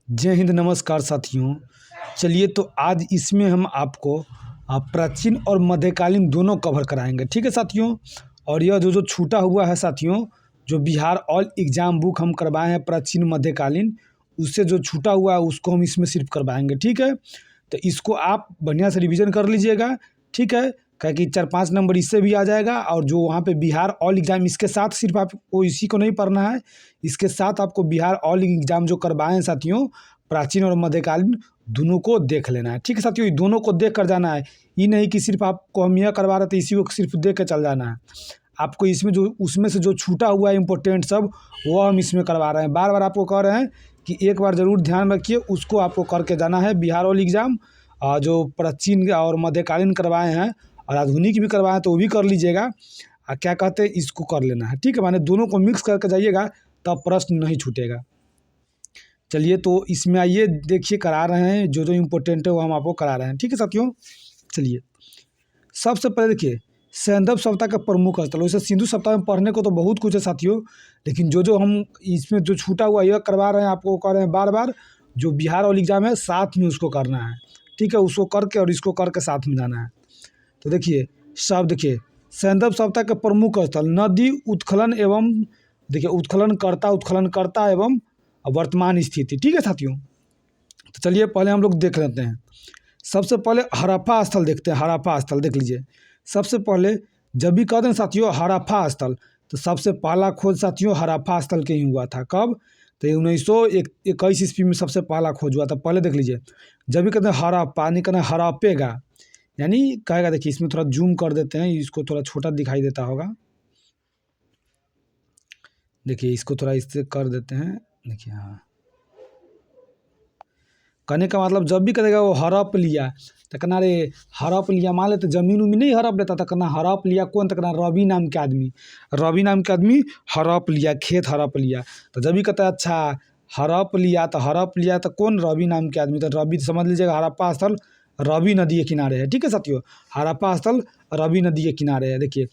जय हिंद, नमस्कार साथियों। चलिए तो आज इसमें हम आपको प्राचीन और मध्यकालीन दोनों कवर कराएंगे, ठीक है साथियों। और यह जो छूटा हुआ है साथियों, जो बिहार ऑल एग्ज़ाम बुक हम करवाए हैं प्राचीन मध्यकालीन, उससे जो छूटा हुआ है उसको हम इसमें सिर्फ करवाएंगे, ठीक है। तो इसको आप बढ़िया से रिवीजन कर लीजिएगा, ठीक है। क्या कि 4-5 नंबर इससे भी आ जाएगा। और जो वहाँ पे बिहार ऑल एग्ज़ाम, इसके साथ सिर्फ आपको इसी को नहीं पढ़ना है, इसके साथ आपको बिहार ऑल एग्ज़ाम जो करवाए हैं साथियों, प्राचीन और मध्यकालीन, दोनों को देख लेना है, ठीक है साथियों। ये दोनों को देख कर जाना है, ये नहीं कि सिर्फ आपको हम यह करवा रहे थे इसी को सिर्फ देख कर चल जाना है। आपको इसमें जो उसमें से जो छूटा हुआ है इम्पोर्टेंट सब, वो हम इसमें करवा रहे हैं। बार बार आपको कह रहे हैं कि एक बार ज़रूर ध्यान रखिए, उसको आपको करके जाना है। बिहार ऑल एग्ज़ाम जो प्राचीन और मध्यकालीन करवाए हैं और आधुनिक भी करवाए हैं तो वो भी कर लीजिएगा। क्या कहते हैं, इसको कर लेना है, ठीक है। माने दोनों को मिक्स करके जाइएगा तब प्रश्न नहीं छूटेगा। चलिए तो इसमें आइए, देखिए करा रहे हैं, जो इम्पोर्टेंट है वो हम आपको करा रहे हैं, ठीक है साथियों। चलिए सबसे पहले देखिए सैंधव सभ्यता का प्रमुख स्थल। वैसे सिंधु सभ्यता में पढ़ने को तो बहुत कुछ है साथियों, लेकिन जो हम इसमें जो छूटा हुआ यह करवा रहे हैं, आपको कह रहे हैं बार बार, जो बिहार और एग्जाम है साथ में उसको करना है, ठीक है। उसको करके और इसको करके साथ में जाना है। तो देखिए सब, देखिए सैंधव सभ्यता के प्रमुख स्थल, नदी उत्खनन एवं, देखिए उत्खनन करता एवं वर्तमान स्थिति, ठीक है साथियों। तो चलिए पहले हम लोग देख लेते हैं। सबसे पहले हड़प्पा स्थल देखते हैं। हड़प्पा स्थल देख लीजिए। सबसे पहले जब भी कहते हैं साथियों हड़प्पा स्थल, तो सबसे पहला खोज साथियों हड़प्पा स्थल के ही हुआ था। कब? तो 1921 ईस्वी में सबसे पहला खोज हुआ था। पहले देख लीजिए, जब भी कहते हैं हड़प्पा, नहीं कहना हड़पेगा, यानी कहेगा। देखिए इसमें थोड़ा जूम कर देते हैं, इसको थोड़ा छोटा दिखाई देता होगा। देखिए इसको थोड़ा इससे कर देते हैं। देखिए हाँ, कहने का मतलब जब भी करेगा वो हड़प लिया, तो कहना रे हड़प लिया, मान लेते ज़मीन उमीन नहीं हड़प लेता, तो कहना हड़प लिया कौन, तो कहना रवि नाम के आदमी, रवि नाम के आदमी हड़प लिया, खेत हड़प लिया। तो जब भी कहता है अच्छा हड़प लिया, तो हड़प लिया तो कौन, रवि नाम के आदमी। तो रवि तो समझ लीजिएगा हड़प्पा स्थल रवि नदी के किनारे है, ठीक है साथियों। हड़प्पा स्थल रवि नदी के किनारे है। देखिए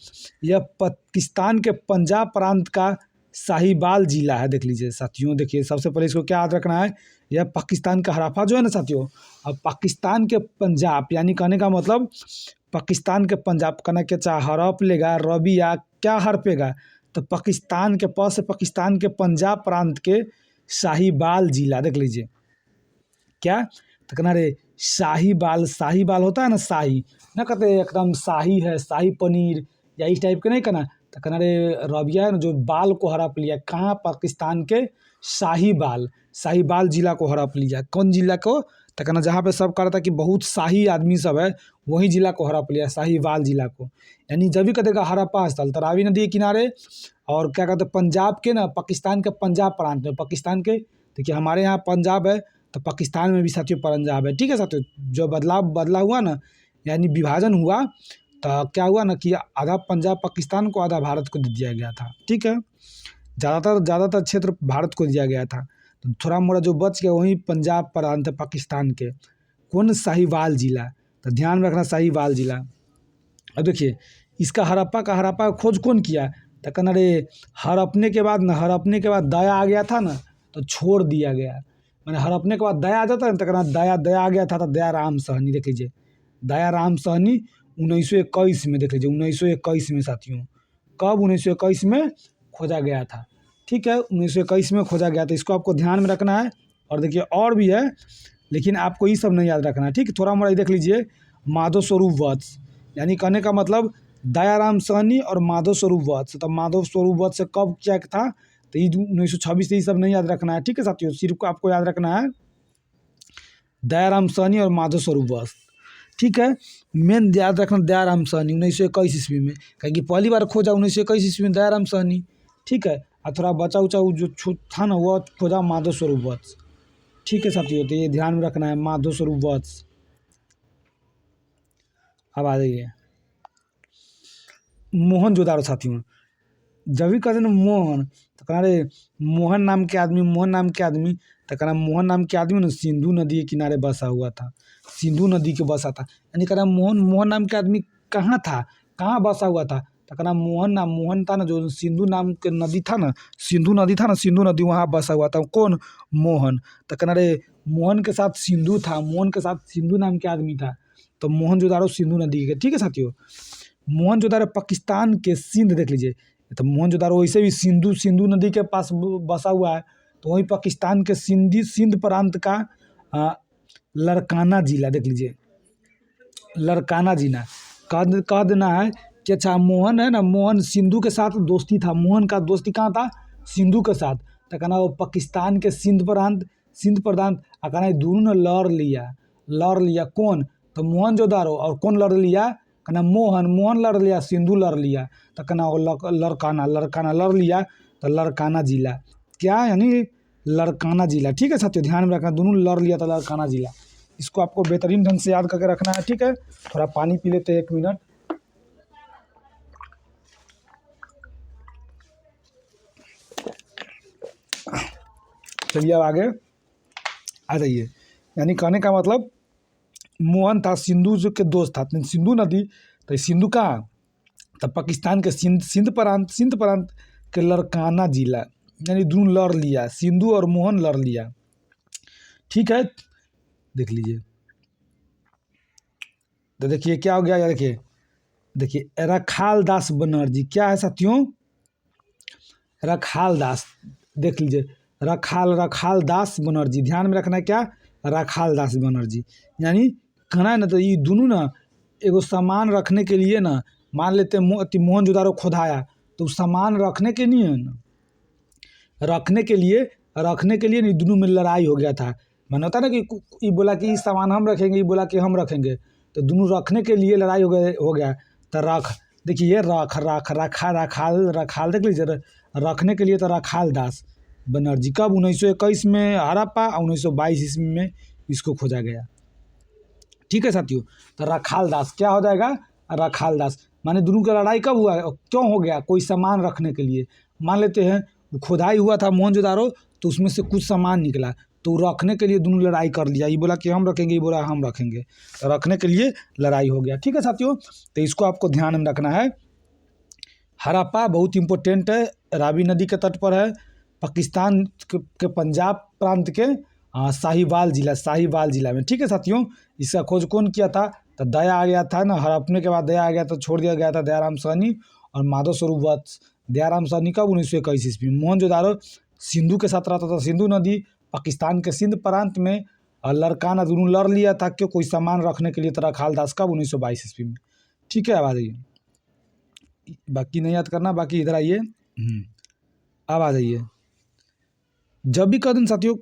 यह पाकिस्तान के पंजाब प्रांत का साहिवाल जिला है। देख लीजिए साथियों, देखिए सबसे पहले इसको क्या याद रखना है, यह पाकिस्तान का हड़प्पा जो है ना साथियों, अब पाकिस्तान के पंजाब, यानी कहने का मतलब पाकिस्तान के पंजाब, कहना क्या चाहे हड़प लेगा रवि या क्या हड़पेगा, तो पाकिस्तान के पास से पाकिस्तान के पंजाब प्रांत के साहिवाल जिला। देख लीजिए क्या, तो कहना रे साहिवाल, साहिवाल होता है ना शाही, ना कहते एकदम शाही है, शाही पनीर या इस टाइप के नहीं कहना। तो कहना रे रबिया है ना जो बाल को हड़प लिया, कहाँ, पाकिस्तान के साहिवाल, साहिवाल जिला को हड़प लिया। कौन जिला को? तो कहना जहाँ पे सब कह रहा था कि बहुत शाही आदमी सब है, वही जिला को हड़प लिया, साहिवाल जिला को। यानी जब भी कहेगा हड़प्पा स्थल, तो रावी नदी के किनारे, और क्या कहते हैं पंजाब के ना, पाकिस्तान के पंजाब प्रांत में, पाकिस्तान के, देखिए हमारे यहाँ पंजाब है तो पाकिस्तान में भी साथियों पंजाब है, ठीक है साथियों। जो बदला हुआ ना, यानी विभाजन हुआ, तो क्या हुआ ना कि आधा पंजाब पाकिस्तान को, आधा भारत को दे दिया गया था, ठीक है। ज़्यादातर क्षेत्र भारत को दिया गया था, तो थोड़ा मोड़ा जो बच गया वहीं पंजाब प्रांत है पाकिस्तान के। कौन? साहिवाल जिला। तो ध्यान में रखना साहिवाल जिला। अब देखिए इसका हड़प्पा खोज कौन किया, तो कहना रे हड़पने के बाद ना, हड़पने के बाद दया आ गया था ना, तो छोड़ दिया गया। मैंने हड़पने के बाद दया आ जाता है ना, तो कहना दया आ गया था, तो दयाराम सहनी। देख लीजिए दयाराम सहनी 1921 में, देख लीजिए 1921 में साथियों। कब? 1921 में खोजा गया था, ठीक है। 1921 में खोजा गया था, इसको आपको ध्यान में रखना है। और देखिए और भी है, लेकिन आपको ये सब नहीं याद रखना है, ठीक है। थोड़ा मोड़ा देख लीजिए, माधव स्वरूप वत्स, यानी कहने का मतलब दयाराम सहनी और माधव स्वरूप वत्स। तो माधव स्वरूप वत्स से कब क्या था, तो ये 1926 से, ये सब नहीं याद रखना है, ठीक है साथियों। सिर्फ को आपको याद रखना है दयाराम सहनी और माधव स्वरूप वत्स, ठीक है। मेन याद रखना दयाराम सहनी 1921 ईस्वी में, क्योंकि पहली बार खोजा 1921 ईस्वी में दयाराम सहनी, ठीक है। और थोड़ा बचा उचा जो था ना वो खोजा माधव स्वरूप वत्स, ठीक है साथियों। तो ये ध्यान में रखना है माधव स्वरूप वत्स। अब आ जाइए मोहनजोदाड़ो साथियों। जब भी कहते ना मोहन, तो कहना रे मोहन नाम के आदमी, तो कहना मोहन नाम के आदमी ना सिंधु नदी के किनारे बसा हुआ था, सिंधु नदी के बसा था। यानी कहना मोहन नाम के आदमी कहाँ था, कहाँ बसा हुआ था, तो कहना मोहन था ना, जो सिंधु नाम के नदी था ना, सिंधु नदी वहाँ बसा हुआ था। कौन? मोहन। तो कहना रे मोहन के साथ सिंधु था, मोहन के साथ सिंधु नाम के आदमी था। तो मोहनजोदारो सिंधु नदी के, ठीक है साथियों। मोहनजोदारो पाकिस्तान के सिंध देख लीजिए, तो मोहनजोदारो वैसे भी सिंधु नदी के पास बसा हुआ है, तो वही पाकिस्तान के सिंध प्रांत का लड़काना जिला देख लीजिए, लड़काना जिला। कह देना है कि अच्छा मोहन है ना, मोहन सिंधु के साथ दोस्ती था, मोहन का दोस्ती कहाँ था? सिंधु के साथ। तो कहना वो पाकिस्तान के सिंध प्रांत कहना दोनों ने लड़ लिया। कौन? तो मोहनजोदारो। और कौन लड़ लिया? कहना मोहन लड़ लिया, सिंधु लड़ लिया। तो कहना वो लड़काना लड़ लिया, तो लड़काना जिला क्या, यानी लड़काना जिला। ठीक है साथियों, ध्यान में रखना, दोनों लड़ लिया था लड़काना जिला। इसको आपको बेहतरीन ढंग से याद करके रखना है, ठीक है। थोड़ा पानी पी लेते हैं, 1 मिनट। चलिए अब आगे आ जाइए। यानी कहने का मतलब मोहन था सिंधु जो के दोस्त था, सिंधु नदी, तो सिंधु कहाँ? तो पाकिस्तान के सिंध प्रांत के लड़काना जिला, यानी दोनों लड़ लिया, सिंधु और मोहन लड़ लिया। ठीक है, देख लीजिए। तो देखिए क्या हो गया यार, देखिए रखाल दास बनर्जी, क्या है साथियों? रखाल दास, देख लीजिए, रखाल दास बनर्जी, ध्यान में रखना है क्या? रखाल दास बनर्जी। यानी कहना है ना, तो ये दोनों ना एगो सामान रखने के लिए ना, मान लेते मोहनजोदारो खोदाया, तो सामान रखने के लिए ना, रखने के लिए नहीं, दोनों में लड़ाई हो गया था। माना होता ना कि ये बोला कि सामान हम रखेंगे, ये बोला कि हम रखेंगे, तो दोनों रखने के लिए लड़ाई हो गया। तो देखिए रखाल देख लीजिए, रखने के लिए तो रखाल दास बनर्जी। कब? 1921 में हड़प्पा, 1922 ईस्वी में इसको खोजा गया। ठीक है साथियों, तो रखाल दास क्या हो जाएगा? रखाल दास। माने दोनों का लड़ाई कब हुआ, क्यों हो गया? कोई सामान रखने के लिए। मान लेते हैं खुदाई हुआ था मोहनजोदारो, तो उसमें से कुछ सामान निकला, तो रखने के लिए दोनों लड़ाई कर लिया। ये बोला कि हम रखेंगे, ये बोला हम रखेंगे, तो रखने के लिए लड़ाई हो गया। ठीक है साथियों, तो इसको आपको ध्यान में रखना है। हड़प्पा बहुत इंपॉर्टेंट है, रावी नदी के तट पर है, पाकिस्तान के पंजाब प्रांत के साहिवाल जिला में। ठीक है साथियों, इसका खोज कौन किया था? तो दया आ गया था ना, हड़पने के बाद दया आ गया, तो छोड़ दिया गया था दयाराम साहनी और माधव स्वरूप वत्स। दयाराम साहनी का 1921 ईस्वी में। मोहनजोदारो सिंधु के साथ रहता था, सिंधु नदी पाकिस्तान के सिंध प्रांत में, और लड़काना दोनों लड़ लिया था क्यों? कोई सामान रखने के लिए। तो रखाल दास का 1922 ईस्वी में। ठीक है, अब आ जाइए, बाकी नहीं याद करना, बाकी इधर आइए। अब आ जाइए, जब भी कह दिन साथियों,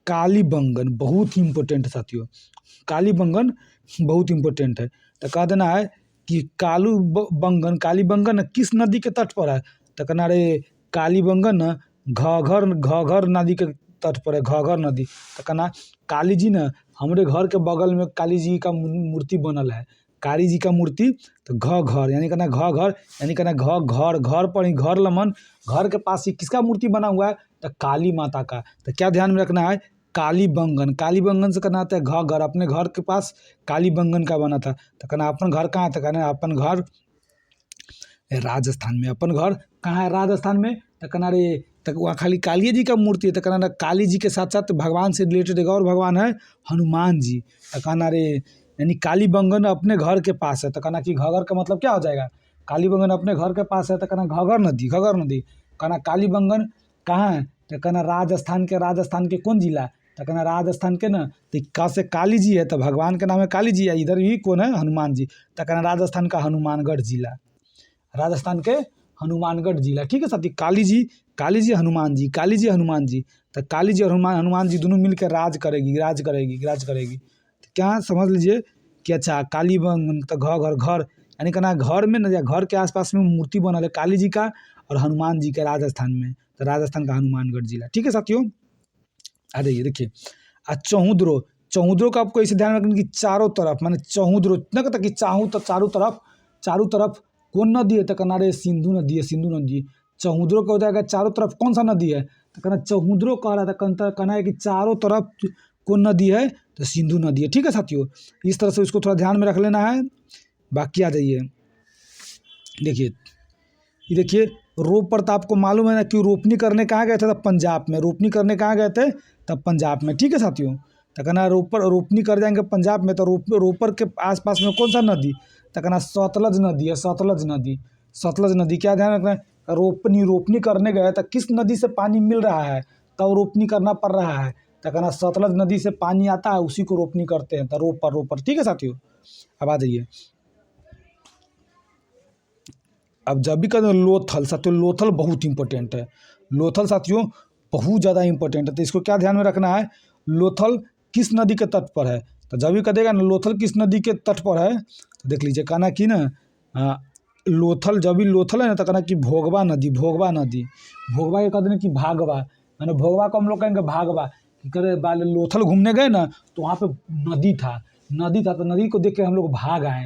कालीबंगन बहुत ही इंपॉर्टेंट है साथियों, कालीबंगन बहुत इंपॉर्टेंट है। तो कह देना है कि कालीबंगन किस नदी के तट पर है? तो कहना रे कालीबंगन घघर नदी के तट पर है, घघर नदी। तो कहना काली जी ना, हमारे घर के बगल में काली जी का मूर्ति बनल है, काली जी का मूर्ति। तो घघर यानी कहना घघर, यानी कहना घर पर ही, घर लमन, घर के पास ही किसका मूर्ति बना हुआ है? तो काली माता का। तो क्या ध्यान में रखना है? कालीबंगन से कहना आता है घर, अपने घर के पास कालीबंगन का बना था। तो कहना अपन घर कहाँ? तो कहना अपन घर राजस्थान में। अपन घर कहाँ है? राजस्थान में। तो कहना रे, तो वहाँ खाली काली जी का मूर्ति है। तो कहना काली जी के साथ साथ भगवान से रिलेटेड एक और भगवान है, हनुमान जी। तो कहना रे, यानी कालीबंगन अपने घर के पास है। तो कहना कि घगर का मतलब क्या हो जाएगा? कालीबंगन अपने घर के पास है, तो कहना घगर नदी। कहना कालीबंगन कहाँ है? तो कहना राजस्थान के कौन जिला? तो कहना राजस्थान के ना, तो कहाँ से काली जी है, तो भगवान के नाम है काली जी है, इधर भी कौन है? हनुमान जी। तो कहना राजस्थान का हनुमानगढ़ जिला, राजस्थान के हनुमानगढ़ जिला। ठीक है साथी, काली जी हनुमान जी, तो काली जी और हनुमान जी दोनों मिलकर राज करेगी। तो क्या समझ लीजिए कि अच्छा कालीबंगन तो घर, यानी कहना घर में न, घर के आसपास में मूर्ति बनल है काली जी का और हनुमान जी के, राजस्थान में। तो राजस्थान का हनुमानगढ़ जिला। ठीक है साथियों, आ जाइए। देखिए चौहुद्रो का आपको इसे ध्यान रखना कि चारों तरफ, माने चौहुद्रो इतना कहता कि चारों तरफ कौन नदी है? तो कहना रे सिंधु नदी। चौहुद्रो का हो जाएगा चारों तरफ कौन सा नदी है? तो कहना चौहुद्रो कह रहा था, कहना है कि चारों तरफ कौन नदी है? तो सिंधु नदी है। ठीक है साथियों, इस तरह से उसको थोड़ा ध्यान में रख लेना है। बाकी आ जाइए, देखिए ये देखिए रोप पर, तो आपको मालूम है ना कि रोपनी करने कहाँ गए थे, तब पंजाब में। रोपनी करने कहाँ गए थे, तब पंजाब में। ठीक है साथियों, तो कहना रोपनी कर जाएंगे पंजाब में, तो रोपर के आसपास में कौन सा नदी, तो कहना सतलज नदी है, सतलज नदी। सतलज नदी, क्या ध्यान रखना है, रोपनी करने गए तो किस नदी से पानी मिल रहा है, तब रोपनी करना पड़ रहा है, तो कहना सतलज नदी से पानी आता है, उसी को रोपनी करते हैं, तो रोपर। ठीक है साथियों, अब आ जाइए। अब जब भी कहते लोथल, साथियों लोथल बहुत इंपॉर्टेंट है। लोथल साथियों बहुत ज़्यादा इंपॉर्टेंट है, तो इसको क्या ध्यान में रखना है, लोथल किस नदी के तट पर है, तो जब भी कहेगा ना लोथल किस नदी के तट पर है, तो देख लीजिए कहना कि ना लोथल, जब भी लोथल है ना, तो कहना कि भोगवा नदी, भोगवा नदी। भोगवा के कहते हैं कि भागवा, मैंने भोगवा को हम लोग कहेंगे भागवा। कि करे लोथल घूमने गए ना, तो वहाँ पे नदी था, तो नदी को देख के हम लोग भाग आए।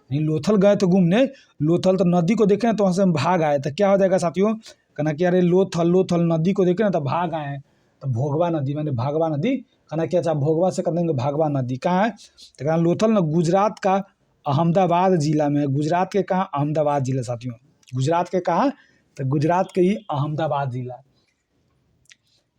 नहीं, लोथल गए तो घूमने, लोथल तो नदी को देखे ना, तो वहाँ से हम भाग आए, तो क्या हो जाएगा साथियों, कहना कि अरे लोथल नदी को देखे ना, तो भाग आए, तो भोगवा नदी मैंने भागवा नदी। कहना कि अच्छा भोगवा से कर देंगे भागवा नदी, कहाँ है, तो कहना लोथल ना गुजरात का अहमदाबाद जिला में है। गुजरात के कहाँ, अहमदाबाद जिला साथियों, गुजरात के कहाँ, तो गुजरात के ही अहमदाबाद जिला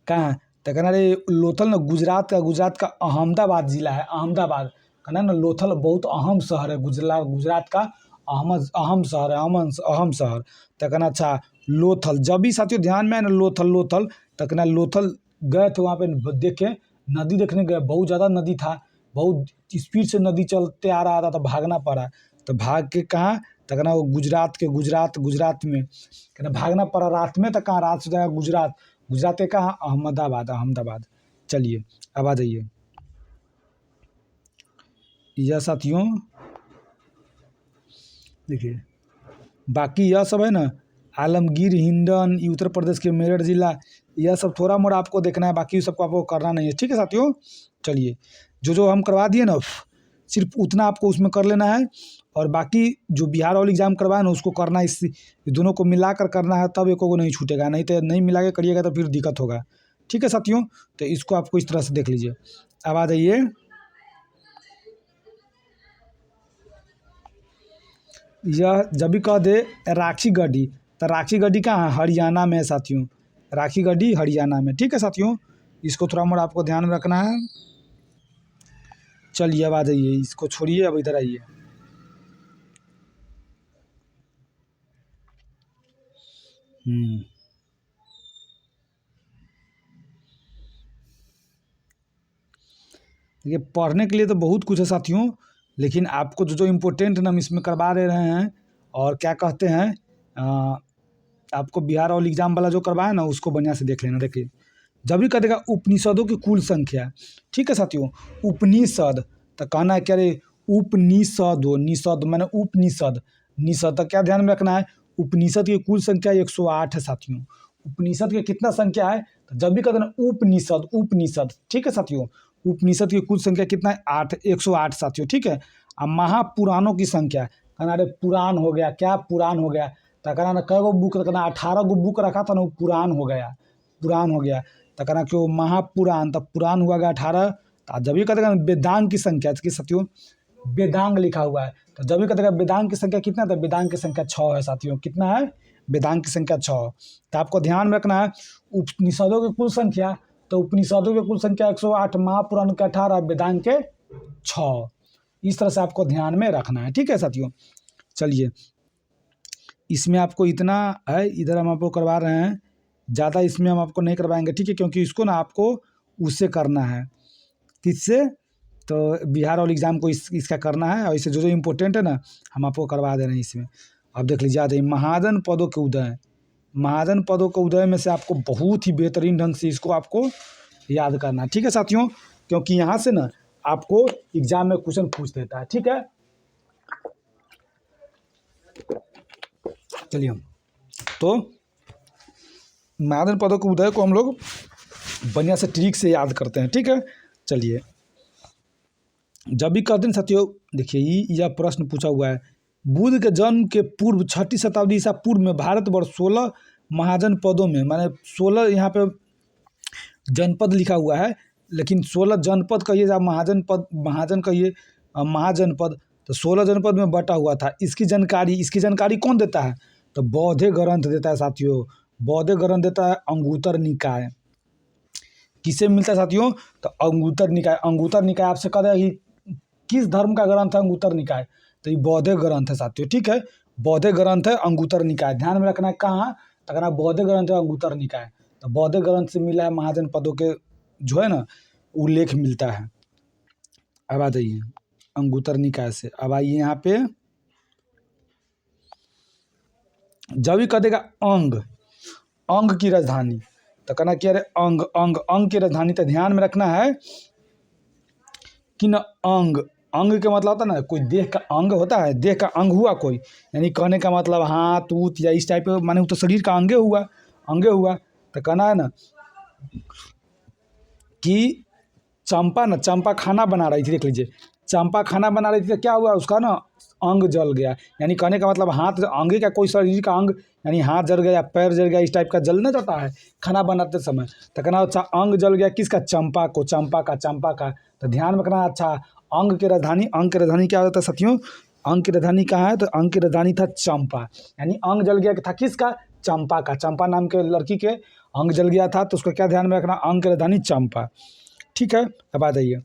कहाँ है, तो कहना रे लोथल ना गुजरात का अहमदाबाद जिला है, अहमदाबाद। कहना ना लोथल बहुत अहम शहर है, गुजरात का अहम शहर है, अहम शहर। तो कहना अच्छा लोथल, जब भी साथियों ध्यान में है ना लोथल, तो कहना लोथल गए थे, वहाँ पे देखे नदी देखने गए, बहुत ज़्यादा नदी था, बहुत स्पीड से नदी चलते आ रहा था, तो भागना पड़ा। तो भाग के कहाँ, तो कहना वो गुजरात में, कहना भागना पड़ा रात में, तो कहाँ रात से जाएगा गुजरात के कहाँ, अहमदाबाद। चलिए अब आ जाइए। यह साथियों देखिए, बाकी यह सब है ना, आलमगीर, हिंडन, ये उत्तर प्रदेश के मेरठ जिला, यह सब थोड़ा मोड़ा आपको देखना है, बाकी सबको आपको करना नहीं है। ठीक है साथियों, चलिए जो हम करवा दिए ना, सिर्फ उतना आपको उसमें कर लेना है, और बाकी जो बिहार वाला एग्जाम करवाए ना, उसको करना, इस दोनों को मिलाकर करना है, तब एक को नहीं छूटेगा, नहीं तो नहीं मिला के करिएगा तो फिर दिक्कत होगा। ठीक है साथियों, तो इसको आपको इस तरह से देख लीजिए। अब आ जाइए, यह जब भी कह दे राखी गढ़ी, तो राखी गढ़ी कहाँ है, हरियाणा में है साथियों, राखी गढ़ी हरियाणा में। ठीक है साथियों, इसको थोड़ा मोड़ा आपको ध्यान में रखना है। चलिए अब आ जाइए, इसको छोड़िए, अब इधर आइए। देखिए पढ़ने के लिए तो बहुत कुछ है साथियों, लेकिन आपको जो इम्पोर्टेंट हम इसमें करवा दे रहे हैं, और क्या कहते हैं आपको बिहार और एग्जाम वाला जो करवाए ना, उसको बढ़िया से देख लेना। देखिए जब भी कहेगा उपनिषदों की कुल संख्या, ठीक है साथियों, उपनिषद, तो कहना है क्या रे, उपनिषदों, निषद मैंने उपनिषद, निषद, तो क्या ध्यान में रखना है, उपनिषद की कुल संख्या 108 है साथियों। उपनिषद की कितना संख्या है, तो जब भी कहते हैं उपनिषद, ठीक है साथियों, उपनिषद की कुल संख्या कितना है, 108 साथियों। ठीक है, अब महापुराणों की संख्या, कहना अरे पुराण हो गया, क्या पुराण हो गया, तो कहना ना कई गो बुक, कहना 18 गो बुक रखा था ना, वो पुराण हो गया। तो कहना कि वो महापुराण, तब पुराण हुआ गया 18। तो जब भी कहते वेदांग की संख्या, इसकी साथियों वेदांग लिखा हुआ है, तो जब भी कहते वेदांग की संख्या कितना, तो वेदांग की संख्या 6 है साथियों। कितना है, वेदांग की संख्या 6। तो आपको ध्यान में रखना है उपनिषदों की कुल संख्या, तो उपनिषदों की कुल संख्या 108, महापुराण के 18, वेदांग के 6। इस तरह से आपको ध्यान में रखना है। ठीक है साथियों, चलिए इसमें आपको इतना है, इधर हम आपको करवा रहे हैं, ज़्यादा इसमें हम आपको नहीं करवाएंगे। ठीक है, क्योंकि इसको ना आपको उससे करना है, किससे, तो बिहार और एग्ज़ाम को इसका करना है, और इससे जो इम्पोर्टेंट है ना, हम आपको करवा दे रहे हैं इसमें। अब देख लीजिए, आते महाजन पदों के उदय, महाजन पदों के उदय में से आपको बहुत ही बेहतरीन ढंग से इसको आपको याद करना है। ठीक है साथियों, क्योंकि यहाँ से ना आपको एग्जाम में क्वेश्चन पूछ देता है। ठीक है, चलिए तो महाजन पदों के उदय को हम लोग बढ़िया से ट्रिक से याद करते हैं। ठीक है, चलिए जब भी कहते हैं साथियों, देखिए यह प्रश्न पूछा हुआ है, बुद्ध के जन्म के पूर्व 6ठी शताब्दी ईसा पूर्व में भारतवर्ष 16 महाजन पदों में, माने 16 यहाँ पे जनपद लिखा हुआ है, लेकिन 16 जनपद कहिए या महाजन कहिए, महाजनपद, तो 16 जनपद में बटा हुआ था। इसकी जानकारी कौन देता है, तो बौद्धे ग्रंथ देता है साथियों, बौद्धे ग्रंथ देता है अंगुत्तर निकाय। किसे मिलता है साथियों? तो अंगुत्तर निकाय। अंगुत्तर निकाय आपसे कह देगा कि किस धर्म का ग्रंथ है अंगुत्तर निकाय, तो ये बौद्धे ग्रंथ है साथियों। ठीक है, बौद्धे ग्रंथ है अंगुत्तर निकाय। ध्यान में रखना है कहाँ, तो कहना बौद्धे ग्रंथ है अंगुत्तर निकाय। तो बौद्धे ग्रंथ से मिला है महाजन पदों के जो है ना उल्लेख मिलता है। अब आ जाइए अंगुत्तर निकाय से। अब आइए यहाँ पे, जब भी कह देगा अंग, अंग की राजधानी, तो कहना क्या रे अंग, अंग, अंग की राजधानी। तो ध्यान में रखना है कि न अंग, अंग के मतलब होता है ना कोई देह का अंग होता है, देह का अंग हुआ कोई, यानी कहने का मतलब हाथ ऊत या इस टाइप का, माने वो तो शरीर का अंगे हुआ, अंगे हुआ। तो कहना है ना कि चंपा ना, चंपा खाना बना रही थी, देख लीजिए चंपा खाना बना रही थी तो क्या हुआ उसका ना अंग जल गया, यानी कहने का मतलब हाथ अंगे का कोई शरीर का अंग, यानी हाथ जल गया, पैर जल गया, इस टाइप का जलना जाता है खाना बनाते समय। तो कहना अच्छा अंग जल गया किसका? चंपा को, चंपा का, चंपा का। तो ध्यान में रखना अच्छा अंग की राजधानी, अंग की राजधानी क्या होता है साथियों? अंग की राजधानी कहाँ है? तो अंग की राजधानी था चंपा, यानी अंग जल गया था किसका? चंपा का। चंपा नाम के लड़की के अंग जल गया था, तो उसको क्या ध्यान में रखना? अंग की राजधानी चंपा। ठीक है, अब आ जाइए,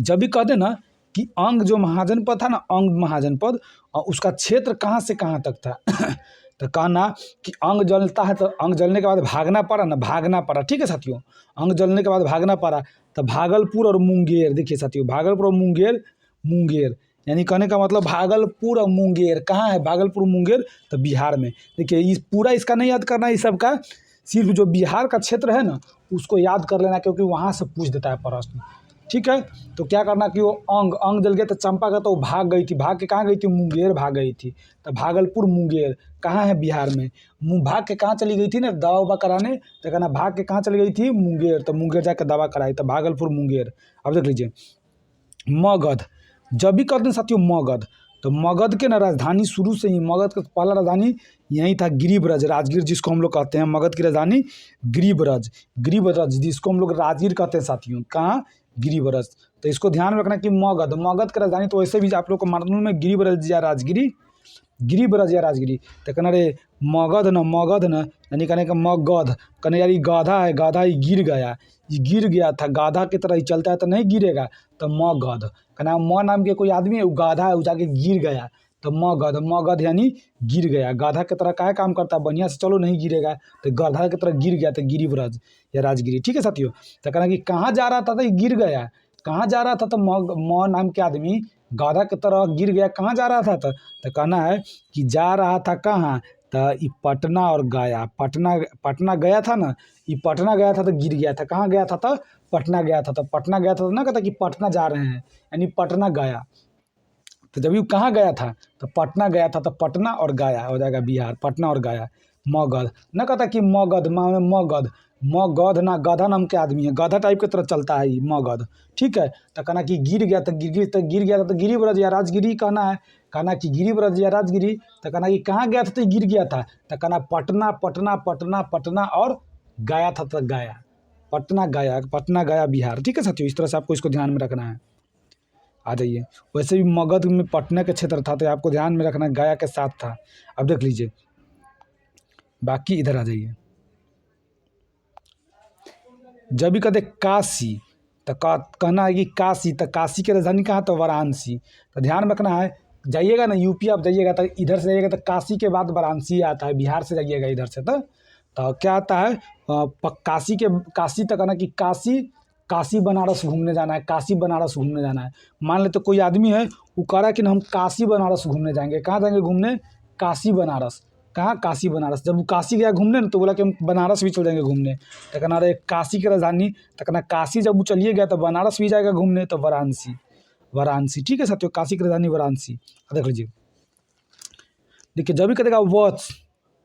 जब भी कहते ना कि अंग जो महाजनपद था ना, अंग महाजनपद, उसका क्षेत्र कहाँ से कहाँ तक था तो कहना कि अंग जलता है तो अंग जलने के बाद भागना पड़ा ना, भागना पड़ा। ठीक है साथियों, अंग जलने के बाद भागना पड़ा। तो भागलपुर और मुंगेर, देखिए साथियों भागलपुर और मुंगेर, मुंगेर यानी कहने का मतलब भागलपुर और मुंगेर कहाँ है? भागलपुर मुंगेर तो बिहार में। देखिए इस पूरा इसका नहीं याद करना, इस सब का सिर्फ जो बिहार का क्षेत्र है ना उसको याद कर लेना, क्योंकि वहाँ से पूछ देता है प्रश्न। ठीक है, तो क्या करना कि वो अंग, अंग जल गया तो चंपा का, तो भाग गई थी, भाग के कहाँ गई थी? मुंगेर भाग गई थी। तो भागलपुर मुंगेर कहाँ है? बिहार में। भाग के कहाँ चली गई थी ना दवा उवा कराने, तो कहना भाग के कहाँ चली गई थी? मुंगेर। तो मुंगेर जाकर दवा कराई, तो भागलपुर मुंगेर। अब देख लीजिए मगध, जब भी कहते हैं साथियों मगध, तो मगध के ना राजधानी शुरू से ही, मगध का पहला राजधानी यही था गिरिब्रज, राजगीर जिसको हम लोग कहते हैं। मगध की राजधानी गिरिब्रज, गिरिब्रज जिसको हम लोग राजगीर कहते हैं साथियों। कहाँ? गिरिब्रज। तो इसको ध्यान में रखना कि मगध, मगध की राजधानी तो वैसे भी आप लोग को मालूम है गिरिब्रज या राजगिरी, गिरिब्रज या राजगिरी। तो कहना रे मगध न, मगध न, यानी कहने का मगध, कहने यार ये गाधा है, गाधा ही गिर गया, ये गिर गया था, गाधा की तरह ही चलता है तो नहीं गिरेगा, तो मगध। कहना म नाम के कोई आदमी है, वो गाधा है, वो जाके गिर गया, तो मगध, मगध यानी गिर गया। गाधा की तरह क्या काम करता है? बढ़िया से चलो नहीं गिरेगा, तो गाधा की तरह गिर गया, तो गिरिब्रज या राजगिरी। ठीक है साथियों, तो कहना कि कहाँ जा रहा था तो ये गिर गया, कहाँ जा रहा था? तो म नाम के आदमी गाधा की तरह गिर गया, कहाँ जा रहा था? तो कहना है कि जा रहा था कहाँ? तो ये पटना और गया, पटना, पटना गया था ना, ये पटना गया था तो गिर गया था। कहाँ गया था? तो पटना गया था। तो पटना गया था तो ना कहता कि पटना जा रहे हैं, यानी पटना गया। तो जब ये कहाँ गया था? तो पटना गया था, तो पटना और गया हो जाएगा बिहार, पटना और गया। मगध न कहता कि मगध, मगध, मगध ना, गधा नाम के आदमी है, गधा टाइप की तरह चलता है ये मगध। ठीक है, तो कहना कि गिर गया, तो गिर गया था तो गिरिब्रज या राजगिरी कहना है, कहना कि गिरिब्रज या राजगिरी। तो कहना कि कहाँ गया था तो गिर गया था, तो कहना पटना, पटना, पटना, पटना और गया था तो गया, पटना गया, पटना गया बिहार। ठीक है साथियों, इस तरह से आपको इसको ध्यान में रखना है। आ जाइए, वैसे भी मगध में पटना के क्षेत्र था, तो आपको ध्यान में रखना गया के साथ था। अब देख लीजिए बाकी, इधर आ जाइए, जब भी कहते काशी, तो कहना है कि काशी, तो काशी की राजधानी कहाँ? तो वाराणसी। तो ध्यान में रखना है, जाइएगा ना यूपी आप जाइएगा तो इधर से जाइएगा तो काशी के बाद वाराणसी आता है, बिहार से जाइएगा इधर से तो क्या आता है? काशी के, काशी तक आना कि काशी, काशी बनारस घूमने जाना है, काशी बनारस घूमने जाना है। मान ले तो कोई आदमी है वो कह रहा है कि हम काशी बनारस घूमने जाएंगे। कहाँ जाएंगे घूमने? काशी बनारस। कहाँ? काशी बनारस। जब वो काशी गया घूमने ना, तो बोला कि हम बनारस भी चल जाएंगे घूमने। तो कहना अरे काशी की राजधानी, तो कहना काशी जब वो चलिए गया तो बनारस भी जाएगा घूमने, तो वाराणसी, वाराणसी। ठीक है साथियों, काशी की राजधानी वाराणसी। देख लीजिए, देखिए जब भी कहेगा वत्स,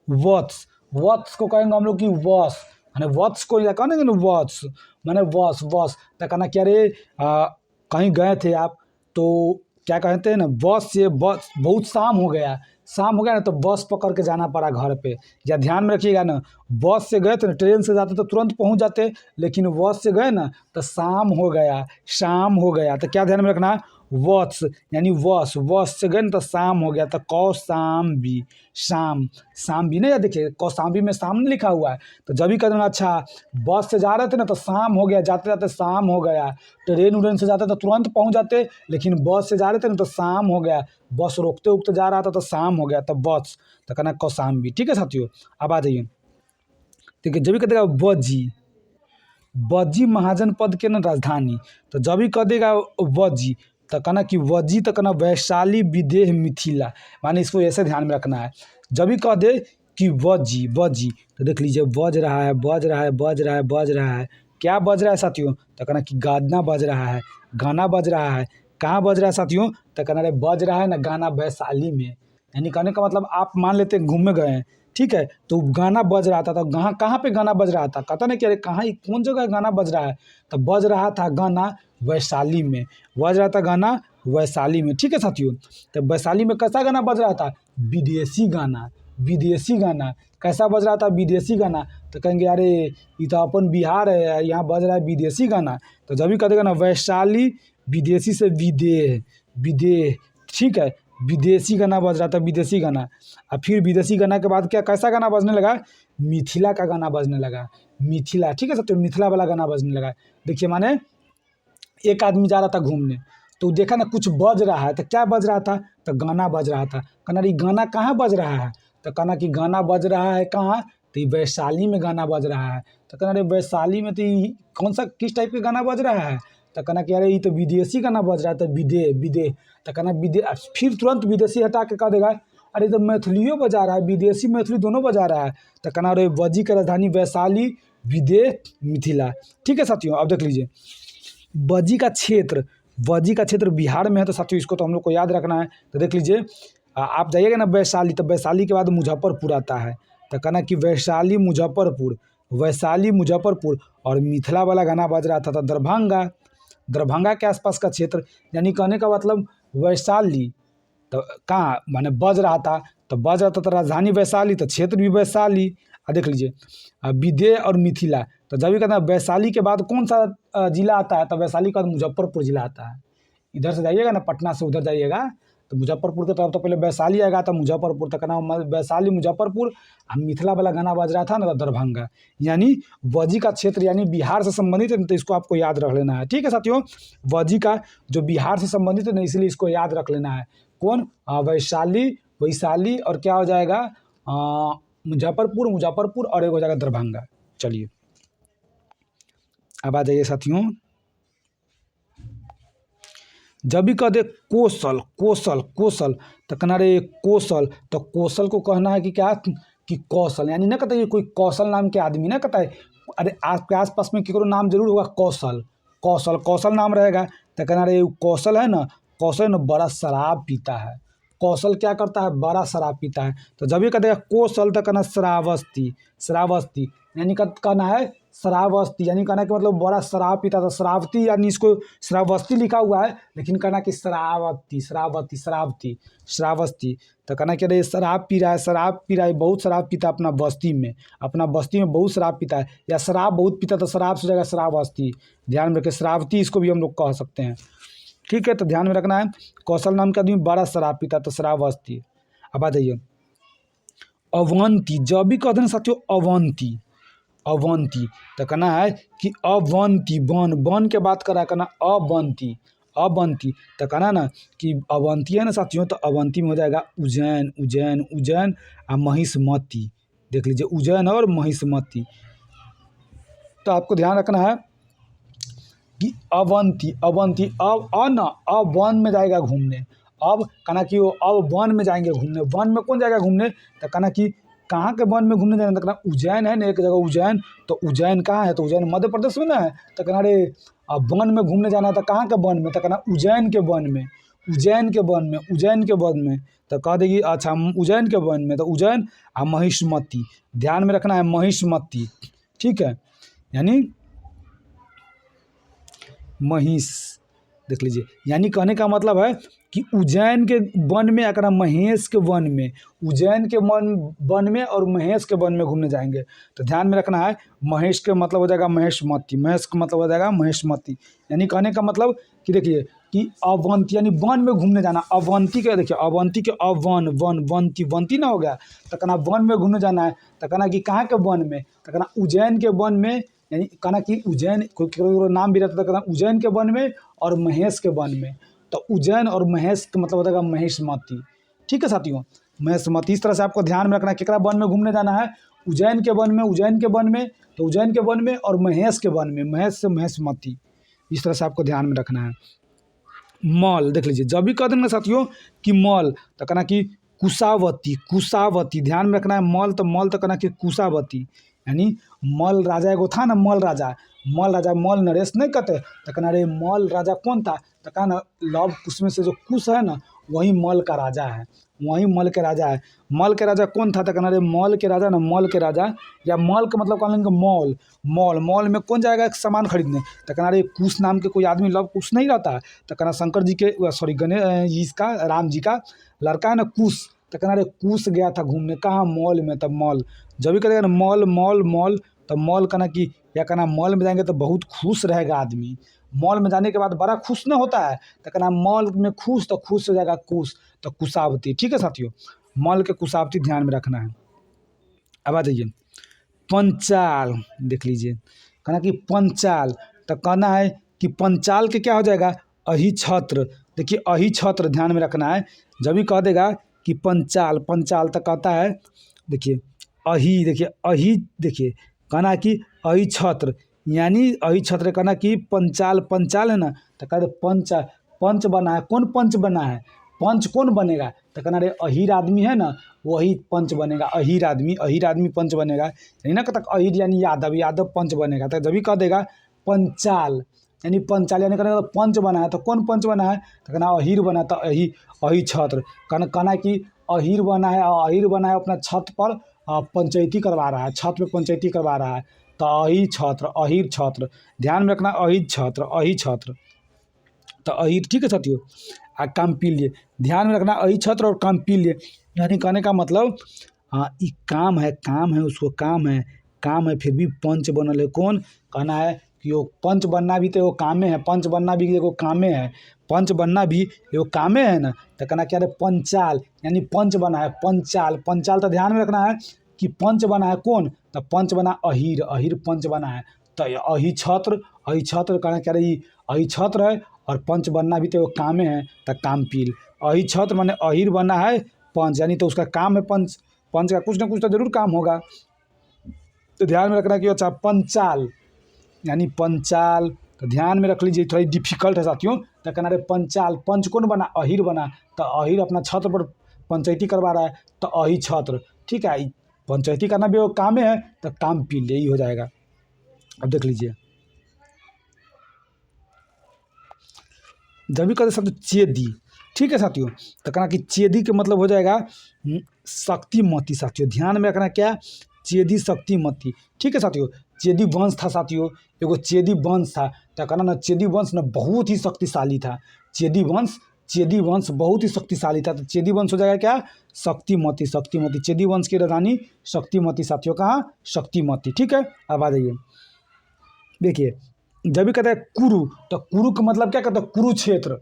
वत्स, वत्स को कहेंगे हम लोग कि वत्स, माने वत्स को या कहेंगे ना वत्स, माने वस, वस। तो कहना क्या रे कहीं गए थे आप, तो क्या कहते हैं ना बस से, बस बहुत शाम हो गया, शाम हो गया ना तो बस पकड़ के जाना पड़ा घर पे। या ध्यान में रखिएगा ना, बस से गए थे ना, ट्रेन से जाते तो तुरंत पहुंच जाते, लेकिन बस से गए ना तो शाम हो गया, शाम हो गया। तो क्या ध्यान में रखना? वत्स यानी वस, वस से गए ना तो शाम हो गया, तो कौशाम्बी, शाम, शाम्बी नहीं है, देखिए कौशाम्बी में शाम नहीं लिखा हुआ है, तो जब भी कहते हैं अच्छा बस से जा रहे थे ना तो शाम हो गया, जाते जाते शाम हो गया, ट्रेन उरेन से जाते तो तुरंत पहुंच जाते, लेकिन बस से जा रहे थे ना तो शाम हो गया, बस रोकते उकते जा रहा था तो शाम हो गया, तो बस, तो कहना कौशाम्बी। ठीक है साथियों, अब आ जाइए, ठीक है, जब भी कहते बजी, बजी महाजन पद के न राजधानी, तो जब भी कह देगा वजी तो कहना कि वजी, तो कहना वैशाली विदेह मिथिला, माने इसको ऐसे ध्यान में रखना है। जब भी कह दे कि वजी, वजी, तो देख लीजिए बज रहा है, बज रहा है, बज रहा है, बज रहा है, क्या बज रहा है साथियों, तो कहना कि गाना बज रहा है, गाना बज रहा है, कहाँ बज रहा है साथियों, तो कहना रे बज रहा है ना गाना वैशाली में, यानी कहने का मतलब आप मान लेते हैं घूमने गए हैं, ठीक है, तो गाना बज रहा था, तो कहाँ पे गाना बज रहा था, कहता नहीं कि अरे कहाँ, कौन जगह गाना बज रहा है, तो बज रहा था गाना वैशाली में, बज रहा था गाना वैशाली में। ठीक है साथियों, तो वैशाली में कैसा गाना बज रहा था, विदेशी गाना, विदेशी गाना, कैसा बज रहा था, विदेशी गाना, तो कहेंगे अरे ये तो अपन बिहार है, यहाँ बज रहा है विदेशी गाना, तो जब भी कह देगा ना वैशाली, विदेशी से विदेह, विदेह, ठीक है, विदेशी गाना बज रहा था, विदेशी गाना। अब फिर विदेशी गाना के बाद क्या, कैसा गाना बजने लगा, मिथिला का गाना बजने लगा, मिथिला। ठीक है साथियों, मिथिला वाला गाना बजने लगा। देखिए माने एक आदमी जा रहा था घूमने, तो देखा ना कुछ बज रहा है, तो क्या बज रहा था, तो गाना बज रहा था, कहना ये गाना कहाँ बज रहा है, तो कहना कि गाना बज रहा है कहाँ, तो ये वैशाली में गाना बज रहा है, तो कहना रे वैशाली में तो कौन सा किस टाइप का गाना बज रहा है, तो कहना कि अरे ये तो विदेशी गाना बज रहा है, तो विदेह, विदेह, तो कहना विदेह, फिर तुरंत विदेशी हटा के कह देगा अरे तो मैथिलियों बजा रहा है, विदेशी मैथिली दोनों बजा रहा है, तो कहना अरे वजी का राजधानी वैशाली, विदेह, मिथिला। ठीक है साथियों, अब देख लीजिए वजी का क्षेत्र, वजी का क्षेत्र बिहार में है, तो साथियों इसको तो हम लोग को याद रखना है। तो देख लीजिए आप जाइएगा ना वैशाली, तो वैशाली के बाद मुजफ्फरपुर आता है, तो कहना कि वैशाली मुजफ्फरपुर, वैशाली मुजफ्फरपुर, और मिथिला वाला गाना बज रहा था तो दरभंगा, दरभंगा के आसपास का क्षेत्र, यानी कहने का मतलब वैशाली, तो कहाँ माने बज रहा था, तो बज रहा था तो राजधानी वैशाली, तो क्षेत्र भी वैशाली। देख लीजिए विदेह और मिथिला, तो जब भी कहते हैं वैशाली के बाद कौन सा जिला आता है, तो वैशाली के बाद मुजफ्फरपुर जिला आता है। इधर से जाइएगा ना, पटना से उधर जाइएगा तो मुजफ्फरपुर के तरफ तो पहले वैशाली आएगा, तो मुजफ्फरपुर तक का वैशाली मुजफ्फरपुर, और मिथिला वाला गाना बज रहा था ना तो दरभंगा, यानी वजी का क्षेत्र यानी बिहार से संबंधित है, तो इसको आपको याद रख लेना है। ठीक है साथियों, वजी का जो बिहार से संबंधित है ना, इसलिए इसको याद रख लेना है। कौन, वैशाली, वैशाली, और क्या हो जाएगा मुजफ्फरपुर, मुजफ्फरपुर, और एक हो जाएगा दरभंगा। चलिए अब आ जाइए साथियों, जब भी कह दे कौशल, कौशल, कौशल, तो कहना रे कौशल, तो कौशल को कहना है कि क्या, कि कौशल, यानी ना कहता है कोई कौशल नाम के आदमी ना कहता है, अरे आपके आसपास में केकरो नाम जरूर होगा कौशल, कौशल, कौशल नाम रहेगा, तो कहना रे कौशल है ना, कौशल ना बड़ा शराब पीता है, कौशल क्या करता है, बड़ा शराब पीता है। तो जब भी कहते हैं कौशल, तो कहना श्रावस्ती, श्रावस्ती, यानी कहना है श्रावस्ती, यानी कहना कि मतलब बड़ा शराब पीता था, श्रावती, यानी इसको श्रावस्ती लिखा हुआ है, लेकिन कहना कि श्रावती, श्रावती, श्रावती, श्रावस्ती, तो कहना कि अरे शराब पी रहा है, शराब पी रहा है, बहुत शराब पीता है अपना बस्ती में, अपना बस्ती में बहुत शराब पीता है, या शराब बहुत पीता तो शराब से जगह श्रावस्ती, ध्यान में रखें, श्रावती इसको भी हम लोग कह सकते हैं। ठीक है, तो ध्यान में रखना है, कौशल नाम का आदमी बड़ा शराब पीता तो श्रावस्ती। अब आ जाइए अवंती, जब भी कहते हैं साथियों अवंती, अवंती, तो कहना है कि अवंती, बन, बन के बात करा करना अवंती, अवंती, तो कहना ना कि अवंती है ना साथियों, तो अवंती में हो जाएगा उज्जैन, उज्जैन, उज्जैन, और महिष्मती। देख लीजिए उज्जैन और महिष्मती। तो आपको ध्यान रखना है कि अवंती, अवंती, अब न अब वन में जाएगा घूमने, अब कहना कि वो अब वन में जाएंगे घूमने, वन में कौन जाएगा घूमने, तो कहना कि कहाँ के वन में घूमने जाना, तो कहना उज्जैन है ना एक जगह उज्जैन, तो उज्जैन कहाँ है, तो उज्जैन मध्य प्रदेश में ना है, तो कहना अरे अब वन में घूमने जाना है, तो कहाँ के वन में, तो कहना उज्जैन के वन में, उज्जैन के वन में, उज्जैन के वन में, तो कह देगी अच्छा उज्जैन के वन में, तो उज्जैन और महिष्मती, ध्यान में रखना है महिष्मती। ठीक है, यानी महिष, देख लीजिए, यानी कहने का मतलब है कि उज्जैन के वन में, अगर महेश के वन में, उज्जैन के वन में और महेश के वन में घूमने जाएंगे, तो ध्यान में रखना है महेश के मतलब हो जाएगा महेशमती, महेश का मतलब हो जाएगा महेशमती, यानी कहने का मतलब कि देखिए कि अवंती यानी वन में घूमने जाना। अवंती के देखिए अवंती के अवन वन वंती वंती ना हो गया, तो कहना वन में घूमने जाना है। तो कहना कि कहाँ के वन में, तो कहना उज्जैन के वन में, यानी कहना कि उज्जैन कोई नाम भी रहता है, तो कहना उज्जैन के वन में और महेश के वन में। तो उज्जैन और महेश का मतलब होता है महेशमती। ठीक है साथियों, महेशमती। इस तरह से आपको ध्यान में रखना है केकरा वन में घूमने जाना है, उज्जैन के वन में, उज्जैन के वन में, तो उज्जैन के वन में और महेश के वन में, महेश से महेशमती। इस तरह से आपको ध्यान में रखना है। मॉल देख लीजिए, जब भी कह देंगे साथियों कि मॉल, तो कहना कि कुशावती, कुशावती ध्यान में रखना है। मॉल तो कहना कि कुशावती, यानी मॉल राजा एगो था ना, मॉल राजा मॉल नरेश नहीं कहते, तो कहना अरे मॉल राजा कौन था, तो कहना लव कुश में से जो कुश है ना वही मॉल का राजा है, वही मॉल के राजा है। मॉल के राजा कौन था, तो कहना अरे मॉल के राजा ना, मॉल के राजा, या मॉल का मतलब कह लेंगे मॉल। मॉल में कौन जाएगा सामान खरीदने, तो कहना अरे कुश नाम के कोई आदमी लव कुश नहीं रहता है, तो कहना शंकर जी के सॉरी गणेश इसका राम जी का लड़का है ना कुश, तो कहना अरे कुश गया था घूमने कहाँ, मॉल में। तब मॉल जब भी कहेगा ना मॉल तो मॉल कहना कि या कहना मॉल में जाएंगे तो बहुत खुश रहेगा आदमी। मॉल में जाने के बाद बड़ा खुश ना होता है, तो कहना मॉल में खुश, तो खुश हो जाएगा कुश, तो कुशावती। ठीक है साथियों, मॉल के कुशावती ध्यान में रखना है। अब आ जाइए पंचाल, देख लीजिए कहना कि पंचाल, तो कहना है कि पंचाल के क्या हो जाएगा, अही छत्र। देखिए अही छत्र ध्यान में रखना है। जब भी कह देगा कि पंचाल तो कहता है देखिए अही, देखिए अही, देखिए कहना कि अही छत्र, यानी अही छत्र कहना कि पंचाल है ना, तो कहते पंच बना है। कौन पंच बना है, पंच कौन बनेगा, तो कहना अरे अहीर आदमी है ना वही पंच बनेगा। अहीर आदमी पंच बनेगा, यानी ना कहता अहीर यानी यादव पंच बनेगा। तो जब भी कह देगा पंचाल यानी कहना पंच बना है, तो कौन पंच बना है, तो कहना अहीर बना, तो अही छत्र कहना कि अहीर बना है, और अहीर बना है अपना छत पर पंचायती करवा रहा है, छत पे पंचायती करवा रहा है, तो अही छत्र, अहीर छत्र ध्यान में रखना, अही छत्र तो अहीर। ठीक है साथियों, काम्पिल्य ध्यान में रखना, अही छत्र और काम्पिल्य, यानी कहने का मतलब हाँ ये काम है उसको काम है फिर भी पंच बनल है। कौन कहना है कि वो पंच बनना भी तो एगो कामे है, पंच बनना भी एगो कामे है, पंच बनना भी एगो कामे है ना। तो कहना क्या है पंचाल, यानी पंच बना है पंचाल तो ध्यान में रखना है कि पंच बना है। कौन, तो पंच बना अहीर पंच बना है, तो अही छत्र कहना क्या रही अही छत्र है, और पंच बनना भी तो एगो कामे है, तो कामपील। अही छत्र माने अहीर बनना है पंच, यानी तो उसका काम है पंच का कुछ ना कुछ तो जरूर काम होगा। तो ध्यान में रखना कि अच्छा पंचाल यानी पंचाल, तो ध्यान में रख लीजिए, थोड़ा डिफिकल्ट है साथियों। तो कहना रे पंचाल, पंच कौन बना, अहीर बना, तो अहीर अपना छत्र पर पंचायती करवा रहा है, तो अही छत्र। ठीक है, पंचायती करना भी वो काम है, तो काम पी ले ही हो जाएगा। अब देख लीजिए, जब भी कहते शब्द चेदी। ठीक है साथियों, तो कहना कि चेदी के मतलब हो जाएगा शक्तिमती। साथियों ध्यान में रखना क्या, चेदी शक्तिमती। ठीक है साथियों, चेदी वंश था साथियों, एगो चेदी वंश था, तो कहना ना चेदी वंश ना बहुत ही शक्तिशाली था। चेदी वंश बहुत ही शक्तिशाली था, तो चेदी वंश हो जाएगा क्या, शक्तिमती। चेदी वंश की राजधानी शक्तिमती साथियों, कहाँ, शक्तिमती। ठीक है, अब आ जाइए देखिए, जब भी कहते हैं कुरु, तो कुरु का मतलब क्या कहते हैं, कुरुक्षेत्र।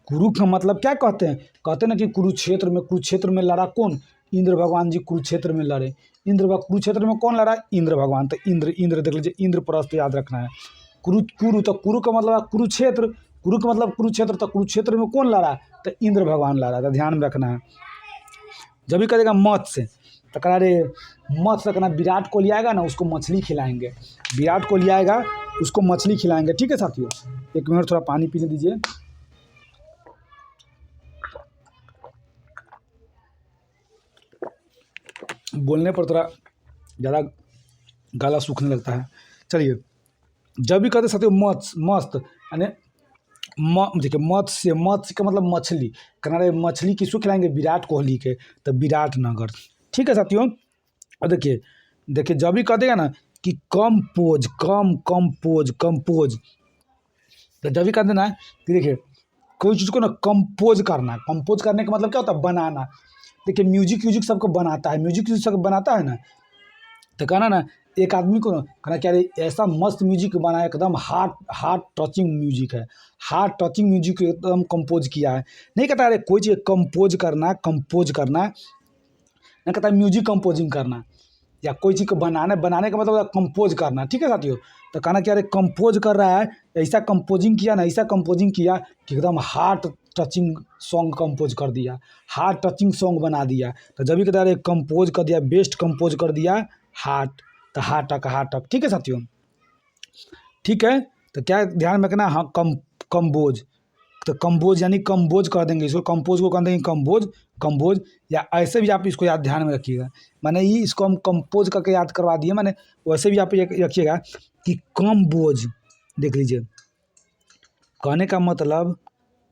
कुरु का मतलब क्या कहते हैं ना कि कुरुक्षेत्र में लड़ा कौन, इंद्र भगवान जी कुरुक्षेत्र में लड़े। कुरुक्षेत्र में कौन लड़ा, इंद्र भगवान। तो इंद्र देख लीजिए, इंद्रप्रस्थ याद रखना है। कुरु तो कुरु का मतलब कुरुक्षेत्र, कुरु का मतलब कुरुक्षेत्र, तो कुरुक्षेत्र में कौन लड़ा, तो इंद्र भगवान लड़ा। तो ध्यान में रखना है। जब भी कहेगा मत्स्य, तो कह रहे मत्स्य कहना विराट कोहली आएगा ना उसको मछली खिलाएंगे, विराट कोहली आएगा उसको मछली खिलाएंगे। ठीक है साथियों, एक मिनट थोड़ा पानी पीने दीजिए। बोलने पर थोड़ा ज़्यादा गला सूखने लगता है। चलिए, जब भी कहते साथियों मस्त यानी देखिए मत्स्य का मतलब मछली, कहना रहे मछली किसको खिलाएंगे, विराट कोहली के, तो विराट नगर। ठीक है साथियों, और देखिए जब भी कह देगा ना कि कंपोज, तो जब भी कह देना कि देखिए कोई चीज़ को ना कंपोज करने का मतलब क्या होता है, बनाना। देखिए म्यूजिक सबको बनाता है, ना, तो कहना ना एक आदमी को कहना क्या रे ऐसा मस्त म्यूजिक बना है, एकदम हार्ट हार्ट टचिंग म्यूजिक है, हार्ट टचिंग म्यूजिक एकदम कंपोज किया है। नहीं कहता अरे कोई चीज़ कंपोज करना नहीं कहता म्यूजिक कंपोजिंग करना या कोई चीज़ को बनाने का मतलब कंपोज करना। ठीक है साथियों, तो कहना क्या अरे कंपोज कर रहा है, ऐसा कंपोजिंग किया ना, ऐसा कंपोजिंग किया कि एकदम हार्ट टचिंग सॉन्ग कंपोज कर दिया, हार्ट टचिंग सॉन्ग बना दिया। तो जब भी कहता है कंपोज कर दिया, बेस्ट कंपोज कर दिया हार्ट, तो हार्ट तक। ठीक है साथियों, ठीक है। तो क्या ध्यान में रखना, हाँ कंपोज, तो कंपोज यानी कंपोज कर देंगे इसको, कंपोज को कर देंगे कंपोज या ऐसे भी आप इसको याद ध्यान में रखिएगा। माने ये इसको हम कंपोज करके याद करवा दिए, माने वैसे भी आप रखिएगा कि कंपोज। देख लीजिए, कहने का मतलब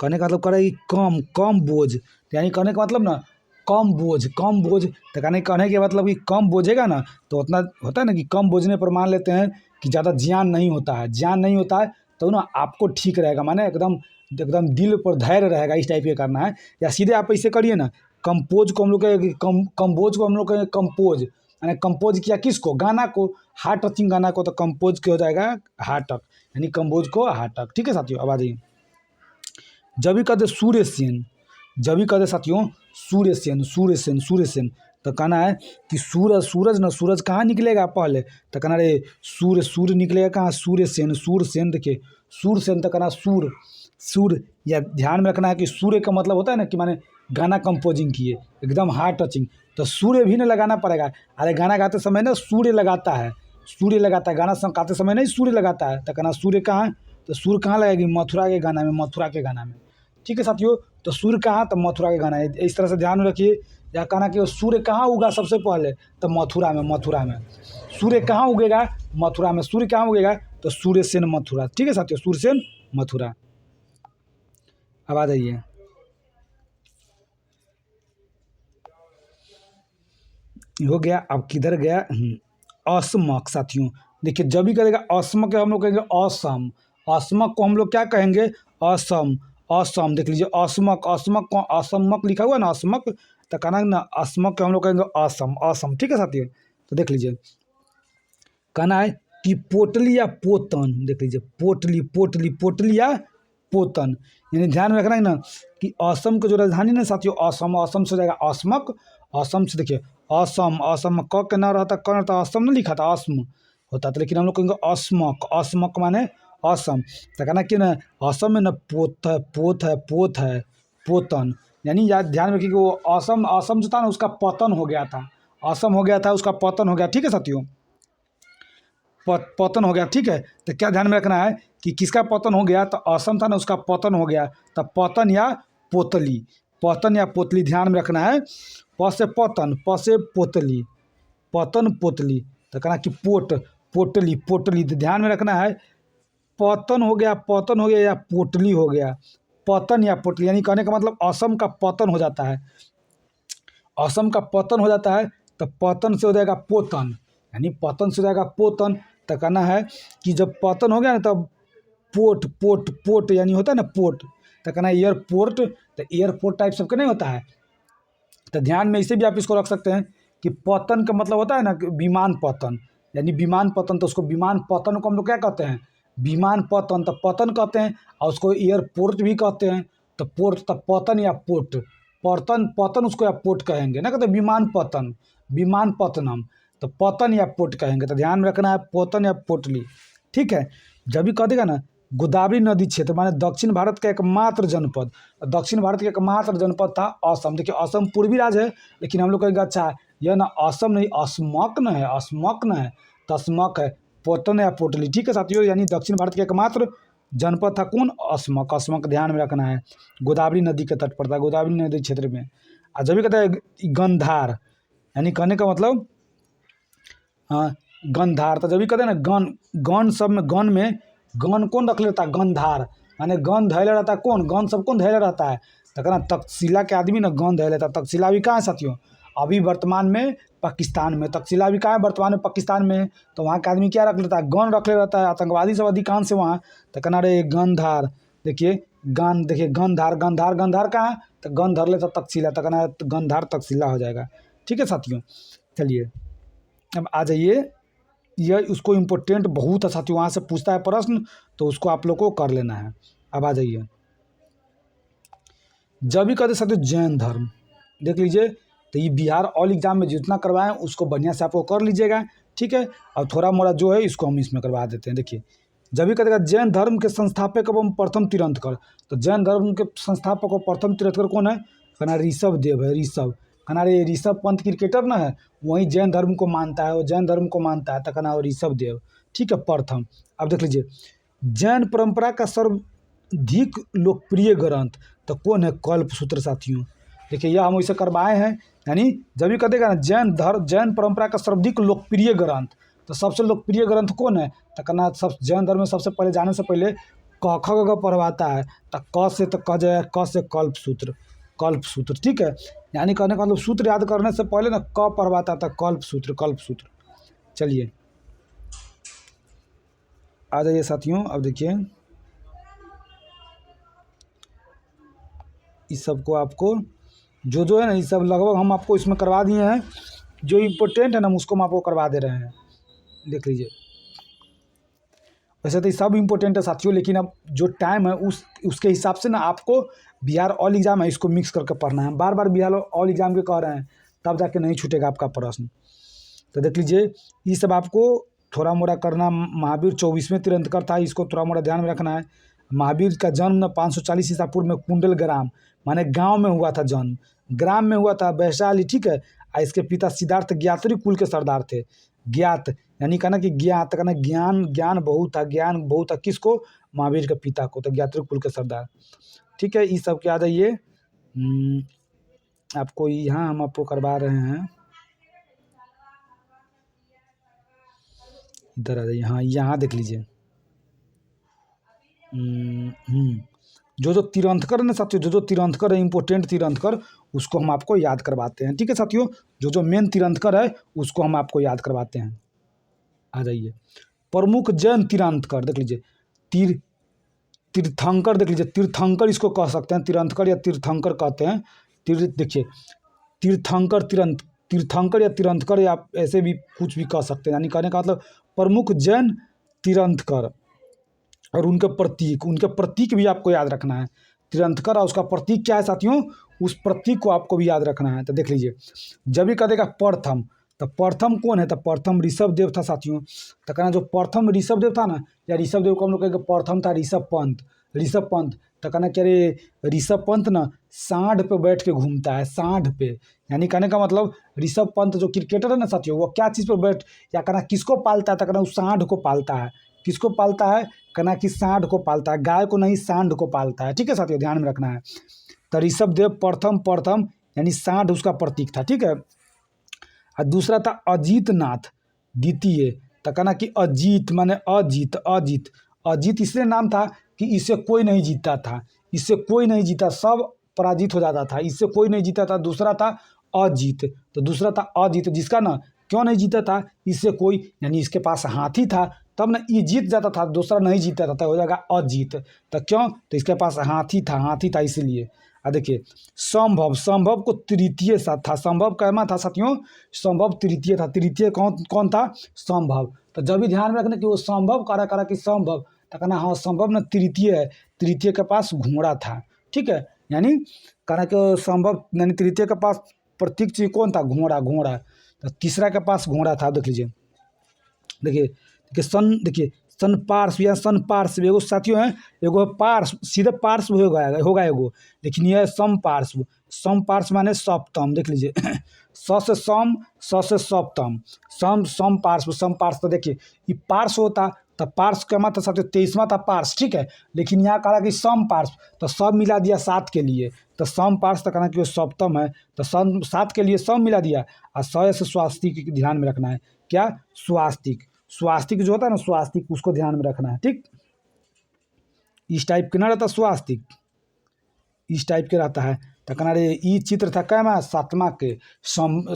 करे कि कम बोझ, यानी कहने का मतलब ना कम बोझ। तो कहने के मतलब कि कम बोझेगा ना तो उतना होता है ना कि कम बोझने पर मान लेते हैं कि ज़्यादा ज्ञान नहीं होता है तो ना आपको ठीक रहेगा, माने एकदम एकदम दिल पर धैर्य रहेगा, इस टाइप के करना है। या सीधे आप ऐसे करिए ना, कंपोज को हम लोग कंपोज को हम लोग कहेंगे कंपोज, यानी कंपोज किया किसको, गाना को, हार्ट टचिंग गाना को, तो कंपोज क्या हो जाएगा हार्ट टच, यानी कंपोज को हार्ट टच। ठीक है साथियों, अब आ जाइए, जब भी कहते साथियों सूर्य सेन, तो कहना है कि सूरज कहाँ निकलेगा पहले, तो कहना रे सूर्य निकलेगा कहाँ, सूर्य सेन। देखिए सूर्य सेन, तो कहना सूर्य या ध्यान में रखना है कि सूर्य का मतलब होता है ना कि माने गाना कंपोजिंग किए एकदम हार्ट टचिंग, तो सूर्य भी ना लगाना पड़ेगा। अरे गाना गाते समय ना सूर्य लगाता है, गाना गाते समय नहीं सूर्य लगाता है, तो कहना सूर्य कहाँ, तो सूर्य कहाँ लगेगी, मथुरा के गाना में। ठीक है साथियों, तो सूर्य कहाँ, तो मथुरा के गाना है, इस तरह से ध्यान में रखिए। या कहना कि सूर्य कहाँ उगा सबसे पहले, तो मथुरा में। सूर्य कहाँ उगेगा, मथुरा में। सूर्य कहाँ उगेगा, तो सूर्य सेन मथुरा। ठीक है साथियों, सूर्य सेन मथुरा। अब आ जाइए, हो गया। अब किधर गया, असमक साथियों। देखिए जब भी करेगा असमक हम लोग कहेंगे असम, असमक को हम लोग क्या कहेंगे, असम। देख लीजिए असमक को असमक लिखा हुआ ना, असमक, तो कहना ना असमक को हम लोग कहेंगे असम। ठीक है साथियों, तो देख लीजिए कहना है कि पोटली या पोतन। देख लीजिए पोटली या पोतन, यानी ध्यान में रखना है ना कि असम की जो राजधानी ना साथियों असम से हो जाएगा असमक। असम से देखिए असम क के ना रहता, क रहता, असम ना लिखा था, असम होता था, लेकिन हम लोग कहेंगे असमक माने असम। तो कहना कि ना असम में ना पोत है पोतन, यानी याद ध्यान रखिए कि वो असम जो था ना उसका पतन हो गया था, असम हो गया था उसका पतन हो गया। ठीक है साथियों, पतन हो गया। ठीक है, तो क्या ध्यान में रखना है कि किसका पतन हो गया, तो असम था ना उसका पतन हो गया, तो पतन या पोतली ध्यान में रखना है। प से पतन, प से पोतली, पतन पोतली, तो कहना कि पोटली तो ध्यान में रखना है पतन हो गया या पोटली हो गया, पतन या पोटली, यानी कहने का मतलब असम का पतन हो जाता है, तो पतन से हो जाएगा पोतन, यानी पतन से हो जाएगा पोतन। तो कहना है कि जब पतन हो गया ना तब पोट यानी होता है ना पोट, तो कहना है एयरपोर्ट, तो एयरपोर्ट टाइप सबका नहीं होता है, तो ध्यान में इसे भी आप इसको रख सकते हैं कि पतन का मतलब होता है ना विमान पतन, यानी विमान पतन, तो उसको विमान पतन को हम लोग क्या कहते हैं, विमान पतन, तो पतन कहते हैं, और उसको एयरपोर्ट भी कहते हैं। तो पोर्ट, तो पतन या पोर्ट, पतन उसको या पोर्ट कहेंगे ना, कहते विमान पतनम, तो पतन या पोर्ट कहेंगे। तो ध्यान में रखना है पतन या पोटली। ठीक है, जब भी कह देगा ना गोदावरी नदी क्षेत्र, माने दक्षिण भारत का एकमात्र जनपद, था असम। देखिए असम पूर्वी राज्य है, लेकिन हम लोग कहेंगे अच्छा यह ना असम नहीं अस्मक न है, तस्मक है, पोतन या पोटली। ठीक है साथियों, यानी दक्षिण भारत का एकमात्र जनपद था कौन, असमक ध्यान में रखना है, गोदावरी नदी के तट पर था, गोदावरी नदी क्षेत्र में। और जब भी कहता है गंधार, यानी कहने का मतलब गंधार, तो जब भी कहते हैं ना गन सब में गन कौन रख लेता है, गंधार, माने गन धैले रहता है कौन, गन सब कौन धैले रहता है, तो कहना तक्षशिला के आदमी ना गन धैले रहता है। तक्षशिला अभी कहाँ है साथियों, अभी वर्तमान में पाकिस्तान में, तक्षशिला अभी कहाँ है वर्तमान में पाकिस्तान में, तो वहाँ का आदमी क्या रख लेता है, गन रख ले रहता है, आतंकवादी सब अधिकांश है वहाँ। तो कहना रे गंधार, देखिए गंधार कहाँ है, तो गन धर लेता तक्षशिला, तो कहना गंधार तक्षशिला हो जाएगा। ठीक है साथियों, चलिए अब आ जाइए यह उसको इम्पोर्टेंट बहुत है साथियों, वहाँ से पूछता है प्रश्न, तो उसको आप लोग को कर लेना है। अब आ जाइए, जब भी कहते साथियों जैन धर्म, देख लीजिए, तो ये बिहार ऑल एग्जाम में जितना करवाएं उसको बढ़िया से आपको कर लीजिएगा, ठीक है। और थोड़ा मोड़ा जो है इसको हम इसमें करवा देते हैं। देखिए, जब भी कहेगा जैन धर्म के संस्थापक एवं प्रथम तीर्थंकर, तो जैन धर्म के संस्थापक और प्रथम तीर्थंकर कौन है? कहना ऋषभ देव है, ऋषभ। कहना रे ऋषभ पंत क्रिकेटर ना है, वही जैन धर्म को मानता है, वो जैन धर्म को मानता है, तो कहना ऋषभ देव, ठीक है, प्रथम। अब देख लीजिए, जैन परंपरा का सर्वाधिक लोकप्रिय ग्रंथ, तो कौन है? कल्पसूत्र साथियों। देखिए, यह हम इसे करवाए हैं, यानी जब भी कहेगा ना जैन परंपरा का सर्वाधिक लोकप्रिय ग्रंथ, तो सबसे लोकप्रिय ग्रंथ कौन है? तो कहना सब जैन धर्म में सबसे पहले जाने से पहले क ख ग पढ़वाता है, तो क से तो कह जाए, क से कल्पसूत्र, कल्पसूत्र, ठीक है। यानी कहने का मतलब सूत्र याद करने से पहले ना क पढ़वाता था, कल्पसूत्र, कल्पसूत्र। चलिए आ जाइए साथियों, अब देखिए इस सब को आपको जो है ना, ये सब लगभग हम आपको इसमें करवा दिए हैं, जो इम्पोर्टेंट है ना उसको हम आपको करवा दे रहे हैं। देख लीजिए, वैसे तो ये सब इम्पोर्टेंट है साथियों, लेकिन अब जो टाइम है उसके हिसाब से ना आपको बिहार ऑल एग्जाम है इसको मिक्स करके पढ़ना है। बार बार बिहार ऑल एग्जाम के कह रहे हैं, तब जाके नहीं छूटेगा आपका प्रश्न। तो देख लीजिए, ये सब आपको थोड़ा मोड़ा करना। महावीर 24वें तीर्थंकर था, इसको थोड़ा मोड़ा ध्यान में रखना है। महावीर का जन्म ना 540 ईसा पूर्व में कुंडल ग्राम, माने गांव में हुआ था जन्म, ग्राम में हुआ था, वैशाली, ठीक है। इसके पिता सिद्धार्थ ज्ञात्री कुल के सरदार थे। ज्ञात यानी कहना कि ज्ञात, कहना ज्ञान बहुत था, ज्ञान बहुत था किसको? महावीर के पिता को, तो ज्ञात्री कुल के सरदार, ठीक है। इस सब के आ जाइए, आपको यहाँ हम आपको करवा रहे हैं, इधर आ जाइए, हाँ यहाँ देख लीजिए। जो तीर्थंकर है ना साथियों, जो तीर्थंकर है, इंपॉर्टेंट तीर्थंकर, उसको हम आपको याद करवाते हैं, ठीक है साथियों। जो मेन तीर्थंकर है उसको हम आपको याद करवाते हैं। आ जाइए, प्रमुख जैन तीर्थंकर देख लीजिए, तीर्थंकर देख लीजिए, तीर्थंकर इसको कह सकते हैं, तीर्थंकर या तीर्थंकर कहते हैं। देखिए, तीर्थंकर या तीर्थंकर, या ऐसे भी कुछ भी कह सकते हैं। यानी कहने का मतलब प्रमुख जैन तीर्थंकर और उनके प्रतीक भी आपको याद रखना है। तीर्थंकर और उसका प्रतीक क्या है साथियों, उस प्रतीक को आपको भी याद रखना है। तो देख लीजिए, जब भी कहेगा प्रथम, तो प्रथम कौन है? तो प्रथम ऋषभ देव था साथियों। तो कहना जो प्रथम ऋषभ देव था ना, या ऋषभ देव को हम लोग कहेंगे प्रथम था ऋषभ पंत। तो कहना क्या रे, ऋषभ पंत ना सांड पे बैठ के घूमता है, सांड पे। यानी कहने का मतलब ऋषभ पंत जो क्रिकेटर है ना साथियों, वो क्या चीज़ पर बैठ, या कहना किसको पालता है? तो कहना उस सांड को पालता है। किसको पालता है? कहना कि सांड को पालता है, गाय को नहीं, सांड को पालता है, ठीक है साथियों, ध्यान में रखना है। तो ऋषभ देव प्रथम यानी सांड उसका प्रतीक था, ठीक है। और दूसरा था अजीत नाथ द्वितीय। तो कहना कि अजीत माने अजीत इसलिए नाम था कि इससे कोई नहीं जीतता था, सब पराजित हो जाता था, इससे कोई नहीं जीता था। दूसरा था अजीत, तो दूसरा था अजीत, जिसका ना क्यों नहीं जीता था? इससे कोई, यानी इसके पास हाथी था, तब ना ये जीत जाता था, दूसरा नहीं जीता था, तो हो जाएगा अजीत। तो क्यों? तो इसके पास हाथी था इसीलिए। देखिए, संभव को तृतीय था, संभव कहना था साथियों, संभव तृतीय था। तृतीय कौन था? संभव। तो जब भी ध्यान में रखना कि वो संभव करा कि संभव, तो कहना हाँ संभव ना तृतीय है, तृतीय के पास घोड़ा था, ठीक है। यानी कहना कि संभव यानी तृतीय के पास प्रतीक चीज कौन था? घोड़ा। तो तीसरा के पास घोड़ा था। देख लीजिए, देखिए सन पार्श्व एगो साथियों है, एगो पार्श्व, सीधे पार्श्व होगा एगो, लेकिन यह सम पार्श्व माने सप्तम। देख लीजिए स से सप्तम, सम पार्श्व। तो देखिए, ये पार्श्व होता, तो पार्श्व का मतलब साथियों 23वां था पार्श्व, ठीक है। लेकिन यहाँ कहा कि सम पार्श्व, तो सब मिला दिया 7 के लिए, तो सम पार्श्व, तो कहना कि वो सप्तम है, तो 7 के लिए सब मिला दिया। और 100 से स्वास्तिक ध्यान में रखना है, क्या? स्वास्तिक जो होता है ना, स्वास्तिक, उसको ध्यान में रखना है, ठीक। इस टाइप के ना रहता स्वास्तिक, इस टाइप के रहता है। तो कहना रे ई चित्र था कैमा? 7वां के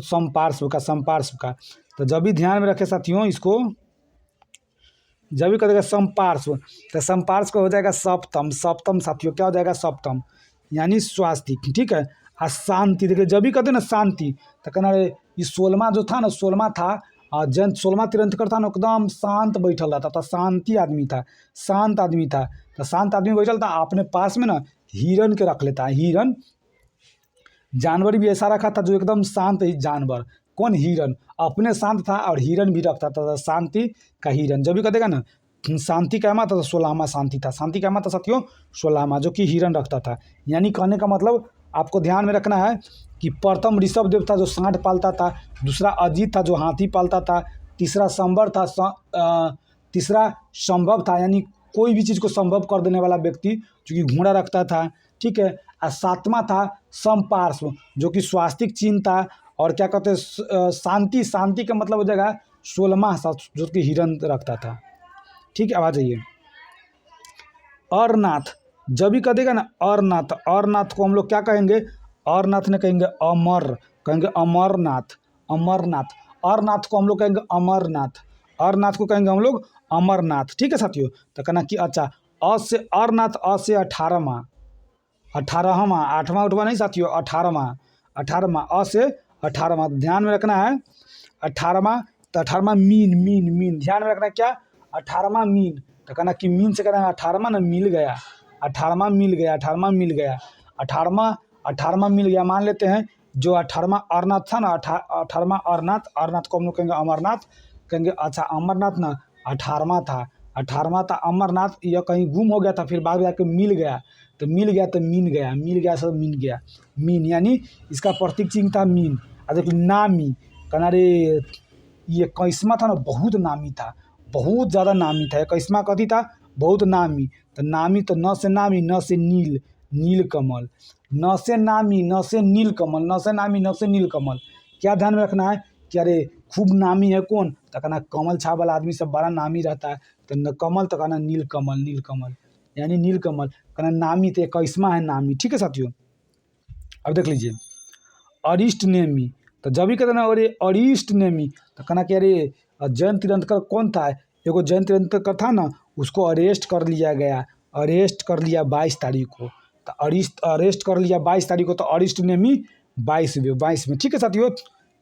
समपार्श्व का। तो जब भी ध्यान में रखे साथियों इसको, जब भी कहेगा समपार्श्व, तो समपार्श्व का हो जाएगा सप्तम साथियों, क्या हो जाएगा? सप्तम, यानी स्वास्तिक, ठीक है। और शांति, देखिए जब भी कहते हैं ना शांति, तो कहना रे ये 16वां जो था ना, 16वां था जयंत 16वां तीर्थंकर था ना, एकदम शांत बैठल रहता था, शांति आदमी था, शांत आदमी था। तो शांत आदमी बैठल था, अपने पास में ना हिरन के रख लेता है। हिरन जानवर भी ऐसा रखा था जो एकदम शांत ही जानवर। कौन? हिरन। अपने शांत था और हिरन भी रखता था, शांति का हिरन। जब भी कहेगा ना शांति का था तो 16वां शांति था। शांति का था साथियों 16वां, जो कि हिरन रखता था। यानी कहने का मतलब आपको ध्यान में रखना है कि प्रथम ऋषभ देव था जो सांड पालता था, दूसरा अजीत था जो हाथी पालता था, तीसरा संबर था, तीसरा संभव था यानी कोई भी चीज़ को संभव कर देने वाला व्यक्ति जो कि घोड़ा रखता था, ठीक है। और 7वां था समपार्श्व जो कि स्वास्तिक चिन्ह था। और क्या कहते हैं शांति, शांति का मतलब हो जाएगा 16वां जो कि हिरन रखता था, ठीक है। अब आ जाइए अरनाथ। जब भी कह देगा ना अरनाथ, अरनाथ को हम लोग क्या कहेंगे? अरनाथ ने कहेंगे अमर, कहेंगे अमरनाथ, अमरनाथ। अरनाथ को हम लोग कहेंगे अमरनाथ, अरनाथ को कहेंगे हम लोग अमरनाथ, ठीक है साथियों। तो कहना कि अच्छा अ से अरनाथ, अ से 18वां, 18वां, 8वां उठवा नहीं साथियों, 18वां, 18वां, अ से 18वां। ध्यान में रखना है 18वां। तो 18वां मीन, मीन, मीन, ध्यान में रखना है क्या? 18वां मीन। तो कहना कि मीन से कहना 18वां ना मिल गया, 18वां मिल गया, 18वां मिल गया, 18वां, 18वां मिल गया। मान लेते हैं जो 18वां अरनाथ था ना, 18वां अरनाथ, अरनाथ को हम लोग कहेंगे अमरनाथ, कहेंगे अच्छा अमरनाथ ना 18वां था, 18वां था अमरनाथ। यह कहीं गुम हो गया था, फिर बाद में जाकर मिल गया, तो मिल गया तो मीन गया, मिल गया सब मिल गया, मीन यानी इसका प्रतीक चिन्ह था मीन। और देखिए नामी, कहना रे ये 21वां था ना बहुत नामी था, बहुत ज़्यादा नामी था। 21वां कथी था? बहुत नामी। तो नामी तो न से नामी, न से नील, नील कमल, न से नामी, न से नील कमल, न से नामी, न से नील कमल। क्या ध्यान में रखना है कि अरे खूब नामी है कौन? तो कहना कमल छाप वाला आदमी सब बड़ा नामी रहता है, तो न कमल तो कहना नील कमल, नील कमल यानी नील कमल। कहना नामी तो 21वां है नामी, ठीक है साथियों। अब देख लीजिए अरिष्ट नेमी। तो जब भी कहते ना अरे अरिष्ट नेमी, तो कहना कि अरे जयंत तीर्थंकर कौन था? एगो जयंत तीर्थंकर था ना, उसको अरेस्ट कर लिया गया, अरेस्ट कर लिया 22 तारीख को। तो अरेस्ट कर लिया 22 तारीख को, तो अरिष्ट नेमी 22 में, ठीक है साथियों।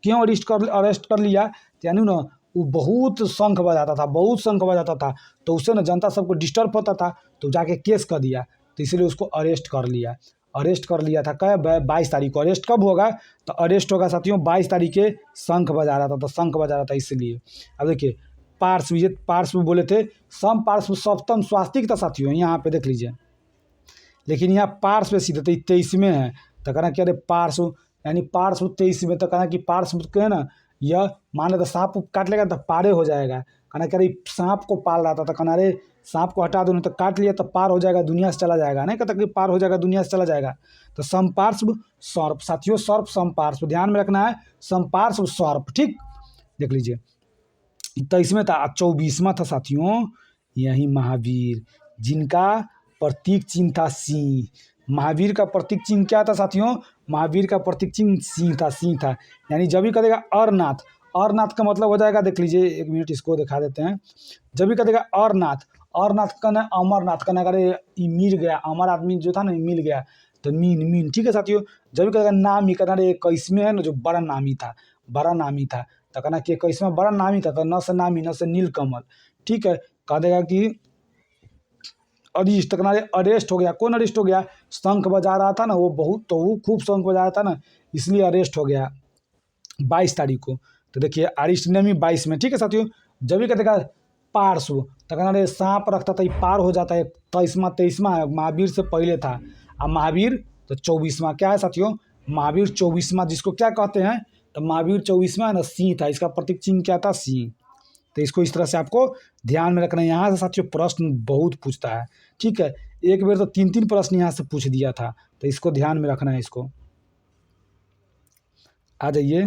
क्यों अरेस्ट कर लिया? यानी ना वो बहुत शंख बजाता था, बहुत शंख बजाता था, तो उससे ना जनता सबको डिस्टर्ब होता था, तो जाके केस कर दिया, तो इसलिए उसको अरेस्ट कर लिया, अरेस्ट कर लिया था। कब? 22 तारीख को। अरेस्ट कब होगा? तो अरेस्ट होगा साथियों 22 तारीख के। शंख बजा रहा था, तो शंख बजा रहा था इसलिए। अब देखिए पार्श्व, ये पार्श्व बोले थे, सम पार्श्व सप्तम स्वास्तिक था साथियों, यहाँ पे देख लीजिए। लेकिन यहाँ पार्श्व सीधे तो 23 में है, तो कहना कि अरे पार्श्व यानी पार्श्व 23 में, तो कहना कि पार्श्व के है ना, यह मान लो तो सांप काट लेगा तो पारे हो जाएगा। कहना कि अरे सांप को पाल रहा था, तो कहना अरे सांप को हटा दो, नहीं तो काट लिया तो पार हो जाएगा, दुनिया से चला जाएगा। नहीं कहता कि पार हो जाएगा, दुनिया से चला जाएगा। तो समपार्श्व सर्प साथियों, सर्प समपार्श्व, ध्यान में रखना है समपार्श्व सर्प, ठीक। देख लीजिए 23 में था। 24वां था साथियों यही महावीर, जिनका प्रतीक चिन्ह था सिंह। महावीर का प्रतीक चिन्ह क्या था साथियों? महावीर का प्रतीक चिन्ह सिंह था, सिंह था। यानी जब भी कहेगा अरनाथ, अरनाथ का मतलब हो जाएगा, देख लीजिए 1 मिनट इसको दिखा देते हैं। जब भी कहेगा अरनाथ, अरनाथ का ना अमरनाथ का ना, अगर ये मिल गया, अमर आदमी जो था ना मिल गया, तो मीन, मीन, ठीक है साथियों। जब भी कहेगा नामी, कहना रे 21 है ना जो बड़ा नामी था, बड़ा नामी था, तो कहना कि 21वां बड़ा नामी था, तो न से नामी, न से नीलकमल, ठीक है। कह देगा कि अरिष्ट, कहना अरेस्ट हो गया। कौन अरेस्ट हो गया? शंख बजा रहा था ना वो, बहुत तो वो खूब शंख बजा रहा था ना, इसलिए अरेस्ट हो गया 22 तारीख को। तो देखिए अरिष्ट नेमी 22 में, ठीक है साथियों। जब भी कहते पार्श्व, तो कहना रे सांप रखता था, ये पार हो जाता है। 23वां है, महावीर से पहले था। अब महावीर तो 24वां क्या है साथियों? महावीर 24वां, जिसको क्या कहते हैं? तो महावीर 24वां है ना, सिंह था, इसका प्रतीक चिन्ह क्या था? सिंह। तो इसको इस तरह से आपको ध्यान में रखना है। यहाँ से साथियों प्रश्न बहुत पूछता है, ठीक है। एक बार तो 3-3 प्रश्न यहाँ से पूछ दिया था, तो इसको ध्यान में रखना है। इसको आ जाइए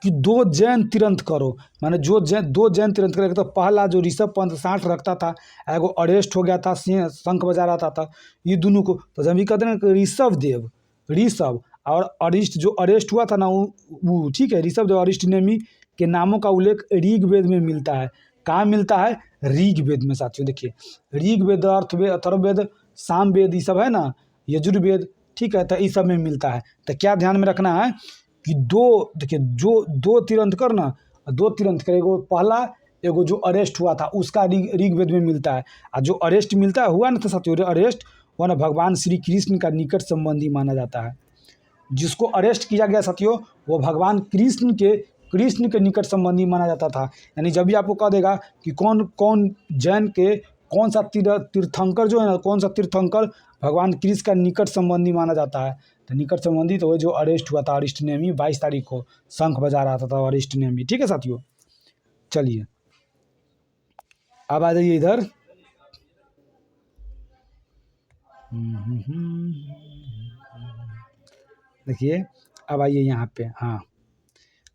कि 2 जैन तीर्थंकरों, माने जो 2 जैन तीर्थंकर, एक तो पहला जो ऋषभ पंत 60 रखता था, एगो अरेस्ट हो गया था, शंख बजा रहा था, ये दोनों को। तो जब भी कहते हैं कि ऋषभ देव, ऋषभ और अरिष्ट जो अरेस्ट हुआ था ना वो, ठीक है। ऋषभ देव अरिष्ट नेमी के नामों का उल्लेख ऋग्वेद में मिलता है। कहाँ मिलता है? ऋग्वेद में साथियों। देखिए ऋग्वेद, अर्थवेद, अथर्ववेद, सामवेद, ये सब है ना, यजुर्वेद, ठीक है। तो इस सब में मिलता है। तो क्या ध्यान में रखना है कि देखिए जो 2 तीर्थंकर ना दो तीर्थंकर, एगो पहला एगो जो अरेस्ट हुआ था उसका ऋग्वेद में मिलता है। और जो अरेस्ट मिलता है हुआ ना था साथियों, अरेस्ट वह ना भगवान श्री कृष्ण का निकट संबंधी माना जाता है। जिसको अरेस्ट किया गया साथियों वो भगवान कृष्ण के निकट संबंधी माना जाता था। यानी जब भी आपको कह देगा कि कौन कौन जैन के कौन सा तीर्थंकर जो है ना, कौन सा तीर्थंकर भगवान कृष्ण का निकट संबंधी माना जाता है, तो निकट संबंधी तो वो जो अरेस्ट हुआ था अरिष्टनेमी 22 तारीख को शंख बजा रहा था अरिष्टनेमी। ठीक है साथियों, चलिए अब आ जाइए इधर। देखिए अब आइए यहाँ पे। हाँ,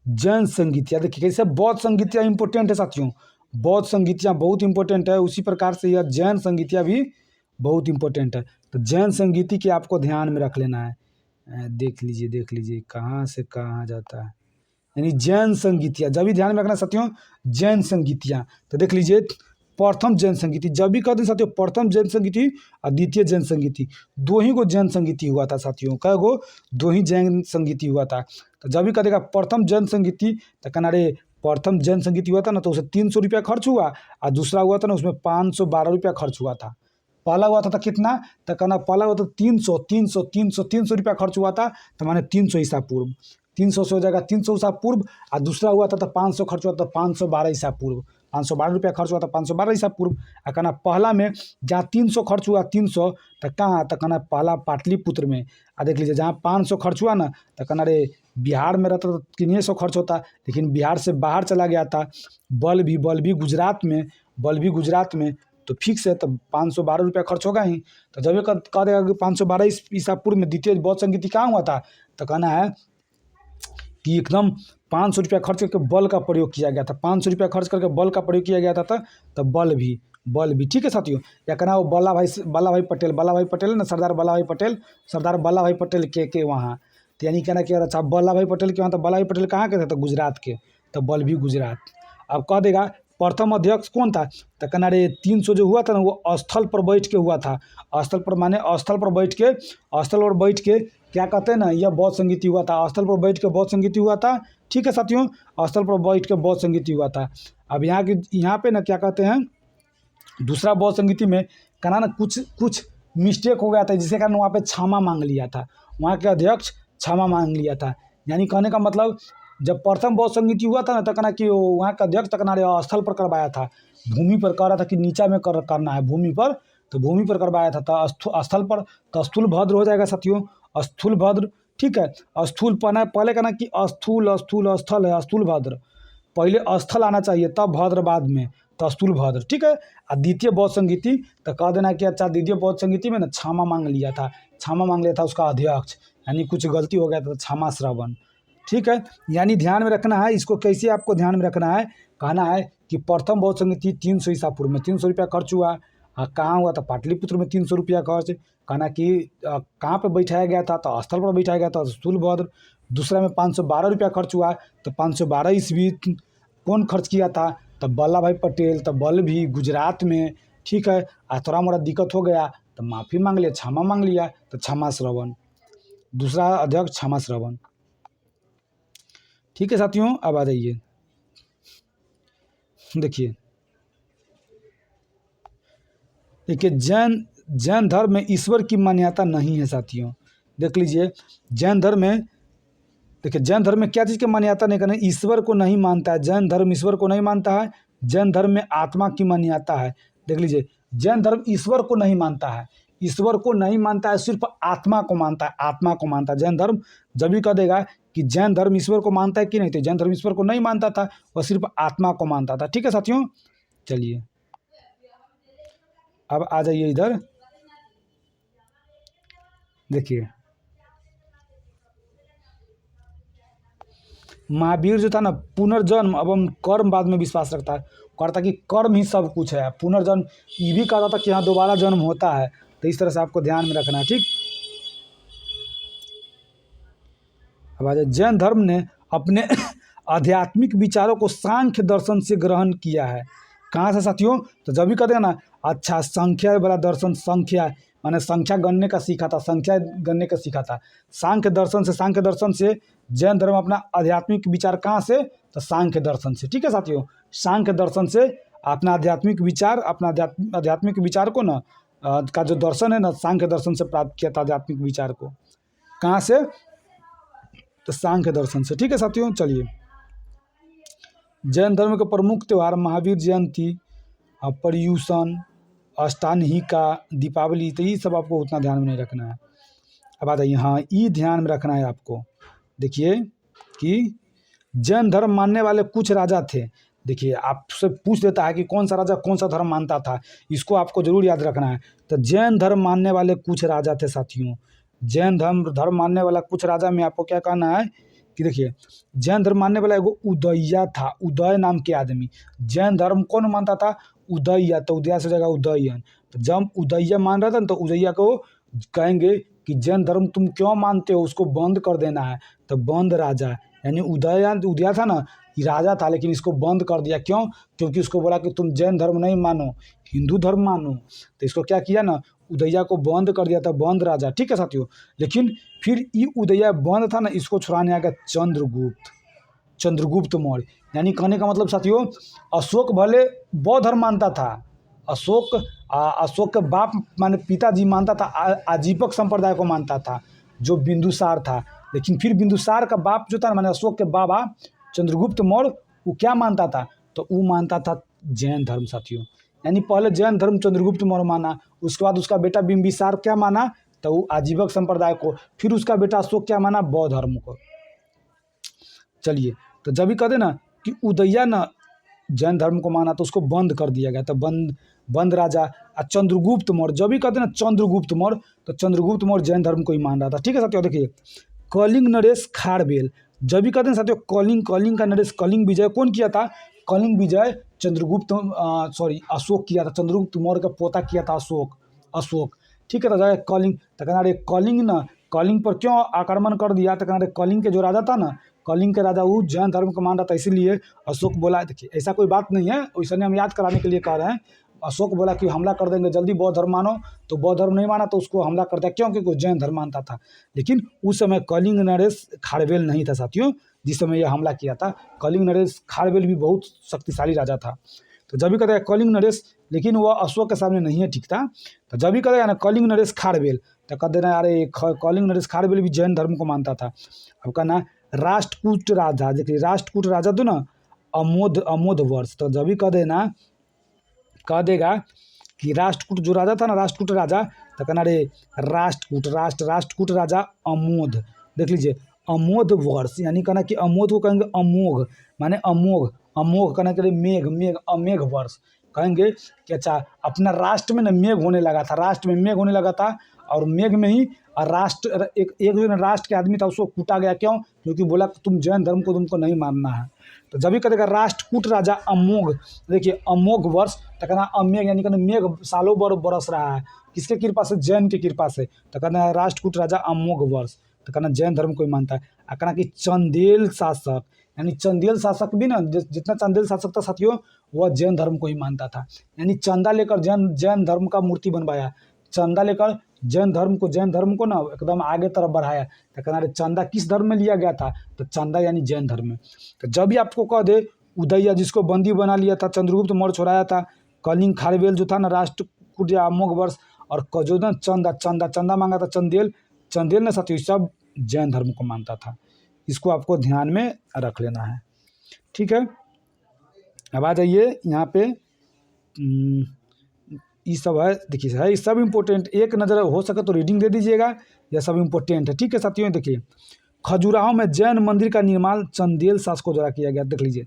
जैन संगीतिया, देखिए कैसे बौद्ध संगीतिया इंपॉर्टेंट है साथियों, बौद्ध संगीतियाँ बहुत इंपॉर्टेंट है, उसी प्रकार से यह जैन संगीतिया भी बहुत इंपॉर्टेंट है। तो जैन संगीति के आपको ध्यान में रख लेना है। देख लीजिए कहाँ से कहाँ जाता है। यानी जैन संगीतिया जब भी ध्यान में रखना साथियों, जैन संगीतियाँ। तो देख लीजिए प्रथम जैन संगीति, जब भी कहते हैं साथियों प्रथम जैन संगीति और द्वितीय जैन संगीति, दो ही गो जैन संगीति हुआ था साथियों। कै गो? दो ही जैन संगीति हुआ था। तो जब भी कहेगा प्रथम जैन संगीति तो कहना रे प्रथम जैन संगीति हुआ था ना, तो उसे 300 रुपया खर्च हुआ, और दूसरा हुआ था ना उसमें 512 रुपया खर्च हुआ था। पहला हुआ था कितना, तो कहना पहला हुआ था 300 रुपया खर्च हुआ था, तो माने 300 ईसा पूर्व, 300 से हो जाएगा 300 ईसा पूर्व। और दूसरा हुआ था तो 500 खर्च हुआ था, 512 ईसा पूर्व, 512 रुपया खर्च हुआ था 512 ईसा पूर्व। और कहना पहला में जहाँ 300 खर्च हुआ 300, तो कहाँ, तो कहना पहला पाटलिपुत्र में। और देख लीजिए जहाँ 500 खर्च हुआ ना, तो कहना रे बिहार में रहता तो 300 खर्च होता, लेकिन बिहार से बाहर चला गया था, बल भी गुजरात में, तो फिक्स है, तो 512 रुपया खर्च होगा ही। तो जब ये कह देगा कि 512 ईसा पूर्व में द्वितीय बौद्ध संगीति कहाँ हुआ था, तो कहना है कि एकदम 500 रुपया खर्च करके बल का प्रयोग किया गया था, 500 रुपया खर्च करके बल का प्रयोग किया गया था। तो बल भी ठीक है साथियों। या कहना वो बल्लभ भाई पटेल ना, सरदार वल्लभ भाई पटेल के वहाँ, तो यानी कहना कि अच्छा वल्लभ भाई पटेल के वहाँ, तो वल्लभ भाई पटेल कहाँ के थे, तो गुजरात के, तो बल भी गुजरात। अब कह देगा प्रथम अध्यक्ष कौन था, तो कहना रे 300 जो हुआ था ना वो स्थल पर बैठ के हुआ था। स्थल पर बैठ के क्या कहते हैं ना, यह बौद्ध संगीति हुआ था, स्थल पर बैठ के बौद्ध संगीति हुआ था। ठीक है साथियों, स्थल पर बैठ के बौद्ध संगीति हुआ था। अब यहाँ पे ना क्या कहते हैं, दूसरा बौद्ध संगीति में कहना ना कुछ मिस्टेक हो गया था, जिसके कारण वहाँ पे क्षमा मांग लिया था, वहाँ के अध्यक्ष क्षमा मांग लिया था। यानी कहने का मतलब जब प्रथम बौद्ध संगीति हुआ था ना, तो कहना कि वहाँ का अध्यक्ष तक स्थल पर करवाया था, भूमि पर कह रहा था कि नीचा में करना है भूमि पर, तो भूमि पर करवाया था। तो स्थल पर तो स्थूल भद्र हो जाएगा साथियों, स्थूल भद्र। ठीक है, स्थूल पहले कहना कि स्थूल स्थल है, स्थूल भद्र, पहले स्थल आना चाहिए तब भद्र बाद में, तो स्थूल भद्र। ठीक है। और द्वितीय बौद्ध संगीति तो कह देना कि अच्छा द्वितीय बौद्ध संगीति में ना क्षमा मांग लिया था उसका अध्यक्ष, यानी कुछ गलती हो गया था, क्षमा श्रवण। ठीक है, यानी ध्यान में रखना है इसको। कैसे आपको ध्यान में रखना है, कहना है कि प्रथम बौद्ध संगीति 300 ईसा पूर्व में 300 रुपया खर्च हुआ। कहाँ हुआ था, पाटलिपुत्र में 300 रुपया खर्च। कहना कि कहाँ पे बैठाया गया था, तो स्थल पर बैठाया गया था, स्थूल भद्र। दूसरा में 512 रुपया खर्च हुआ, तो 512 ईस्वी कौन खर्च किया था, तो वल्लभ भाई पटेल, तो बल भी गुजरात में। ठीक है, थोड़ा मोड़ा दिक्कत हो गया तो माफ़ी मांग लिया, क्षमा मांग लिया, तो क्षमा श्रवण, दूसरा अध्यक्ष क्षमा श्रवण। ठीक है साथियों, अब आ जाइए देखिए जैन धर्म में ईश्वर की मान्यता नहीं है साथियों। देख लीजिए जैन धर्म में, देखिए जैन धर्म में क्या चीज़ की मान्यता नहीं करना, ईश्वर को नहीं मानता है जैन धर्म, ईश्वर को नहीं मानता है। जैन धर्म में आत्मा की मान्यता है। देख लीजिए जैन धर्म ईश्वर को नहीं मानता है, सिर्फ आत्मा को मानता है। जैन धर्म जब भी कह देगा कि जैन धर्म ईश्वर को मानता है कि नहीं, तो जैन धर्म ईश्वर को नहीं मानता था, वह सिर्फ आत्मा को मानता था। ठीक है साथियों, चलिए अब आ जाइए इधर। देखिए महावीर जो था ना, पुनर्जन्म एवं कर्म बाद में विश्वास रखता है, कहता कि कर्म ही सब कुछ है, पुनर्जन्म ये भी कहता था कि हाँ दोबारा जन्म होता है। तो इस तरह से आपको ध्यान में रखना है। ठीक, अब जैन धर्म ने अपने आध्यात्मिक विचारों को सांख्य दर्शन से ग्रहण किया है। कहाँ से साथियों, तो जब भी कहते हैं ना अच्छा संख्या वाला दर्शन, संख्या माने संख्या गणने का सीखा था, सांख्य दर्शन से जैन धर्म अपना आध्यात्मिक विचार कहाँ से, तो सांख्य दर्शन से। ठीक है साथियों, सांख्य दर्शन से अपना आध्यात्मिक विचार, अपना आध्यात्मिक विचार को ना का जो दर्शन है ना, सांख्य दर्शन से प्राप्त किया था आध्यात्मिक विचार को। कहाँ से? तो सांख्य दर्शन से। ठीक है साथियों, चलिए। जैन धर्म के प्रमुख त्यौहार महावीर जयंती, पर्युषण, अष्टानहिका, दीपावली, तो ये सब आपको उतना ध्यान में नहीं रखना है। अब आ जाइए, हाँ ये ध्यान में रखना है आपको। देखिए कि जैन धर्म मानने वाले कुछ राजा थे। देखिए आपसे पूछ देता है कि कौन सा राजा कौन सा धर्म मानता था, इसको आपको जरूर याद रखना है। तो जैन धर्म मानने वाले कुछ राजा थे साथियों। जैन धर्म मानने वाला कुछ राजा में आपको क्या कहना है कि देखिए, जैन धर्म मानने वाला एगो उदय्या था, उदय नाम के आदमी। जैन धर्म कौन मानता था? उदय्या। तो उदया से जगह उदयन। तो जब उदय्या मान रहा था ना, तो उदय्या को कहेंगे कि जैन धर्म तुम क्यों मानते हो, उसको बंद कर देना है। तो बंद राजा, यानी उदया था ना, ये राजा था, लेकिन इसको बंद कर दिया। क्यों? क्योंकि उसको बोला कि तुम जैन धर्म नहीं मानो, हिंदू धर्म मानो। तो इसको क्या किया ना, उदय्या को बंद कर दिया था, बंद राजा। ठीक है साथियों, लेकिन फिर ये उदय्या बंद था ना, इसको छुड़ाने आ गया चंद्रगुप्त मौर्य। यानी कहने का मतलब साथियों, अशोक भले बौद्ध धर्म मानता था, अशोक के बाप माने पिताजी मानता था, आजीवक संप्रदाय को मानता था, जो बिंदुसार था। लेकिन फिर बिंदुसार का बाप जो था माने अशोक के बाबा चंद्रगुप्त मौर्य, वो क्या मानता था? तो वो मानता था जैन धर्म साथियों। यानी पहले जैन धर्म चंद्रगुप्त मौर्य माना, उसके बाद उसका बेटा बिंबिसार क्या माना? तो वो आजीवक संप्रदाय को। फिर उसका बेटा अशोक क्या माना? बौद्ध धर्म को। चलिए, तो जब भी कहते ना कि उदय्या ना जैन धर्म को माना, तो उसको बंद कर दिया गया। तो बंद राजा। चंद्रगुप्त मौर्य, जब भी कहते ना चंद्रगुप्त मौर्य, तो चंद्रगुप्त मौर्य जैन धर्म को ही मान रहा था। ठीक है साथियों, देखिए कलिंग नरेश खारवेल, जब भी कहते हैं साथियों कलिंग का नरेश, कलिंग विजय कौन किया था? कलिंग विजय अशोक किया था। चंद्रगुप्त मौर्य का पोता किया था अशोक। ठीक है, तो कलिंग, तो कहना कलिंग पर क्यों आक्रमण कर दिया? तो कहना कलिंग के जो राजा था ना, कलिंग के राजा वो जैन धर्म को मान रहा था, इसीलिए अशोक बोला। देखिए ऐसा कोई बात नहीं है, वैसे हम याद कराने के लिए कह रहे हैं। अशोक बोला कि हमला कर देंगे, जल्दी बौद्ध धर्म मानो। तो बौद्ध धर्म नहीं माना, तो उसको हमला कर दिया। क्यों? क्योंकि वो जैन धर्म मानता था। लेकिन उस समय कलिंग नरेश खारवेल नहीं था साथियों, जिस समय यह हमला किया था। कलिंग नरेश खारवेल भी बहुत शक्तिशाली राजा था। तो जब भी कहते हैं कलिंग नरेश, लेकिन वह अशोक के सामने नहीं है, ठीक था। तो जब भी कहते हैं ना कलिंग नरेश खारवेल, तो कह देना अरे कलिंग नरेश खारवेल भी जैन धर्म को मानता था। अब कहना राष्ट्रकूट राजा, देखिए राष्ट्रकूट राजा तो ना अमोध वर्ष। तो जब भी कह देगा कि राष्ट्रकूट जो राजा था ना, राष्ट्रकूट राजा, तो कहना रे राष्ट्रकूट राजा अमोध। देख लीजिए अमोध वर्ष, यानी कहना कि अमोध को कहेंगे अमोघ, माने अमोघ कहना कि मेघ अमेघ वर्ष कहेंगे कि अच्छा अपना राष्ट्र में ना मेघ होने लगा था, राष्ट्र में मेघ होने लगा था। और मेघ में ही राष्ट्र एक जो राष्ट्र के आदमी था उसको कूटा गया। क्यों? क्योंकि बोला कि तुम जैन धर्म को तुमको नहीं मानना है। तो जब भी कहेगा राष्ट्रकूट राजा अमोघ, देखिए अमोघ वर्ष, तो कहना अमेघ, यानी कहना मेघ सालों भर बरस रहा है, किसके कृपा से? जैन की कृपा से। तो कहना राष्ट्रकूट राजा अमोघ वर्ष, तो कहना जैन धर्म को ही मानता है। कहना कि चंदेल शासक, यानी चंदेल शासक भी ना, जितना चंदेल शासक था साथियों, वह जैन धर्म को ही मानता था। यानी चंदा लेकर जैन धर्म का मूर्ति बनवाया, चंदा लेकर जैन धर्म को ना एकदम आगे तरफ बढ़ाया। तो कहना चंदा किस धर्म में लिया गया था? तो चंदा यानी जैन धर्म में। तो जब भी आपको कह दे उदय्या जिसको बंदी बना लिया था, चंद्रगुप्त मौर्य छुड़ाया था, कलिंग खारवेल जो था ना राष्ट्रकूट या अमोघ वर्ष, और जो ना चंदा मांगा था, चंदेल ने साथियों सब जैन धर्म को मानता था। इसको आपको ध्यान में रख लेना है। ठीक है, अब आ जाइए यहाँ पे ये सब है, देखिए है ये सब इम्पोर्टेंट, एक नज़र हो सके तो रीडिंग दे दीजिएगा, यह सब इम्पोर्टेंट है। ठीक है साथियों, देखिए खजुराहो में जैन मंदिर का निर्माण चंदेल शासकों द्वारा किया गया। देख लीजिए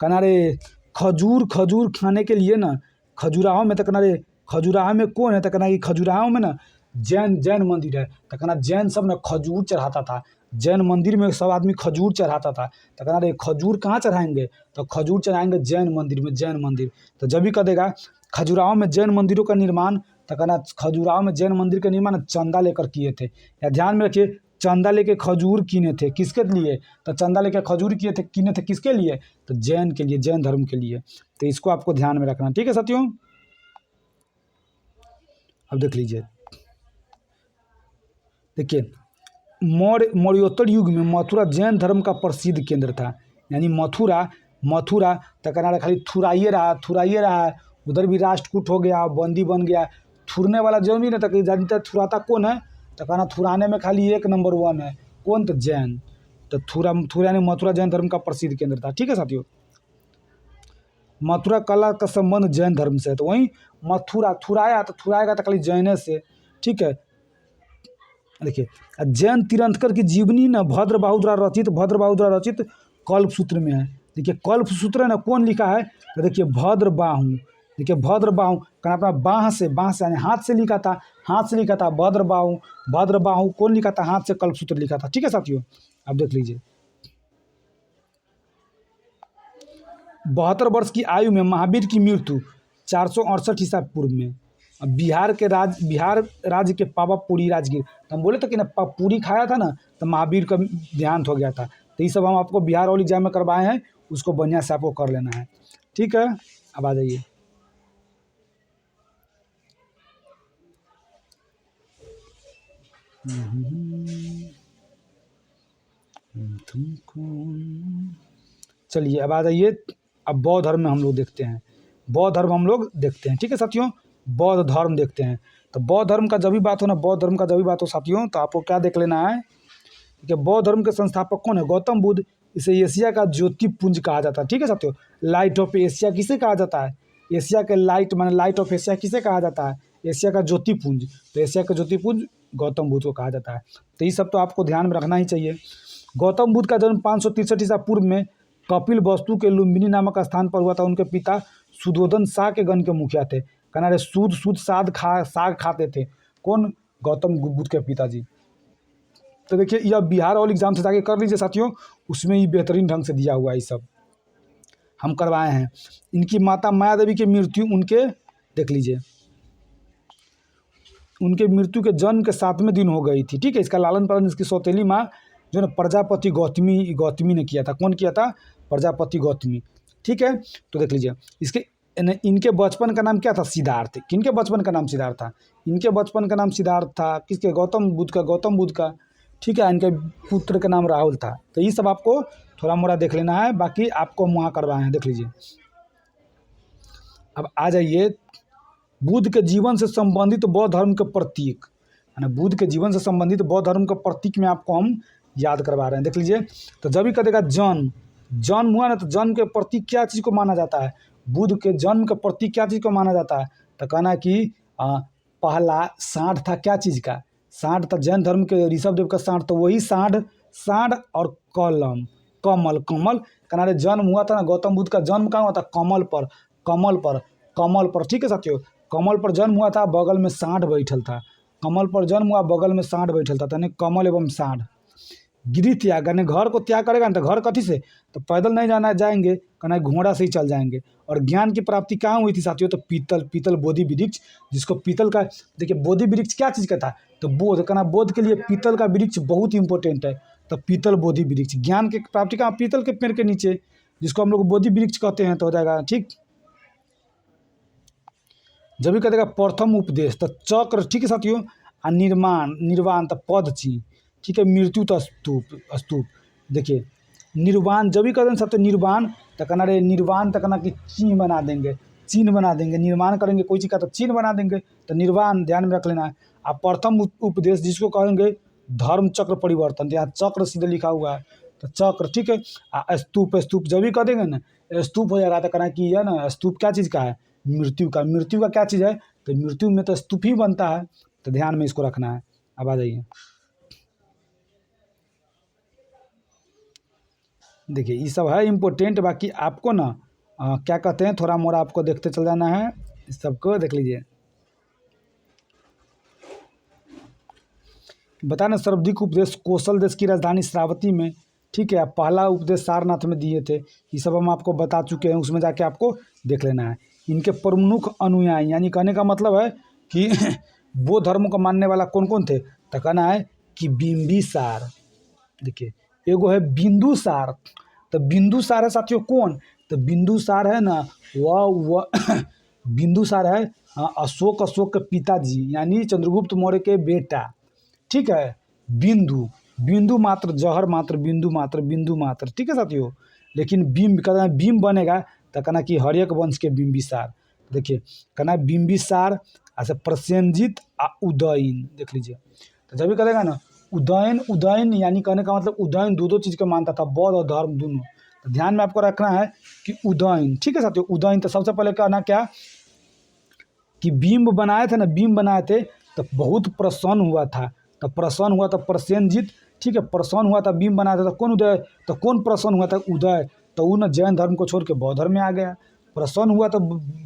कहना रे खजूर खाने के लिए ना खजुराहो में, तो कहना रे खजुराहो में कौन है? तो कहना कि खजुराहो में ना जैन मंदिर है। तो कहना जैन सब ना खजूर चढ़ाता था, जैन मंदिर में सब आदमी खजूर चढ़ाता था। तो कहना रे खजूर कहाँ चढ़ाएंगे? तो खजूर चढ़ाएंगे जैन मंदिर में, जैन मंदिर। तो जब भी कह देगा खजुराहो में जैन मंदिरों का निर्माण, तो कहना खजुराहो में जैन मंदिर का निर्माण चंदा लेकर किए थे। या ध्यान में रखिए चंदा लेके खजूर कीने थे, किसके लिए? तो चंदा लेके खजूर कीने थे किसके लिए? तो जैन के लिए, जैन धर्म के लिए। तो इसको आपको ध्यान में रखना। ठीक है साथियों, अब देख लीजिए, देखिए मौर्योत्तर युग में मथुरा जैन धर्म का प्रसिद्ध केंद्र था। यानी मथुरा, मथुरा तो कनाडा खाली थुराइए रहा, उधर भी राष्ट्रकूट हो गया, बंदी बन गया। थुरने वाला जमीन है, तो जानते थुराता कौन है? तो कहना थुराने में खाली एक नंबर 1 है, कौन? तो जैन। तो थुरा यानी मथुरा जैन धर्म का प्रसिद्ध केंद्र था। ठीक है साथियों, मथुरा कला का संबंध जैन धर्म से है, तो वहीं मथुरा थुराया, तो थुराएगा तो खाली जैने से। ठीक है, देखिए जैन तीर्थंकर की जीवनी न भद्रबाहु द्वारा रचित कल्पसूत्र में है। देखिए कल्पसूत्र है ना, कौन लिखा है? तो देखिए भद्रबाहु। देखिए भद्रबाहु का अपना बाह से यानी हाथ से लिखा था भद्रबाहु कौन लिखा था? हाथ से कल्पसूत्र लिखा था। ठीक है साथियों, अब देख लीजिए 72 वर्ष की आयु में महावीर की मृत्यु 468 ईसा पूर्व में बिहार राज्य के पावापुरी राजगीर। तो हम बोले थे कि ना पूरी खाया था ना, तो महावीर का देहांत हो गया था। तो ये सब हम आपको बिहार वाली एग्जाम में करवाए हैं, उसको बढ़िया से आपको कर लेना है। ठीक है, अब आ जाइए चलिए अब आ जाइए। अब बौद्ध धर्म में हम लोग देखते हैं, ठीक है साथियों, बौद्ध धर्म देखते हैं। तो बौद्ध धर्म का जब भी बात हो साथियों, तो आपको क्या देख लेना है कि बौद्ध धर्म के संस्थापक कौन है? गौतम बुद्ध। इसे एशिया का ज्योतिपुंज कहा जाता है। ठीक है साथियों, लाइट ऑफ एशिया किसे कहा जाता है? एशिया के लाइट माने लाइट ऑफ एशिया किसे कहा जाता है? एशिया का ज्योतिपुंज। तो एशिया का ज्योतिपुंज गौतम बुद्ध को कहा जाता है। तो ये सब तो आपको ध्यान में रखना ही चाहिए। गौतम बुद्ध का जन्म 563 ईसा पूर्व में कपिल वस्तु के लुम्बिनी नामक स्थान पर हुआ था। उनके पिता सुधोधन शाह के गण के मुखिया थे। कहना रे सूद साग खाते थे। कौन? गौतम बुद्ध के पिताजी। तो देखिए यह बिहार वाले एग्जाम से जाके कर लीजिए साथियों, उसमें ही बेहतरीन ढंग से दिया हुआ है। ये सब हम करवाए हैं। इनकी माता माया देवी की मृत्यु देख लीजिए, उनके मृत्यु के जन्म के 7वें दिन हो गई थी। ठीक है, इसका लालन पालन इसकी सौतेली माँ जो ना प्रजापति गौतमी ने किया था। कौन किया था? प्रजापति गौतमी। ठीक है, तो देख लीजिए इनके बचपन का नाम क्या था? सिद्धार्थ। किनके बचपन का नाम सिद्धार्थ था? इनके बचपन का नाम सिद्धार्थ था। किसके? गौतम बुद्ध का। ठीक है, इनके पुत्र का नाम राहुल था। तो ये सब आपको थोड़ा मोड़ा देख लेना है, बाकी आपको वहाँ करवाए हैं, देख लीजिए। अब आ जाइए बुद्ध के जीवन से संबंधित बौद्ध धर्म के प्रतीक, है ना। बुद्ध के जीवन से संबंधित बौद्ध धर्म के प्रतीक में आपको हम याद करवा रहे हैं, देख लीजिए। तो जब भी कहेगा जन्म हुआ ना, तो जन्म के प्रतीक क्या चीज़ को माना जाता है? बुद्ध के जन्म के प्रतीक क्या चीज़ को माना जाता है? तो कहना है कि पहला सांड था। क्या चीज़ का? सांड था। जैन धर्म के ऋषभ देव का सांड, तो वही सांड और कमल कहना रे जन्म हुआ था ना, गौतम बुद्ध का जन्म कहाँ हुआ था? कमल पर। ठीक है साथियों, कमल पर जन्म हुआ था, बगल में सांड बैठल था। कमल पर जन्म हुआ, बगल में सांड बैठल था, यानी कमल एवं सांड। गिरी त्याग यानी घर को त्याग करेगा ना, तो घर कथी से? तो पैदल नहीं जाएंगे, कहना घोड़ा से ही चल जाएंगे। और ज्ञान की प्राप्ति कहाँ हुई थी साथियों? तो पीतल बोधि वृक्ष, जिसको पीतल का, देखिए बोधि वृक्ष क्या चीज़ का था? तो बोध के लिए पीतल का वृक्ष बहुत इंपॉर्टेंट है। तो पीतल बोधि वृक्ष, ज्ञान की प्राप्ति कहाँ? पीतल के पेड़ के नीचे, जिसको हम लोग बोधि वृक्ष कहते हैं। तो हो जाएगा ठीक। जब भी कहते प्रथम उपदेश, तो चक्र। ठीक है साथियों, निर्वाण तो पद चिन्ह। ठीक है, मृत्यु तो स्तूप। देखिए निर्वाण जब भी कहते हैं सब, तो निर्वाण तो कहना रे निर्वाण तो कहना कि चिन्ह बना देंगे। निर्माण करेंगे कोई चीज़ का, तो चिन्ह बना देंगे। तो निर्वाण ध्यान में रख लेना है। आप प्रथम उपदेश जिसको कहेंगे धर्म चक्र परिवर्तन, यहाँ चक्र सीधे लिखा हुआ है, तो चक्र। ठीक है, स्तूप जब भी कह देंगे ना, स्तूप हो जाएगा। तो कहना कि यह ना स्तूप क्या चीज़ का है? मृत्यु का क्या चीज़ है? तो मृत्यु में तो स्तूप ही बनता है। तो ध्यान में इसको रखना है। अब आ जाइए, देखिए ये सब है इम्पोर्टेंट। बाकी आपको ना क्या कहते हैं, थोड़ा मोड़ा आपको देखते चल जाना है। इस सबको देख लीजिए। बताना सर्वाधिक उपदेश कौशल देश की राजधानी श्रावती में। ठीक है, पहला उपदेश सारनाथ में दिए थे। ये सब हम आपको बता चुके हैं, उसमें जाके आपको देख लेना है। इनके प्रमुख अनुयायी, यानी कहने का मतलब है कि वो धर्म को मानने वाला कौन कौन थे? तो कहना है कि बिंबिसार। देखिए एगो है बिंदुसार। तो बिंदुसार है साथियों कौन? तो बिंदुसार है ना वह बिंदुसार है अशोक के पिताजी, यानी चंद्रगुप्त मौर्य के बेटा। ठीक है, बिंदु मात्र, जहर मात्र, बिंदु मात्र। ठीक है साथियों, लेकिन भीम कहना भीम बनेगा तो कहना कि हर्यक वंश के बिंबिसार। देखिए कहना बिंबिसार ऐसे प्रसेनजित आ उदयन देख लीजिए। तो जब भी करेगा ना उदयन, उदयन यानी कहने का मतलब उदयन दो चीज़ का मानता था, बौद्ध और धर्म दोनों। तो ध्यान में आपको रखना है कि उदयन, ठीक है साथियों। उदयन तो सबसे पहले कहना क्या कि बिंब बनाए थे ना, बिंब बनाए थे तो बहुत प्रसन्न हुआ था, तो प्रसन्न हुआ था प्रसेनजित, ठीक है। प्रसन्न हुआ था बिंब बनाया था तो कौन उदय, तो कौन प्रसन्न हुआ था उदय, तो वो ना जैन धर्म को छोड़ के बौद्ध धर्म में आ गया। प्रसन्न हुआ तो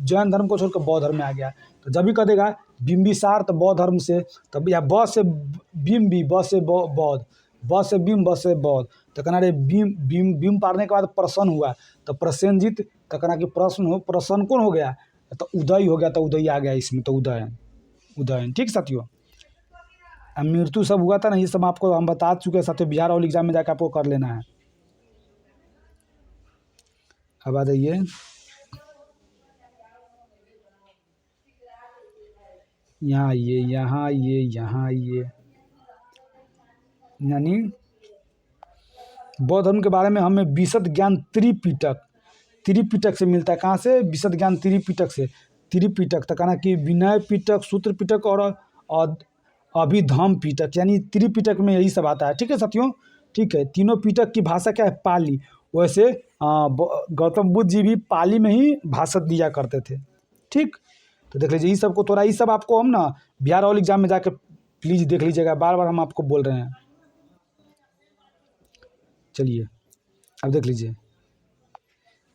जैन धर्म को छोड़ के बौद्ध धर्म में आ गया। तो जब भी कह देगा बिंबिसार तो बौद्ध धर्म से, तब या ब से बिंबी, ब से बौद्ध, ब से बिंब, ब से बौद्ध। तो कहना रे बिंब पारने के बाद प्रसन्न हुआ तो प्रसेनजित, तो कहना कि प्रसन्न कौन हो गया, तो उदय हो गया, तो उदय आ गया इसमें, तो उदयन, उदयन, ठीक साथियों। अब मृत्यु सब हुआ था ना, ये सब आपको हम बता चुके हैं साथियों, बिहार और एग्जाम में जाकर आपको कर लेना है। अब आ जाइए यहाँ आइए, यहाँ आइए, यहाँ आइए। यानी बौद्ध धर्म के बारे में हमें विशद ज्ञान त्रिपिटक से मिलता है। कहाँ से? विशद ज्ञान त्रिपिटक से। त्रिपिटक तो कहना कि विनय पिटक, सूत्र पिटक और अभिधम्म पिटक, यानी त्रिपिटक में यही सब आता है, ठीक है साथियों। ठीक है, तीनों पिटक की भाषा क्या है? पाली। वैसे गौतम बुद्ध जी भी पाली में ही भाषण दिया करते थे, ठीक। तो देख लीजिए, ये सबको थोड़ा, ये सब आपको हम ना बिहार और एग्जाम में जाकर प्लीज़ देख लीजिएगा, बार बार हम आपको बोल रहे हैं। चलिए अब देख लीजिए,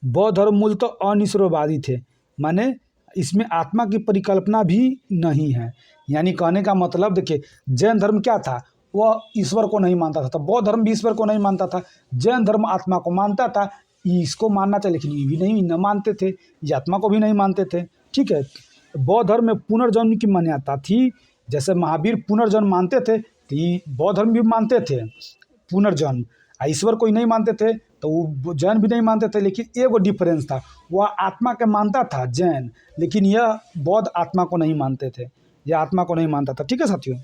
बौद्ध धर्म मूलतः अनिश्वरवादी थे, माने इसमें आत्मा की परिकल्पना भी नहीं है। यानी कहने का मतलब देखिए, जैन धर्म क्या था? वह ईश्वर को नहीं मानता था, तो बौद्ध धर्म भी ईश्वर को नहीं मानता था। जैन धर्म आत्मा को मानता था, इसको मानना चाहिए, लेकिन ये भी नहीं न मानते थे, ये आत्मा को भी नहीं मानते थे, ठीक है। बौद्ध धर्म में पुनर्जन्म की मान्यता थी, जैसे महावीर पुनर्जन्म मानते थे, तो ये बौद्ध धर्म भी मानते थे पुनर्जन्म। ईश्वर को ही नहीं मानते थे, तो वो जैन भी नहीं मानते थे, लेकिन एगो डिफरेंस था, वह आत्मा के मानता था जैन, लेकिन यह बौद्ध आत्मा को नहीं मानते थे, यह आत्मा को नहीं मानता था, ठीक है साथियों।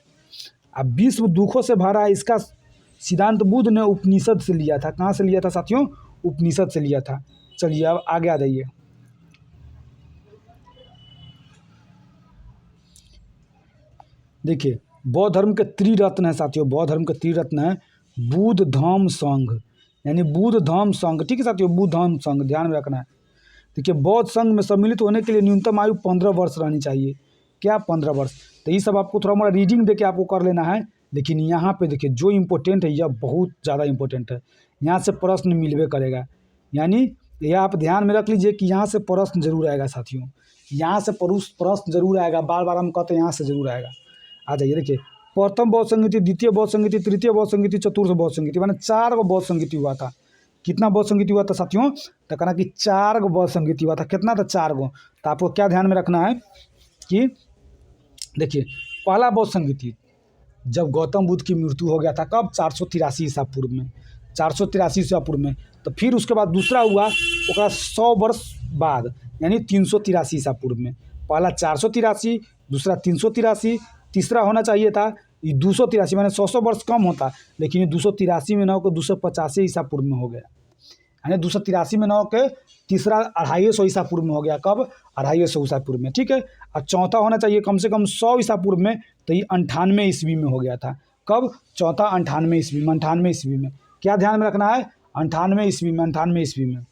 अब विश्व दुखों से भरा है, इसका सिद्धांत बुद्ध ने उपनिषद से लिया था। कहाँ से लिया था साथियों? उपनिषद से लिया था। चलिए अब आगे आ जाइए। देखिए, बौद्ध धर्म के त्रिरत्न है साथियों, बौद्ध धर्म के त्रिरत्न है बुद्ध धम्म संघ, यानी बुद्ध धम्म संघ, ठीक है साथियों, बुद्ध धम्म संघ, ध्यान में रखना है। देखिए, बौद्ध संघ में सम्मिलित होने के लिए न्यूनतम आयु 15 वर्ष रहनी चाहिए। क्या? 15 वर्ष। तो ये सब आपको थोड़ा मोड़ा रीडिंग दे के आपको कर लेना है, लेकिन यहाँ पे देखिए जो इम्पोर्टेंट है, यह बहुत ज़्यादा इम्पोर्टेंट है, यहाँ से प्रश्न मिलवे करेगा। यानी यह आप ध्यान में रख लीजिए कि यहाँ से प्रश्न जरूर आएगा साथियों, यहाँ से प्रश्न जरूर आएगा, बार बार हम कहते हैं यहाँ से जरूर आएगा। आ जाइए, देखिए, प्रथम बौद्ध संगीति, द्वितीय बौद्ध संगीति, तृतीय बौद्ध संगीति, चतुर्थ बौद्ध संगीति, माने 4 गो बौद्ध संगीति हुआ था। कितना बौद्ध संगीति हुआ था साथियों? तो कहना कि 4 गो बौद्ध संगीति हुआ था। कितना था? 4 गो। तो आपको क्या ध्यान में रखना है कि देखिए, पहला बौद्ध संगीति जब गौतम बुद्ध की मृत्यु हो गया था, कब? 483 ईसा पूर्व में, 483 ईसा पूर्व में। तो फिर उसके बाद दूसरा हुआ ओकरा 100 वर्ष बाद, यानी 383 ईसा पूर्व में। पहला 483, दूसरा 383, तीसरा होना चाहिए था ये 283, मैंने 100 वर्ष कम होता, लेकिन ये 283 में न होकर 285 ईसा पूर्व में हो गया, यानी 283 में न होकर तीसरा 250 ईसा पूर्व में हो गया। कब? 250 ईसा पूर्व में, ठीक है। और चौथा होना चाहिए कम से कम 100 ईसा पूर्व में, तो ये 98 ईस्वी में हो गया था। कब? चौथा 98 ईस्वी में, 98 ईस्वी में। क्या ध्यान में रखना है? 98 ईस्वी में, 98 ईस्वी में।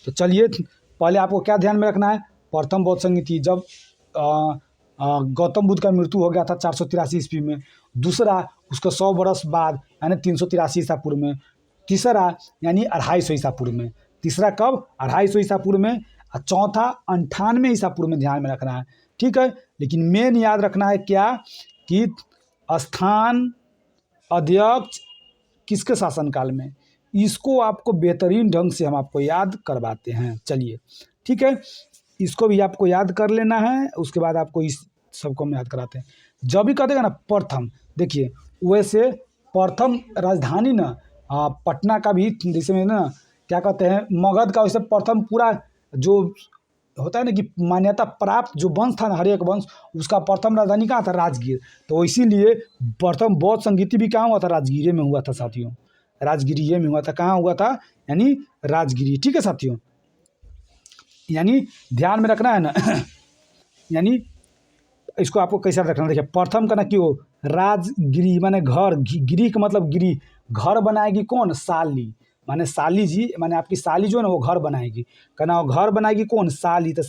तो चलिए, पहले आपको क्या ध्यान में रखना है? प्रथम बौद्ध संगीति जब गौतम बुद्ध का मृत्यु हो गया था 483 ईस्वी में। दूसरा उसको 100 वर्ष बाद, यानी 383 ईसा पूर्व में। तीसरा यानी 250 ईसा पूर्व में। तीसरा कब? 250 ईसा पूर्व में। और चौथा 98 ईसा पूर्व में, ध्यान में रखना है, ठीक है। लेकिन मेन याद रखना है क्या कि स्थान अध्यक्ष किसके शासनकाल में, इसको आपको बेहतरीन ढंग से हम आपको याद करवाते हैं। चलिए, ठीक है, इसको भी आपको याद कर लेना है, उसके बाद आपको इस सबको हम याद कराते हैं। जब भी कह देगा ना प्रथम, देखिए वैसे प्रथम राजधानी ना पटना का भी, जैसे में ना क्या कहते हैं मगध का, वैसे प्रथम पूरा जो होता है ना कि मान्यता प्राप्त जो वंश था ना, हर एक वंश, उसका प्रथम राजधानी कहाँ था? राजगीर। तो इसीलिए प्रथम बौद्ध संगीति भी कहाँ हुआ था? राजगीर में हुआ था साथियों। राजगिरी में हुआ था। कहाँ हुआ था? यानी राजगिरी। ठीक है साथियों, यानी ध्यान में रखना है ना यानी इसको आपको कैसे रखना, देखिए प्रथम का ना क्यों राजगिरी माने घर, गिरी का मतलब गिरी, घर बनाएगी कौन? साली, माने साली जी, माने आपकी साली जो है ना वो घर बनाएगी, कहना वो घर बनाएगी कौन? साली। तो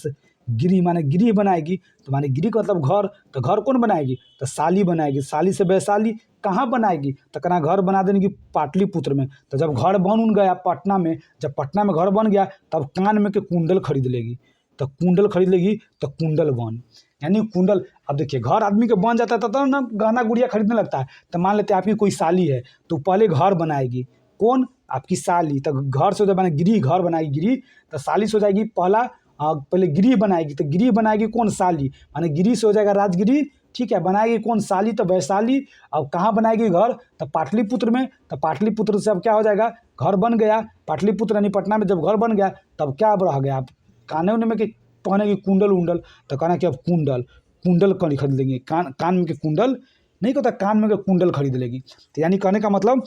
गिरी माने गिरी बनाएगी, तो माने गिरी का मतलब घर, तो घर कौन बनाएगी? तो साली बनाएगी। साली से वैशाली कहाँ बनाएगी? तो कहना घर बना देने की पाटलिपुत्र में। तो जब घर बन गया पटना में, जब पटना में घर बन गया तब कान में के कुंडल खरीद लेगी, तो कुंडल खरीद लेगी तो कुंडल बन, यानी कुंडल। अब देखिए घर आदमी के बन जाता है तो ना गहना गुड़िया खरीदने लगता है। तो मान लेते हैं आपकी कोई साली है तो पहले घर बनाएगी, कौन? आपकी साली। तो घर से हो जाए गिरी, घर बनाएगी गिरी, तो साली से हो जाएगी पहला पहले गिरी बनाएगी, तो गिरी बनाएगी कौन? साली, माने गिरी से हो जाएगा राजगिरी। ठीक है, बनाएगी कौन? साली, तो वैशाली। अब कहाँ बनाएगी घर? तो पाटलिपुत्र में। तो पाटलिपुत्र से अब क्या हो जाएगा? घर बन गया, पाटलिपुत्र यानी पटना में जब घर बन गया तब क्या अब रह गया? आप काने उन्हें में कि पहने की कुंडल उंडल, तो कहना कि अब कुंडल, कुंडल खरीद लेंगे, कान में के कुंडल नहीं कहता, कान में के कुंडल खरीद लेगी। तो यानी कहने का मतलब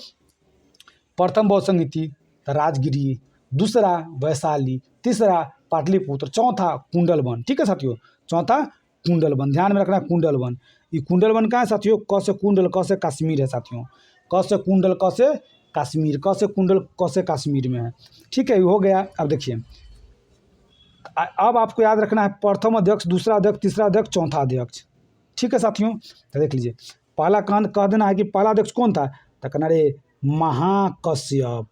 प्रथम बहुसंगीति तो राजगिरी, दूसरा वैशाली, तीसरा पाटलिपुत्र, चौथा कुंडलवन। ठीक है साथियों, चौथा कुंडलवन, ध्यान में रखना कुंडलवन। ये कुंडलवन कहाँ है साथियों? क से कुंडल, क से कश्मीर है साथियों, क से कुंडल, क से कश्मीर, क से कुंडल, क से कश्मीर में है। ठीक है, ये हो गया। अब देखिए अब आपको याद रखना है प्रथम अध्यक्ष, दूसरा अध्यक्ष, तीसरा अध्यक्ष, चौथा अध्यक्ष। ठीक है साथियों, तो देख लीजिए पहला कांड कह देना है कि पहला अध्यक्ष कौन था? तो कहना रे महाकश्यप।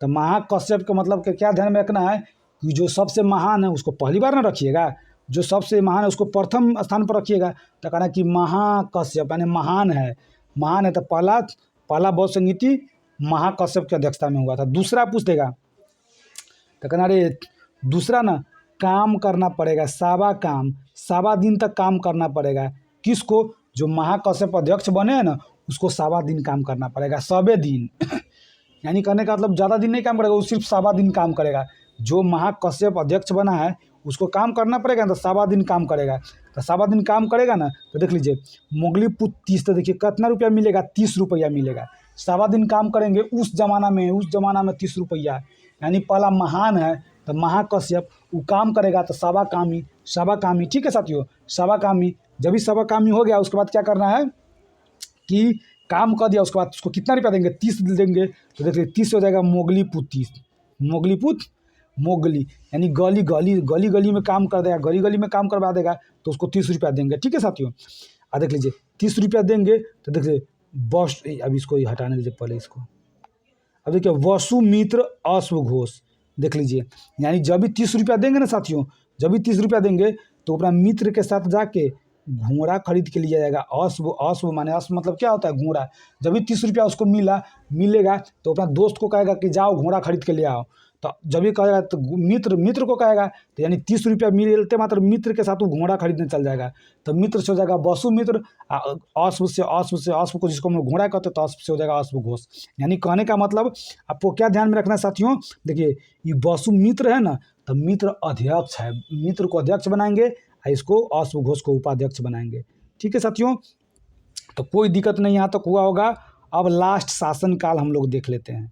तो महाकश्यप का मतलब कि क्या ध्यान में रखना है कि जो सबसे महान है उसको पहली बार ना रखिएगा, जो सबसे महान है उसको प्रथम स्थान पर रखिएगा। तो कहना कि महाकश्यप यानी महान है, महान है। तो पहला बहुसंगीति महाकश्यप की अध्यक्षता में हुआ था। दूसरा पूछ देगा तो कहना रे दूसरा ना काम करना पड़ेगा, सावा काम, सावा दिन तक काम करना पड़ेगा। किसको? जो महाकश्यप अध्यक्ष बने हैं ना उसको सावा दिन काम करना पड़ेगा, सबे दिन यानी कहने का मतलब ज़्यादा दिन नहीं काम करेगा, वो सिर्फ सावा दिन काम करेगा। जो महाकश्यप अध्यक्ष बना है उसको काम करना पड़ेगा ना, तो सावा दिन काम करेगा। तो सावा दिन काम करेगा ना, तो देख लीजिए मोगलीपुत्र 30, तो देखिए कितना रुपया मिलेगा? 30 रुपया मिलेगा। सावा दिन काम करेंगे उस जमाना में 30 रुपया, यानी पहला महान है तो महाकश्यप, वो काम करेगा तो सवा कामी। ठीक है साथियों, सवा कामी। जब भी सवा कामी हो गया उसके बाद क्या करना है कि काम कर दिया उसके बाद उसको कितना रुपया देंगे? 30 देंगे। तो देखिए 30 हो जाएगा मोगलीपुत्र 30, मोगली यानी गली में काम कर देगा, गली में काम करवा देगा तो उसको 30 रुपया देंगे। ठीक है साथियों, देख लीजिए 30 रुपया देंगे। तो देखिए बस, अब इसको हटाने दीजिए पहले इसको। अब देखिए वसुमित्र अश्वघोष, देख लीजिए यानी जब भी 30 रुपया देंगे ना साथियों, जब भी 30 रुपया देंगे तो अपना मित्र के साथ जाके घोड़ा खरीद के लिया जाएगा। अश्व माने अश्व मतलब क्या होता है? घोड़ा। जब भी 30 रुपया उसको मिलेगा तो अपना दोस्त को कहेगा कि जाओ घोड़ा खरीद के ले आओ। तो जब भी कहेगा तो मित्र को कहेगा, तो यानी 30 रुपया मिलते मात्र मित्र के साथ वो घोड़ा खरीदने चल जाएगा। तो मित्र से हो जाएगा वसुमित्र, अश्व को जिसको हम लोग घोड़ा कहते हैं तो अश्व से हो जाएगा अश्वघोष। यानी कहने का मतलब आपको क्या ध्यान में रखना है साथियों? देखिए ये वसुमित्र है ना, तो मित्र अध्यक्ष है, मित्र को अध्यक्ष बनाएंगे और इसको अश्वघोष को उपाध्यक्ष बनाएंगे। ठीक है साथियों, तो कोई दिक्कत नहीं यहाँ तक हुआ होगा। अब लास्ट शासनकाल हम लोग देख लेते हैं।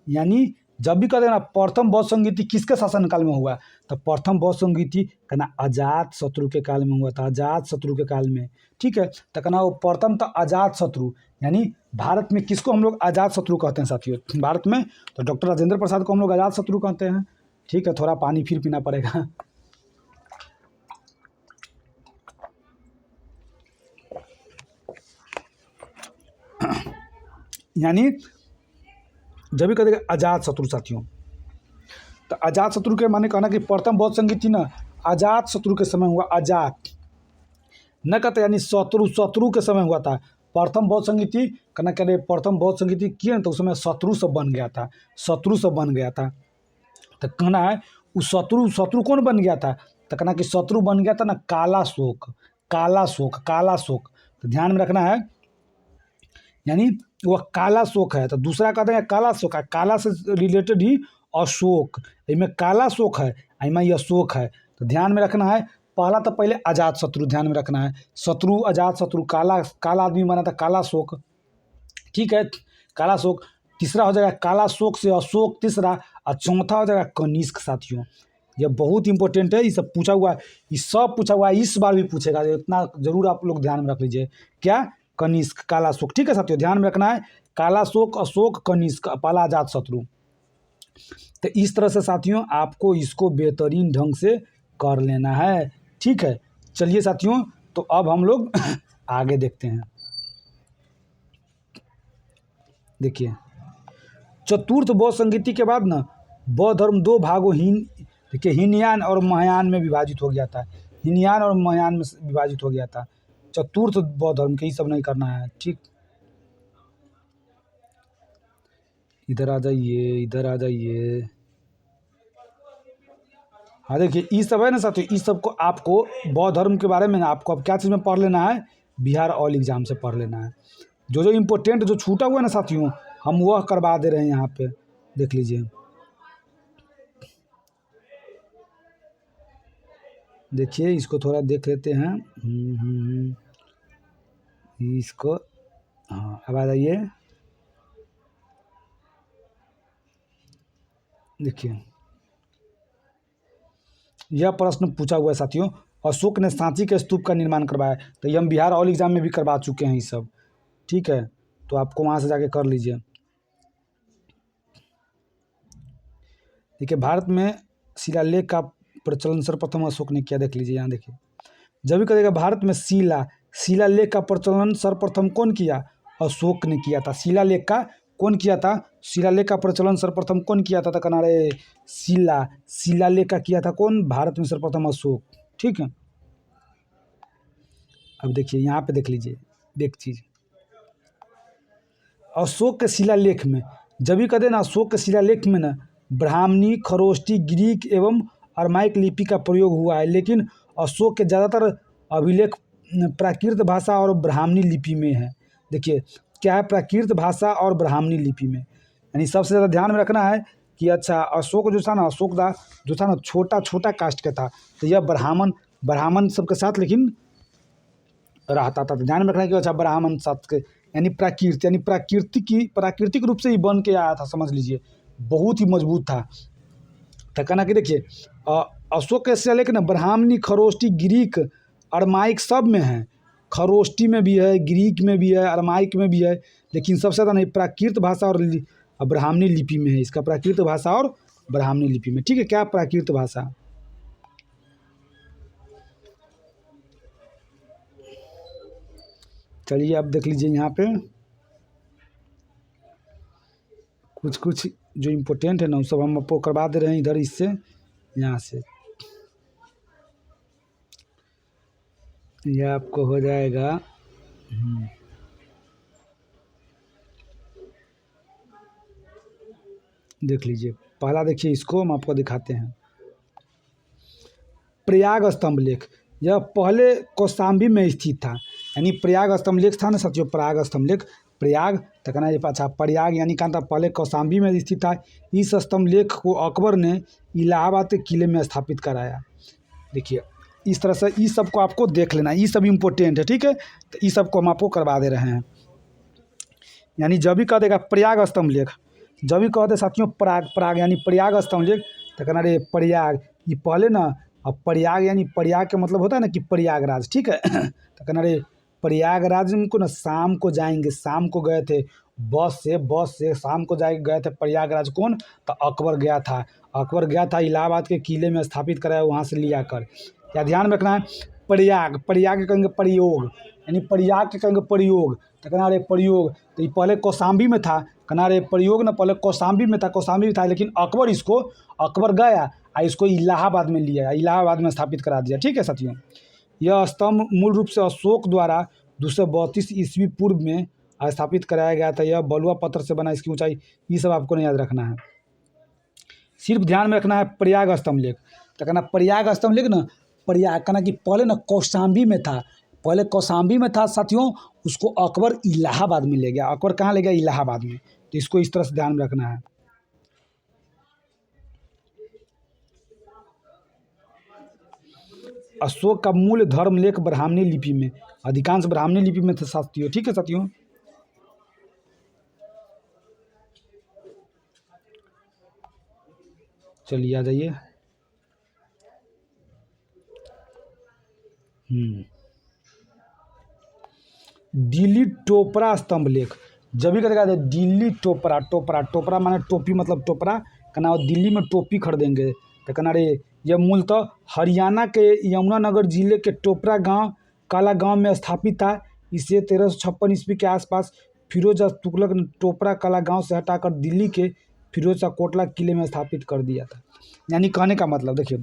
यानी जब भी कहते हैं ना प्रथम बहुसंगीति किसके शासनकाल में हुआ? तो प्रथम बहुसंगीति कहना अजात शत्रु के काल में हुआ था, अजात शत्रु के काल में। ठीक है, तो कहना वो प्रथम तो अजात शत्रु, यानी भारत में किसको हम लोग अजात शत्रु कहते हैं साथियों? भारत में तो डॉक्टर राजेंद्र प्रसाद को हम लोग अजात शत्रु कहते हैं। ठीक है, थोड़ा पानी फिर पीना पड़ेगा। यानी जब भी कहते हैं अजात शत्रु साथियों, तो अजात शत्रु के माने कहना कि प्रथम बहुसंगीति ना अजात शत्रु के समय हुआ। अजात न कहते यानी शत्रु के समय हुआ था। प्रथम बहुसंगीति कहना कहते प्रथम बहुसंगीति किए तो उस समय शत्रु सब बन गया था। तो कहना है उस शत्रु कौन बन गया था? तो कहना कि शत्रु बन गया था ना काला शोक। तो ध्यान में रखना है, यानी वह काला शोक है। तो दूसरा कहते हैं काला शोक है, काला से रिलेटेड ही अशोक, इनमें काला शोक है, इनमें यह शोक है। तो ध्यान में रखना है, पहला तो पहले अजात शत्रु ध्यान में रखना है, अजात शत्रु, काला आदमी बना था काला शोक। ठीक है, काला शोक। तीसरा हो जाएगा कालाशोक से अशोक तीसरा, और चौथा हो जाएगा कनिष्क साथियों। ये बहुत इंपॉर्टेंट है, ये सब पूछा हुआ है, ये सब पूछा हुआ है, इस बार भी पूछेगा, इतना जरूर आप लोग ध्यान में रख लीजिए। क्या? कनिष्क, कालाशोक। ठीक है साथियों, ध्यान में रखना है, कालाशोक, अशोक, कनिष्क, पहला अजात शत्रु। तो इस तरह से साथियों आपको इसको बेहतरीन ढंग से कर लेना है। ठीक है, चलिए साथियों, तो अब हम लोग आगे देखते हैं। देखिए, चतुर्थ बौद्ध संगीति के बाद ना बौद्ध धर्म दो भागों देखिए हीनयान और महायान में विभाजित हो गया था। हीनयान और महायान में विभाजित हो गया था। चतुर्थ बौद्ध धर्म के, ये सब नहीं करना है। ठीक, इधर आ जाइए, इधर आ जाइए। हाँ देखिए, ये सब है ना साथियों, इस सब को आपको बौद्ध धर्म के बारे में ना आपको अब क्या चीज़ में पढ़ लेना है, बिहार ऑल एग्जाम से पढ़ लेना है। जो जो इम्पोर्टेंट जो छूटा हुआ है ना साथियों, हम वह करवा दे रहे हैं यहाँ पे, देख लीजिए। देखिए, इसको थोड़ा देख लेते हैं। इसको, हाँ अब आ जाइए। देखिए, यह प्रश्न पूछा हुआ है साथियों, अशोक ने सांची के स्तूप का निर्माण करवाया। तो ये हम बिहार ऑल एग्जाम में भी करवा चुके हैं ये सब। ठीक है, तो आपको वहाँ से जाके कर लीजिए। देखिए, भारत में शिलालेख का प्रचलन सर्वप्रथम अशोक ने किया। देख लीजिए यहाँ, देखिए जब भी कहेगा भारत में शिलालेख का प्रचलन सर्वप्रथम कौन किया? अशोक ने किया था। शिलालेख का कौन किया था? शिलालेख का प्रचलन सर्वप्रथम कौन किया था? कनारे शिलालेख का किया था कौन? भारत में सर्वप्रथम अशोक। ठीक है, अब देखिए यहाँ पे देख लीजिए, देख चीज अशोक के शिलालेख में, जब भी कहते ना अशोक के शिलालेख में ना ब्राह्मणी, खरोष्टी, ग्रीक एवं अरमाइक लिपि का प्रयोग हुआ है, लेकिन अशोक के ज़्यादातर अभिलेख प्राकृत भाषा और ब्राह्मणी लिपि में है। देखिए क्या है, प्राकृत भाषा और ब्राह्मणी लिपि में, यानी सबसे ज़्यादा ध्यान में रखना है कि अच्छा अशोक जो था ना, अशोक दा जो था ना छोटा छोटा कास्ट का था, तो यह ब्राह्मण सबके साथ लेकिन रहता था। तो ध्यान में रखना है कि अच्छा ब्राह्मण साथ के, यानी प्राकृतिक रूप से ही बन के आया था, समझ लीजिए, बहुत ही मजबूत था। तो कहना कि देखिए अशोक के शिलालेख ना ब्राह्मणी, खरोष्टी, ग्रीक, अरमाइक सब में है। खरोष्टी में भी है, ग्रीक में भी है, अरमाइक में भी है, लेकिन सबसे ज़्यादा नहीं प्राकृत भाषा और ब्राह्मणी लिपि में है। इसका प्राकृत भाषा और ब्राह्मणी लिपि में। ठीक है, क्या प्राकृत भाषा? चलिए अब देख लीजिए यहाँ पे कुछ जो इम्पोर्टेंट है ना, वो सब हम आपको करवा दे रहे हैं इधर, इससे यहाँ से यह आपको हो जाएगा। देख लीजिए, पहला देखिए, इसको हम आपको दिखाते हैं। प्रयाग स्तंभ लेख, यह पहले कौशाम्बी में स्थित था। यानी प्रयाग स्तंभ लेख था ना साथियों, प्रयाग स्तंभ लेख, प्रयाग तो कहना ये अच्छा प्रयाग यानी कहा था पहले कौशाम्बी में स्थित था। इस स्तंभ लेख को अकबर ने इलाहाबाद के किले में स्थापित कराया। देखिए इस तरह से इस सब को आपको देख लेना, ये सब इम्पोर्टेंट है। ठीक है, तो इस सब को हम आपको करवा दे रहे हैं। यानी जब भी कह देगा प्रयाग स्तंभ लेख, जब भी कहते साथियों प्रयाग यानी प्रयाग स्तंभ लेख, तो कहना रे प्रयाग, ये पहले ना, अब प्रयाग यानी प्रयाग का मतलब होता है ना कि प्रयागराज। ठीक है तो कहना रे प्रयागराज को ना शाम को जाएंगे, शाम को गए थे बस से शाम को गए थे प्रयागराज। कौन? तो अकबर गया था इलाहाबाद के किले में स्थापित कराया, वहाँ से लिया कर। क्या ध्यान में रखना है? प्रयाग के कहेंगे प्रयोग, यानी प्रयाग के कहेंगे प्रयोग। तो कहना रे प्रयोग, तो ये पहले कौशाम्बी में था। कहना रे प्रयोग ना पहले कौशाम्बी में था, लेकिन अकबर गया और इसको इलाहाबाद में लिया, इलाहाबाद में स्थापित करा दिया। ठीक है साथियों, यह स्तंभ मूल रूप से अशोक द्वारा 232 ईस्वी पूर्व में स्थापित कराया गया था। यह बलुआ पत्थर से बना, इसकी ऊंचाई, ये सब आपको नहीं याद रखना है, सिर्फ ध्यान में रखना है प्रयाग स्तंभ लेख। तो कहना प्रयाग स्तंभ लेख ना, प्रयाग कहना कि पहले ना कौशाम्बी में था साथियों, उसको अकबर इलाहाबाद में ले गया। अकबर कहाँ ले गया? इलाहाबाद में। तो इसको इस तरह से ध्यान में रखना है। अशोक का मूल धर्मलेख ब्राह्मणी लिपि में, अधिकांश ब्राह्मणी लिपि में थे साथियों। ठीक है साथियों, चलिए आ जाइए। दिल्ली टोपरा स्तंभ लेख। जब भी करेगा दिल्ली टोपरा, टोपरा टोपरा माने टोपी, मतलब टोपरा कहना वो दिल्ली में टोपी खरीदेंगे तो कहना रे यह मूलतः हरियाणा के यमुनानगर जिले के टोपरा गांव काला गांव में स्थापित था। इसे 1356 ईस्वी के आसपास फिरोज तुगलक ने टोपरा काला गांव से हटाकर दिल्ली के फिरोज कोटला किले में स्थापित कर दिया था। यानी कहने का मतलब देखिए,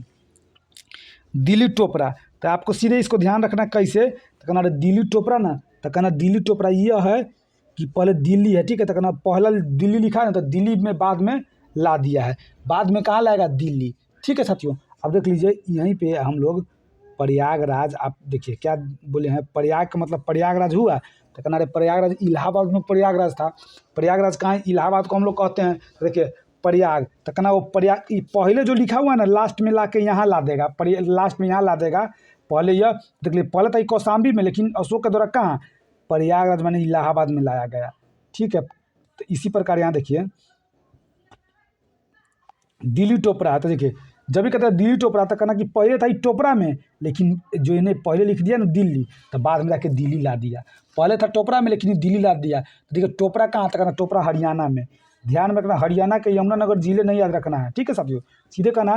दिल्ली टोपरा तो आपको सीधे इसको ध्यान रखना कैसे, तो कहना दिल्ली टोपरा ना, तो कहना दिल्ली टोपरा यह है कि पहले दिल्ली है, ठीक है, तो कहना पहला दिल्ली लिखा है ना, तो दिल्ली में बाद में ला दिया है, बाद में कहाँ लाएगा दिल्ली, ठीक है साथियों। अब देख लीजिए यहीं पे हम लोग प्रयागराज, आप देखिए क्या बोले हैं, प्रयाग का मतलब प्रयागराज हुआ, तो कहना रे प्रयागराज इलाहाबाद में प्रयागराज था, प्रयागराज कहाँ है, इलाहाबाद को हम लोग कहते हैं। तो देखिए प्रयाग, तो कहना वो प्रयाग पहले जो लिखा हुआ है ना लास्ट में ला के यहाँ ला देगा, लास्ट में यहाँ ला देगा। पहले यह देख लीजिए, पहले था कौशाम्बी में, लेकिन अशोक के द्वारा कहाँ प्रयागराज मैंने इलाहाबाद में लाया गया, ठीक है। तो इसी प्रकार यहाँ देखिए दिल्ली टोपरा, तो देखिए जब भी कहता है दिल्ली टोपरा तो कहना कि पहले था टोपरा में, लेकिन जो इन्हें पहले लिख दिया ना दिल्ली, तो बाद में जाके दिल्ली ला दिया। पहले था टोपरा में लेकिन दिल्ली ला दिया। तो देखिए टोपरा कहाँ था, कहना टोपरा हरियाणा में। ध्यान में रखना हरियाणा के यमुनानगर जिले नहीं याद रखना है, ठीक है साथियों। सीधे कहना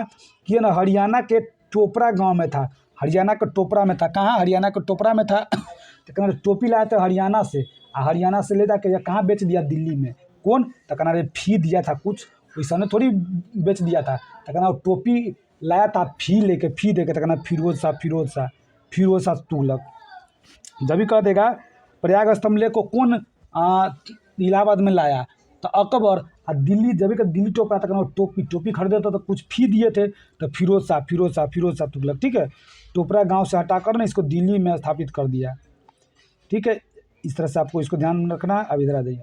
कि है ना हरियाणा के टोपरा गाँव में था, हरियाणा के टोपरा में था। कहाँ हरियाणा के टोपरा में था तो कहना टोपी लाया था हरियाणा से, हरियाणा से ले जाके कहाँ बेच दिया दिल्ली में। कौन, तो कहना रे फी दिया था कुछ, वैसा ने थोड़ी बेच दिया था। तो कहना वो टोपी लाया था फी लेके, फी देके, तो कहना फिरोज शाह तुगलक। जब भी कह देगा प्रयाग स्तंभ लेख को कौन इलाहाबाद में लाया, तो अकबर। और दिल्ली जब भी दिल्ली टोपरा, तो कहना टोपी खरीदे तो कुछ फी दिए थे, तो फिरोज शाह तुगलक, ठीक है। टोपरा गांव से हटाकर ना इसको दिल्ली में स्थापित कर दिया, ठीक है। इस तरह से आपको इसको ध्यान रखना। अब इधर आ जाइए,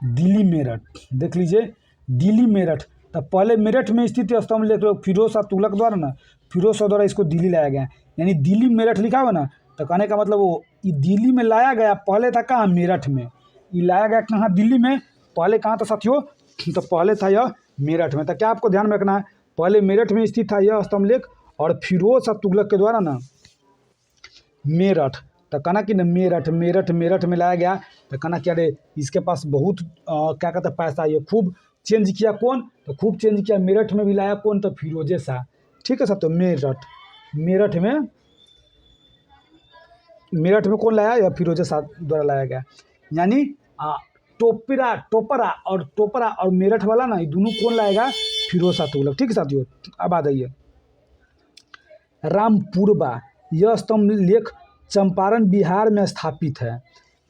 दिल्ली मेरठ देख लीजिए, दिल्ली मेरठ, तो पहले मेरठ में स्थित स्तंभ लेख फिरोज शाह तुगलक द्वारा ना, फिरोज शाह द्वारा इसको दिल्ली लाया गया। यानी दिल्ली मेरठ लिखा हुआ ना, तो कहने का मतलब वो दिल्ली में लाया गया, पहले था कहाँ मेरठ में, ये लाया गया कहाँ दिल्ली में, पहले कहाँ था साथियों, तो पहले था यह मेरठ में। तो क्या आपको ध्यान में रखना है, पहले मेरठ में स्थित था यह स्तंभ लेख, और फिरोज शाह तुगलक के द्वारा ना मेरठ, तो कहना कि मेरठ में लाया गया। तो कहना क्या रे इसके पास बहुत क्या कहते हैं पैसा, ये खूब चेंज किया। कौन, तो खूब चेंज किया, मेरठ में भी लाया कौन, तो फिरोजे शाह, ठीक है साहब। तो मेरठ में कौन लाया, या फिरोजे शाह द्वारा लाया गया। यानी टोपरा और मेरठ वाला ना, ये दोनों कौन लाएगा, फिरोज शाह तुगलक, ठीक है साथियों। अब आ जाइए रामपुरबा, यह स्तंभ लेख चंपारण बिहार में स्थापित है।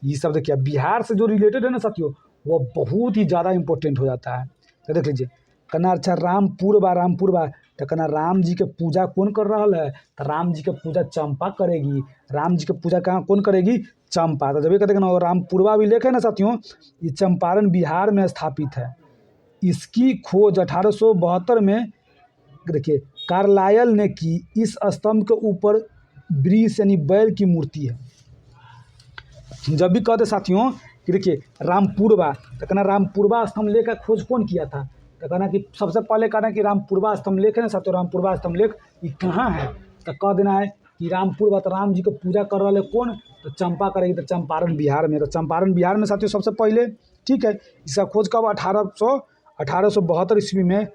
ये सब देखिए बिहार से जो रिलेटेड है ना साथियों, वो बहुत ही ज़्यादा इंपॉर्टेंट हो जाता है। तो देख लीजिए कहना अच्छा रामपुरबा, तो कहना राम जी के पूजा कौन कर रहा है, तो राम जी के पूजा चंपा करेगी। राम जी के पूजा कहाँ कौन करेगी, चंपा। तो जब भी कहते हैं ना रामपुरबा भी लेख है ना साथियों, ये चंपारण बिहार में स्थापित है। इसकी खोज 1872 में देखिए कार्लायल ने की। इस स्तंभ के ऊपर वृष यानी बैल की मूर्ति है। जब भी कहते साथियों कि देखिए रामपुरबा, तो कहना रामपुरबा स्तंभ लेख का खोज कौन किया था, तो कहना कि सबसे पहले कहना कि रामपुरबा स्तंभ लेख है ना साथियों, रामपुरबा स्तंभ लेख ये कहाँ है, तो कह देना है कि रामपुरबा, तो राम जी को पूजा कर रहा है कौन, तो चंपा करेगी, तो चंपारण बिहार में। तो चंपारण बिहार में साथियों सबसे पहले, ठीक है। इसका खोज कब 1872 ईस्वी में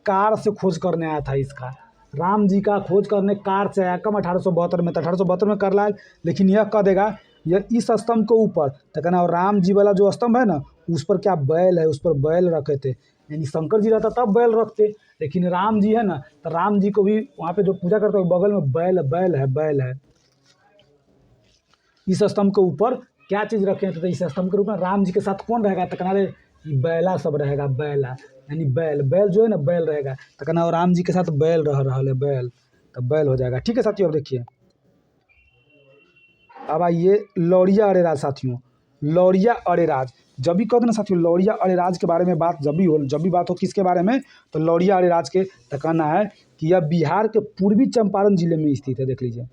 कार से खोज करने आया था। इसका राम जी का खोज करने कार से आया कब, 1872 में। तो 1872 में कर लाए, लेकिन यह कह देगा यह इस स्तंभ के ऊपर, तो कहना राम जी वाला जो स्तंभ है ना, उस पर क्या बैल है, उस पर बैल रखे थे। यानी शंकर जी रहता तब बैल रखते, लेकिन राम जी है ना, तो राम जी को भी वहाँ पे जो पूजा करते हैं बगल में बैल है। इस स्तंभ के ऊपर क्या चीज़ रखे हैं, तो इस स्तंभ के रूप में राम जी के साथ कौन रहेगा, तो कहना बैला सब रहेगा, बैला यानी बैल जो है ना बैल रहेगा। तो कहना राम जी के साथ बैल रह रहा है, बैल, तो बैल हो जाएगा, ठीक है साथियों। अब देखिए अब आइए लौरिया अरेराज साथियों, लौरिया अरेराज। जब भी कहते ना साथियों लौरिया अरेराज के बारे में बात जब भी बात हो किसके बारे में, तो लौरिया अरेराज के, तो कहना है कि यह बिहार के पूर्वी चंपारण जिले में स्थित है। देख लीजिए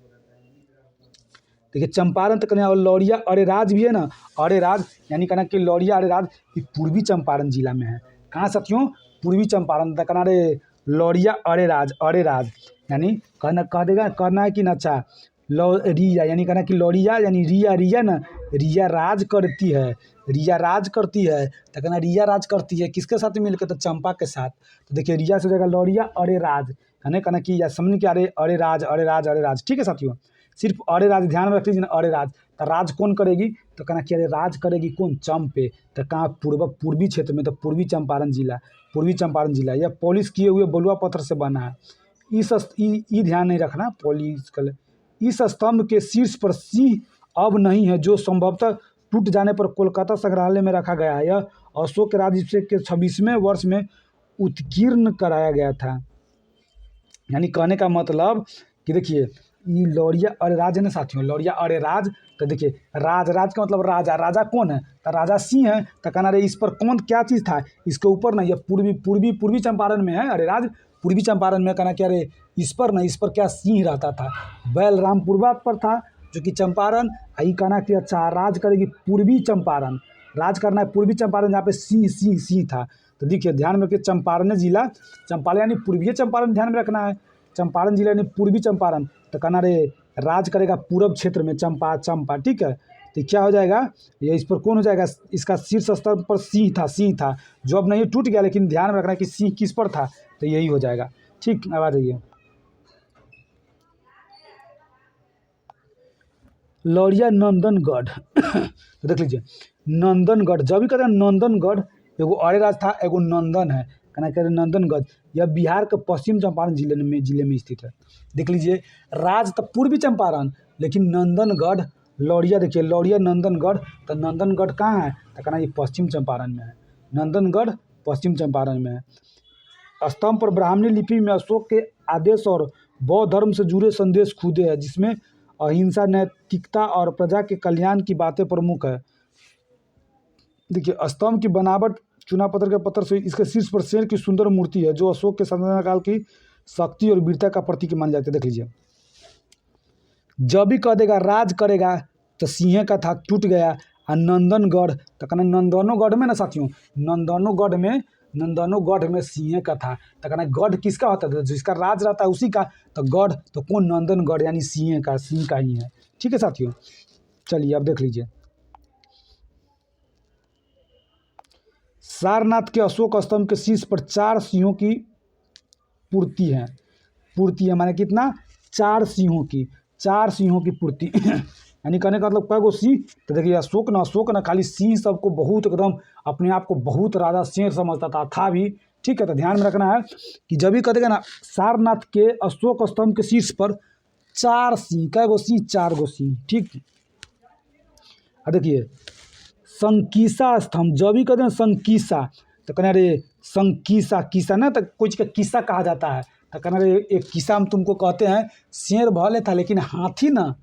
देखिए चंपारण तक और लौरिया अरेराज भी है ना, अरेराज यानी कहना कि लौरिया अरेराज ये पूर्वी चंपारण जिला में है। कहाँ साथियों? पूर्वी चंपारण तक रे लौरिया अरेराज, अरेराज यानी कहना कह देगा, कहना है कि ना अच्छा रिया यानी कहना कि लौरिया यानी रिया, रिया ना रिया राज करती है, रिया राज करती है तो कहना रिया राज करती है किसके साथ मिलकर? तो चंपा के साथ। तो देखिए रिया से हो जाएगा लौरिया अरेराज, यानी कहना कि या समझ के अरे अरेराज अरेराज अरेराज। ठीक है साथियों, सिर्फ अरेराज ध्यान में रख लीजिए ना, अरेराज। तो राज कौन करेगी? तो कहना कि अरे राज करेगी कौन? चंपे। तो कहाँ? पूर्वी क्षेत्र में, तो पूर्वी चंपारण जिला, पूर्वी चंपारण जिला। यह पॉलिश किए हुए बलुआ पत्थर से बना है। ध्यान नहीं रखना, पॉलिश कलर। इस स्तंभ के शीर्ष पर सिंह अब नहीं है, जो संभवतः टूट जाने पर कोलकाता संग्रहालय में रखा गया है। यह अशोक के राज्याभिषेक के 26वें वर्ष में उत्कीर्ण कराया गया था। यानी कहने का मतलब कि देखिए ये लौरिया अरेराज है ना साथियों, लौरिया अरेराज। तो देखिए राज, राज का मतलब राजा, राजा कौन है? तो राजा सिंह है। तो कहना रे इस पर कौन क्या चीज़ था? इसके ऊपर ना, ये पूर्वी चंपारण में है अरेराज, पूर्वी चंपारण में। कहना क्या रे इस पर ना, इस पर क्या सिंह रहता था? बैलरामपुरवा पर था जो कि चंपारण। यही कहना कि अच्छा राज करेगी पूर्वी चंपारण, राज करना है पूर्वी चंपारण जहाँ पे सिंह सिंह सिंह था। तो देखिए ध्यान में रखिए चंपारण जिला, चंपारण यानी पूर्वी चंपारण ध्यान में रखना है, चंपारण जिला यानी पूर्वी चंपारण। तो कहना रे राज करेगा पूरब क्षेत्र में, चंपा चंपा। ठीक है, तो क्या हो जाएगा? ये इस पर कौन हो जाएगा? इसका शीर्ष स्तर पर सिंह था, सिंह था जो अब नहीं टूट गया, लेकिन ध्यान में रखना है कि सिंह किस पर था, तो यही हो जाएगा। ठीक, अब आ जाइए लौरिया नंदनगढ़। तो देख लीजिए नंदनगढ़, जब भी कहते हैं नंदनगढ़, एगो अरेराज था, एगो नंदन है। कहना कह रहे नंदनगढ़, यह बिहार के पश्चिम चंपारण जिले में स्थित है। देख लीजिए राज तो पूर्वी चंपारण, लेकिन नंदनगढ़ लौरिया, देखिए लौरिया नंदनगढ़, तो नंदनगढ़ कहाँ है? तो कहना ये पश्चिम चंपारण में है, नंदनगढ़ पश्चिम चंपारण में है। स्तंभ पर ब्राह्मणी लिपि में अशोक के आदेश और बौद्ध धर्म से जुड़े संदेश खुदे हैं, जिसमें अहिंसा, नैतिकता और प्रजा के कल्याण की बातें प्रमुख है। देखिए स्तंभ की बनावट चुना पत्थर के पत्थर से, इसके शीर्ष पर शेर की सुंदर मूर्ति है जो अशोक के शासनकाल काल की शक्ति और वीरता का प्रतीक मान जाते हैं। देख लीजिए जब भी कह देगा राज करेगा तो सिंह का था, टूट गया। और नंदनगढ़, तो कहना नंदनोगढ़ में ना साथियों, नंदनोगढ़ में सिंह का था। तो कहना गढ़ किसका होता है? जिसका राज रहता है उसी का। तो गढ़ तो कौन? नंदनगढ़ यानी सिंह का ही है। ठीक है साथियों, चलिए अब देख लीजिए सारनाथ के अशोक स्तंभ के शीर्ष पर 4 सिंहों की पूर्ति है, माने कितना? 4 सिंहों की पूर्ति। यानी कहने का मतलब कई गो सिंह? तो देखिए अशोक ना खाली सिंह सबको बहुत एकदम अपने आप को बहुत राजा शेर समझता था भी। ठीक है, तो ध्यान में रखना है कि जब भी कहेगा ना सारनाथ के अशोक स्तंभ के शीर्ष पर 4 सिंह, कई गो सिंह? 4 गो सिंह। ठीक, देखिए संकीसा स्तंभ, जब भी कहते हैं संकीसा, तो कहना रे संकीसा, किसा ना तो कुछ का किस्सा कहा जाता है। तो कहना रे एक किस्सा हम तुमको कहते हैं, शेर भले था लेकिन हाथी ना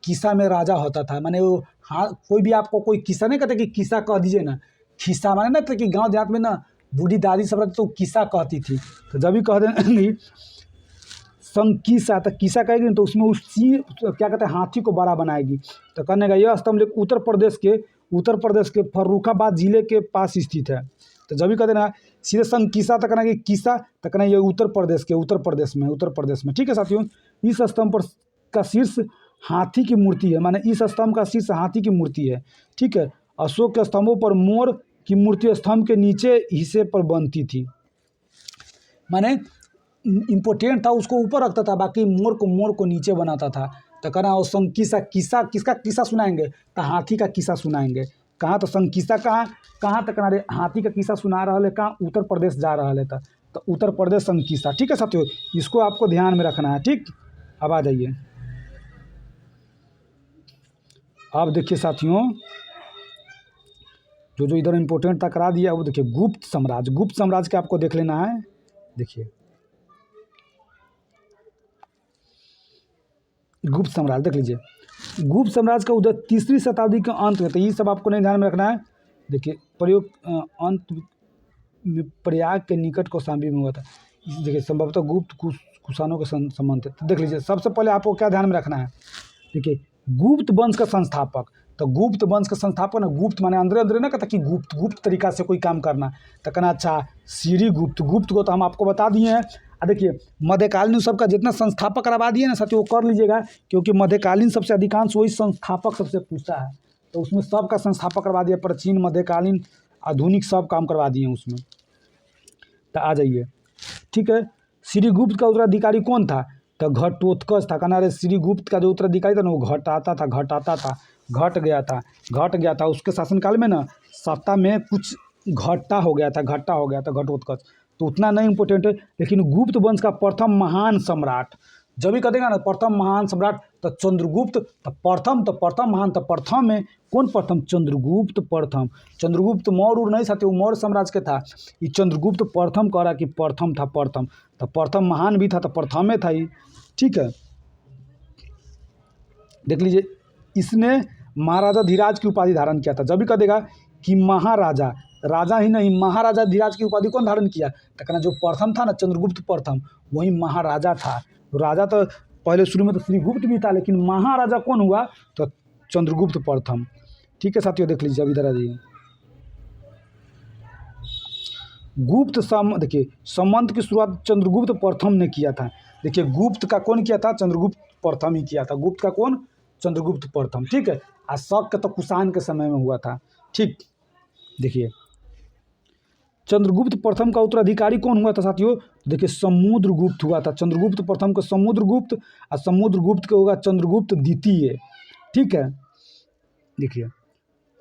किस्सा में राजा होता था। माने वो हाँ, कोई भी आपको कोई किस्सा नहीं कहते कि किस्सा कह दीजिए ना, खिस्सा माने ना तो कि गांव देहात में ना बूढ़ी दादी सब रहती तो किस्सा कहती थी। तो जब भी कह देंगी संकीसा, तो किस्सा कहेगी तो उसमें उसी क्या कहते हैं हाथी को बड़ा बनाएगी। तो कहने का यह स्तंभ उत्तर प्रदेश के फर्रुखाबाद जिले के पास स्थित है। तो जब भी कहते ना सीधे संकीसा, तो कहना कि किस्सा, तो कहना ये उत्तर प्रदेश में। ठीक है साथियों, इस स्तंभ पर का शीर्ष हाथी की मूर्ति है, माने इस स्तंभ का शीर्ष हाथी की मूर्ति है। ठीक है, अशोक के स्तंभों पर मोर की मूर्ति स्तंभ के नीचे हिस्से पर बनती थी, माने इम्पोर्टेंट था उसको ऊपर रखता था, बाकी मोर को नीचे बनाता था। तो कहना और संकीसा, किस्सा किसका किस्सा सुनाएंगे? तो हाथी का किस्सा सुनाएंगे। कहाँ? तो संकीसा कहाँ तक? रे हाथी का किस्सा सुना रहा है, कहाँ? उत्तर प्रदेश जा रहा है। तो उत्तर प्रदेश संकीसा। ठीक है साथियों, इसको आपको ध्यान में रखना है। ठीक, अब आ जाइए, अब देखिए साथियों जो इधर इम्पोर्टेंट था करा दिया, वो देखिए गुप्त साम्राज्य के आपको देख लेना है। देखिए गुप्त साम्राज्य देख लीजिए, गुप्त साम्राज्य का उदय 3री शताब्दी के अंत में, तो ये सब आपको नहीं ध्यान में रखना है। देखिए अंत में प्रयाग के निकट कौशाम्बी में हुआ था। देखिए संभवतः गुप्त कुषाणों के संबंध थे। तो देख लीजिए सबसे पहले आपको क्या ध्यान में रखना है? देखिए गुप्त वंश का संस्थापक। तो गुप्त वंश का संस्थापक ना, गुप्त माने अंदर अंदर ना कहता कि गुप्त तरीका से कोई काम करना। तो कहना अच्छा श्रीगुप्त, गुप्त को तो हम आपको बता दिए हैं। देखिए मध्यकालीन सबका जितना संस्थापक करवा दिए ना साथियों, वो कर लीजिएगा, क्योंकि मध्यकालीन सबसे अधिकांश वही संस्थापक सबसे पूछता है। तो उसमें सबका संस्थापक करवा दिया, प्राचीन मध्यकालीन आधुनिक सब काम करवा दिए हैं उसमें। तो आ जाइए, ठीक है। श्रीगुप्त का उत्तराधिकारी कौन था? तो घटोत्कच था। कहना अरे श्रीगुप्त का जो उत्तराधिकारी था ना, वो घट गया था उसके शासनकाल में ना, सत्ता में कुछ घट्टा हो गया था घटोत्कच। तो उतना नहीं इम्पोर्टेंट है, लेकिन गुप्त वंश का प्रथम महान सम्राट जब भी कहेगा ना प्रथम महान सम्राट, तो चंद्रगुप्त। तो प्रथम महान, तो प्रथम में कौन प्रथम? चंद्रगुप्त प्रथम। चंद्रगुप्त मौर्य नहीं साथियों, मौर्य साम्राज्य के था। ये चंद्रगुप्त प्रथम कह रहा कि प्रथम था, प्रथम। तो प्रथम महान भी था, तो प्रथम में था ही, ठीक है। देख लीजिए, इसने महाराजा धीराज की उपाधि धारण किया था। जब भी कह देगा कि महाराजा, राजा ही नहीं महाराजा धीराज की उपाधि कौन धारण किया? तो कहना जो प्रथम था ना चंद्रगुप्त प्रथम, वही महाराजा था। राजा तो पहले शुरू में तो श्रीगुप्त भी था, लेकिन महाराजा कौन हुआ? तो चंद्रगुप्त प्रथम, ठीक है साथियों। देख लीजिए, अभी इधर आ जाइए। देखिए संबंध की शुरुआत चंद्रगुप्त प्रथम ने किया था। देखिए गुप्त का कौन किया था? चंद्रगुप्त प्रथम ही किया था। गुप्त का कौन? चंद्रगुप्त प्रथम, ठीक है। और शक का तो कुषाण के समय में हुआ था, ठीक। देखिए चंद्रगुप्त प्रथम का उत्तराधिकारी कौन हुआ था साथियों? देखिए समुद्रगुप्त हुआ था। चंद्रगुप्त प्रथम को समुद्रगुप्त, और समुद्रगुप्त को होगा चंद्रगुप्त द्वितीय, ठीक है। देखिए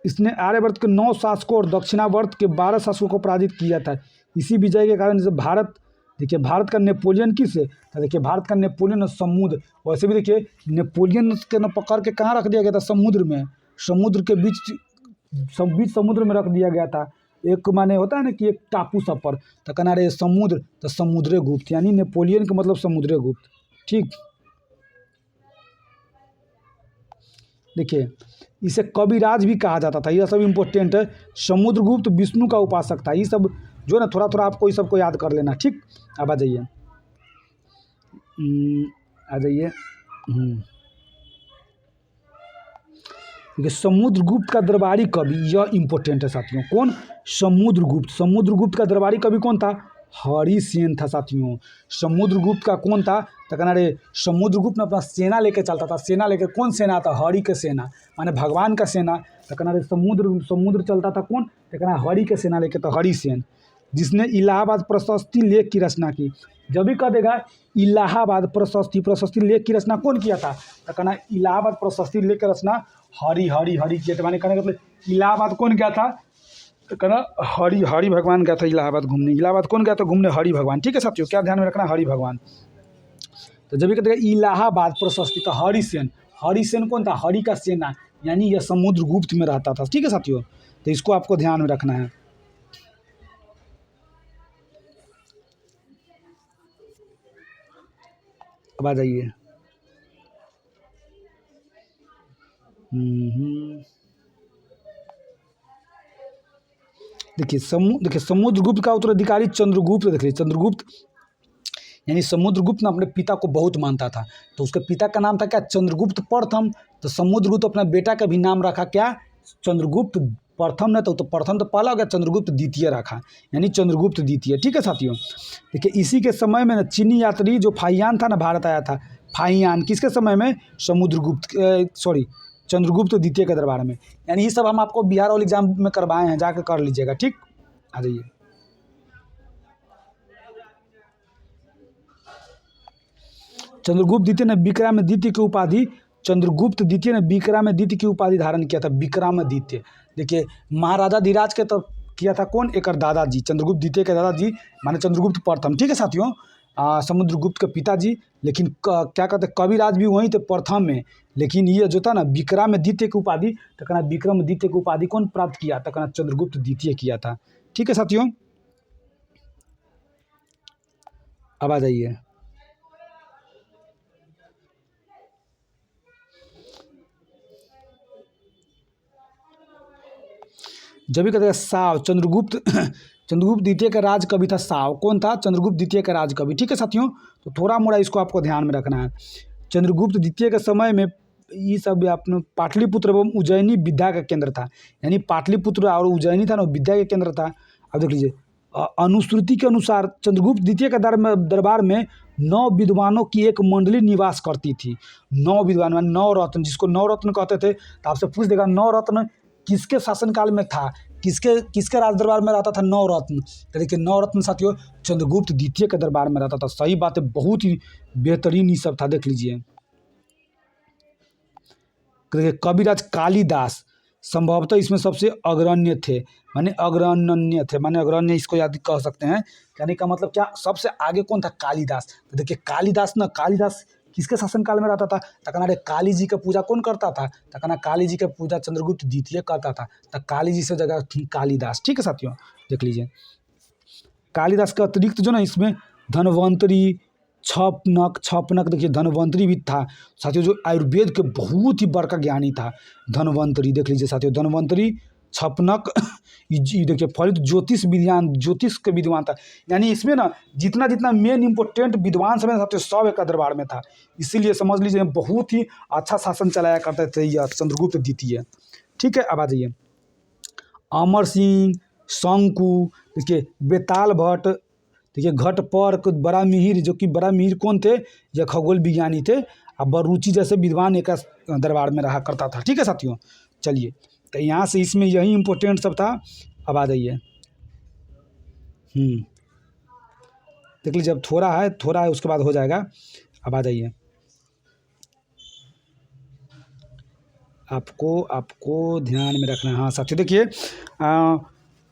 इसने आर्यवर्त के 9 शासकों और दक्षिणावर्त के 12 शासकों को पराजित किया था। इसी विजय के कारण जैसे भारत, देखिए भारत का नेपोलियन किस है? तो देखिए भारत का नेपोलियन समुद्र। वैसे भी देखिए नेपोलियन के न पकड़ के कहाँ रख दिया गया था? समुद्र में, समुद्र के बीच समुद्र में रख दिया गया था। एक माने होता है ना कि एक टापू सब पर, तो कहना रे समुद्र, तो समुद्रगुप्त, यानी नेपोलियन का मतलब समुद्रगुप्त, ठीक। देखिए इसे कविराज भी कहा जाता था। यह सब इम्पोर्टेंट है। समुद्रगुप्त विष्णु का उपासक था। ये सब जो है ना थोड़ा थोड़ा आपको ये सबको याद कर लेना, ठीक। अब आ जाइए, देखिए समुद्रगुप्त का दरबारी कवि, यह इम्पोर्टेंट है साथियों। कौन? समुद्रगुप्त। समुद्रगुप्त का दरबारी कवि कौन था? हरिसेन था साथियों। समुद्रगुप्त का कौन था? तो कहना रे समुद्रगुप्त ने अपना सेना लेके चलता था। सेना लेके, कौन सेना था? हरि के सेना, माने भगवान का सेना। तो कहना रे समुद्र चलता था कौन? तो कहना हरि के सेना लेके, तो हरिसेन। जिसने इलाहाबाद प्रशस्ति लेख की रचना की। जब भी कह देगा इलाहाबाद प्रशस्ति लेख की रचना कौन किया था? तो कहना इलाहाबाद प्रशस्ति लेख की रचना हरि किया था। माने कहने का मतलब इलाहाबाद कौन गया था? तो कहना हरि भगवान गया था इलाहाबाद घूमने। इलाहाबाद कौन गया था घूमने? हरि भगवान, ठीक है साथियों। क्या ध्यान में रखना? हरि भगवान। तो जब भी कहते हैं इलाहाबाद प्रशस्ति, तो हरिसेन कौन था? हरि का सेना, यानी यह समुद्रगुप्त में रहता था, ठीक है साथियों। तो इसको आपको ध्यान में रखना है। अब आ जाइए, देखिए समुद्रगुप्त का उत्तराधिकारी चंद्रगुप्त। देखिए चंद्रगुप्त यानी समुद्रगुप्त ने अपने पिता को बहुत मानता था। तो उसके पिता का नाम था क्या? चंद्रगुप्त प्रथम। तो समुद्रगुप्त अपना बेटा का भी नाम रखा क्या? चंद्रगुप्त प्रथम ने। तो प्रथम तो पहला हो गया, चंद्रगुप्त द्वितीय रखा, यानी चंद्रगुप्त द्वितीय, ठीक है साथियों। देखिए इसी के समय में ना चीनी यात्री जो फाहियान था ना, भारत आया था। फाहियान किसके समय में? चंद्रगुप्त द्वितीय के दरबार में। यानी ये सब हम आपको बिहार वाले एग्जाम में करवाए हैं, जाकर कर लीजिएगा, ठीक। आ जाइए, चंद्रगुप्त द्वितीय ने विक्रमादित्य की उपाधि, चंद्रगुप्त द्वितीय ने विक्रमादित्य की उपाधि धारण किया था। विक्रमादित्य, देखिए महाराजा धीराज के तो किया था कौन? एक दादाजी, चंद्रगुप्त द्वितीय के दादाजी माने चंद्रगुप्त प्रथम, ठीक है साथियों। समुद्रगुप्त के पिताजी, लेकिन क्या कहते हैं कविराज भी वहीं थे प्रथम में। लेकिन ये जो था ना विक्रमादित्य की उपाधि, तो कहना विक्रमादित्य की उपाधि कौन प्राप्त किया? तो कहना चंद्रगुप्त द्वितीय किया था, ठीक है साथियों। अब आ जाइए, जब भी कहते हैं साव, चंद्रगुप्त द्वितीय का राज कवि था साव। कौन था? चंद्रगुप्त द्वितीय का राज कवि, ठीक है साथियों। तो थोड़ा मोड़ा इसको आपको ध्यान में रखना है। चंद्रगुप्त द्वितीय के समय में ये सब अपने पाटलिपुत्र एवं उज्जैनी विद्या का केंद्र था। यानी पाटलिपुत्र और उज्जैनी था ना, विद्या के केंद्र था। अब देख लीजिए, अनुश्रुति के अनुसार चंद्रगुप्त द्वितीय के दरबार में 9 विद्वानों की एक मंडली निवास करती थी। 9 विद्वान मान 9 रत्न, जिसको 9 रत्न कहते थे। तो आपसे पूछ देगा 9 रत्न किसके शासनकाल में था, किसके किसके राज दरबार में रहता था 9 रत्न। तो देखिए 9 रत्न साथियों चंद्रगुप्त द्वितीय के दरबार में रहता था। सही बात है, बहुत ही बेहतरीन ये सब था। देख लीजिए, कविराज कालिदास संभवतः इसमें सबसे अग्रण्य थे, माने अग्रण्य, इसको याद कह सकते हैं। कहने का मतलब क्या, सबसे आगे कौन था, कालिदास। तो देखिए कालिदास किसके शासनकाल में रहता था, तकना रे काली जी का पूजा कौन करता था, तकना काली जी का पूजा चंद्रगुप्त द्वितीय करता था। तो काली जी से जगह थी कालिदास। ठीक है साथियों, देख लीजिए कालिदास के अतिरिक्त जो ना इसमें धनवंतरी, छपनक देखिए धनवंतरी भी था साथियों, जो आयुर्वेद के बहुत ही बड़का ज्ञानी था धनवंतरी। देख लीजिए साथियों, धनवंतरी, छपनक, ये देखिए फलित ज्योतिष के विद्वान था। यानी इसमें ना जितना मेन इंपॉर्टेंट विद्वान सब साथियों सब एक दरबार में था। इसीलिए समझ लीजिए बहुत ही अच्छा शासन चलाया करते थे यह चंद्रगुप्त द्वितीय। ठीक है, अब आ जाइए अमर सिंह, शंकु, देखिए बेताल भट्ट, देखिए घटपर्क, बड़ा मिहिर, जो कि बड़ा मिहिर कौन थे, यह खगोल विज्ञानी थे। अब बरूची जैसे विद्वान एक दरबार में रहा करता था। ठीक है साथियों, चलिए तो यहाँ से इसमें यही इम्पोर्टेंट सब था। अब आ जाइए, देख लीजिए अब थोड़ा है उसके बाद हो जाएगा। अब आ जाइए, आपको ध्यान में रखना है। हाँ साथियों देखिए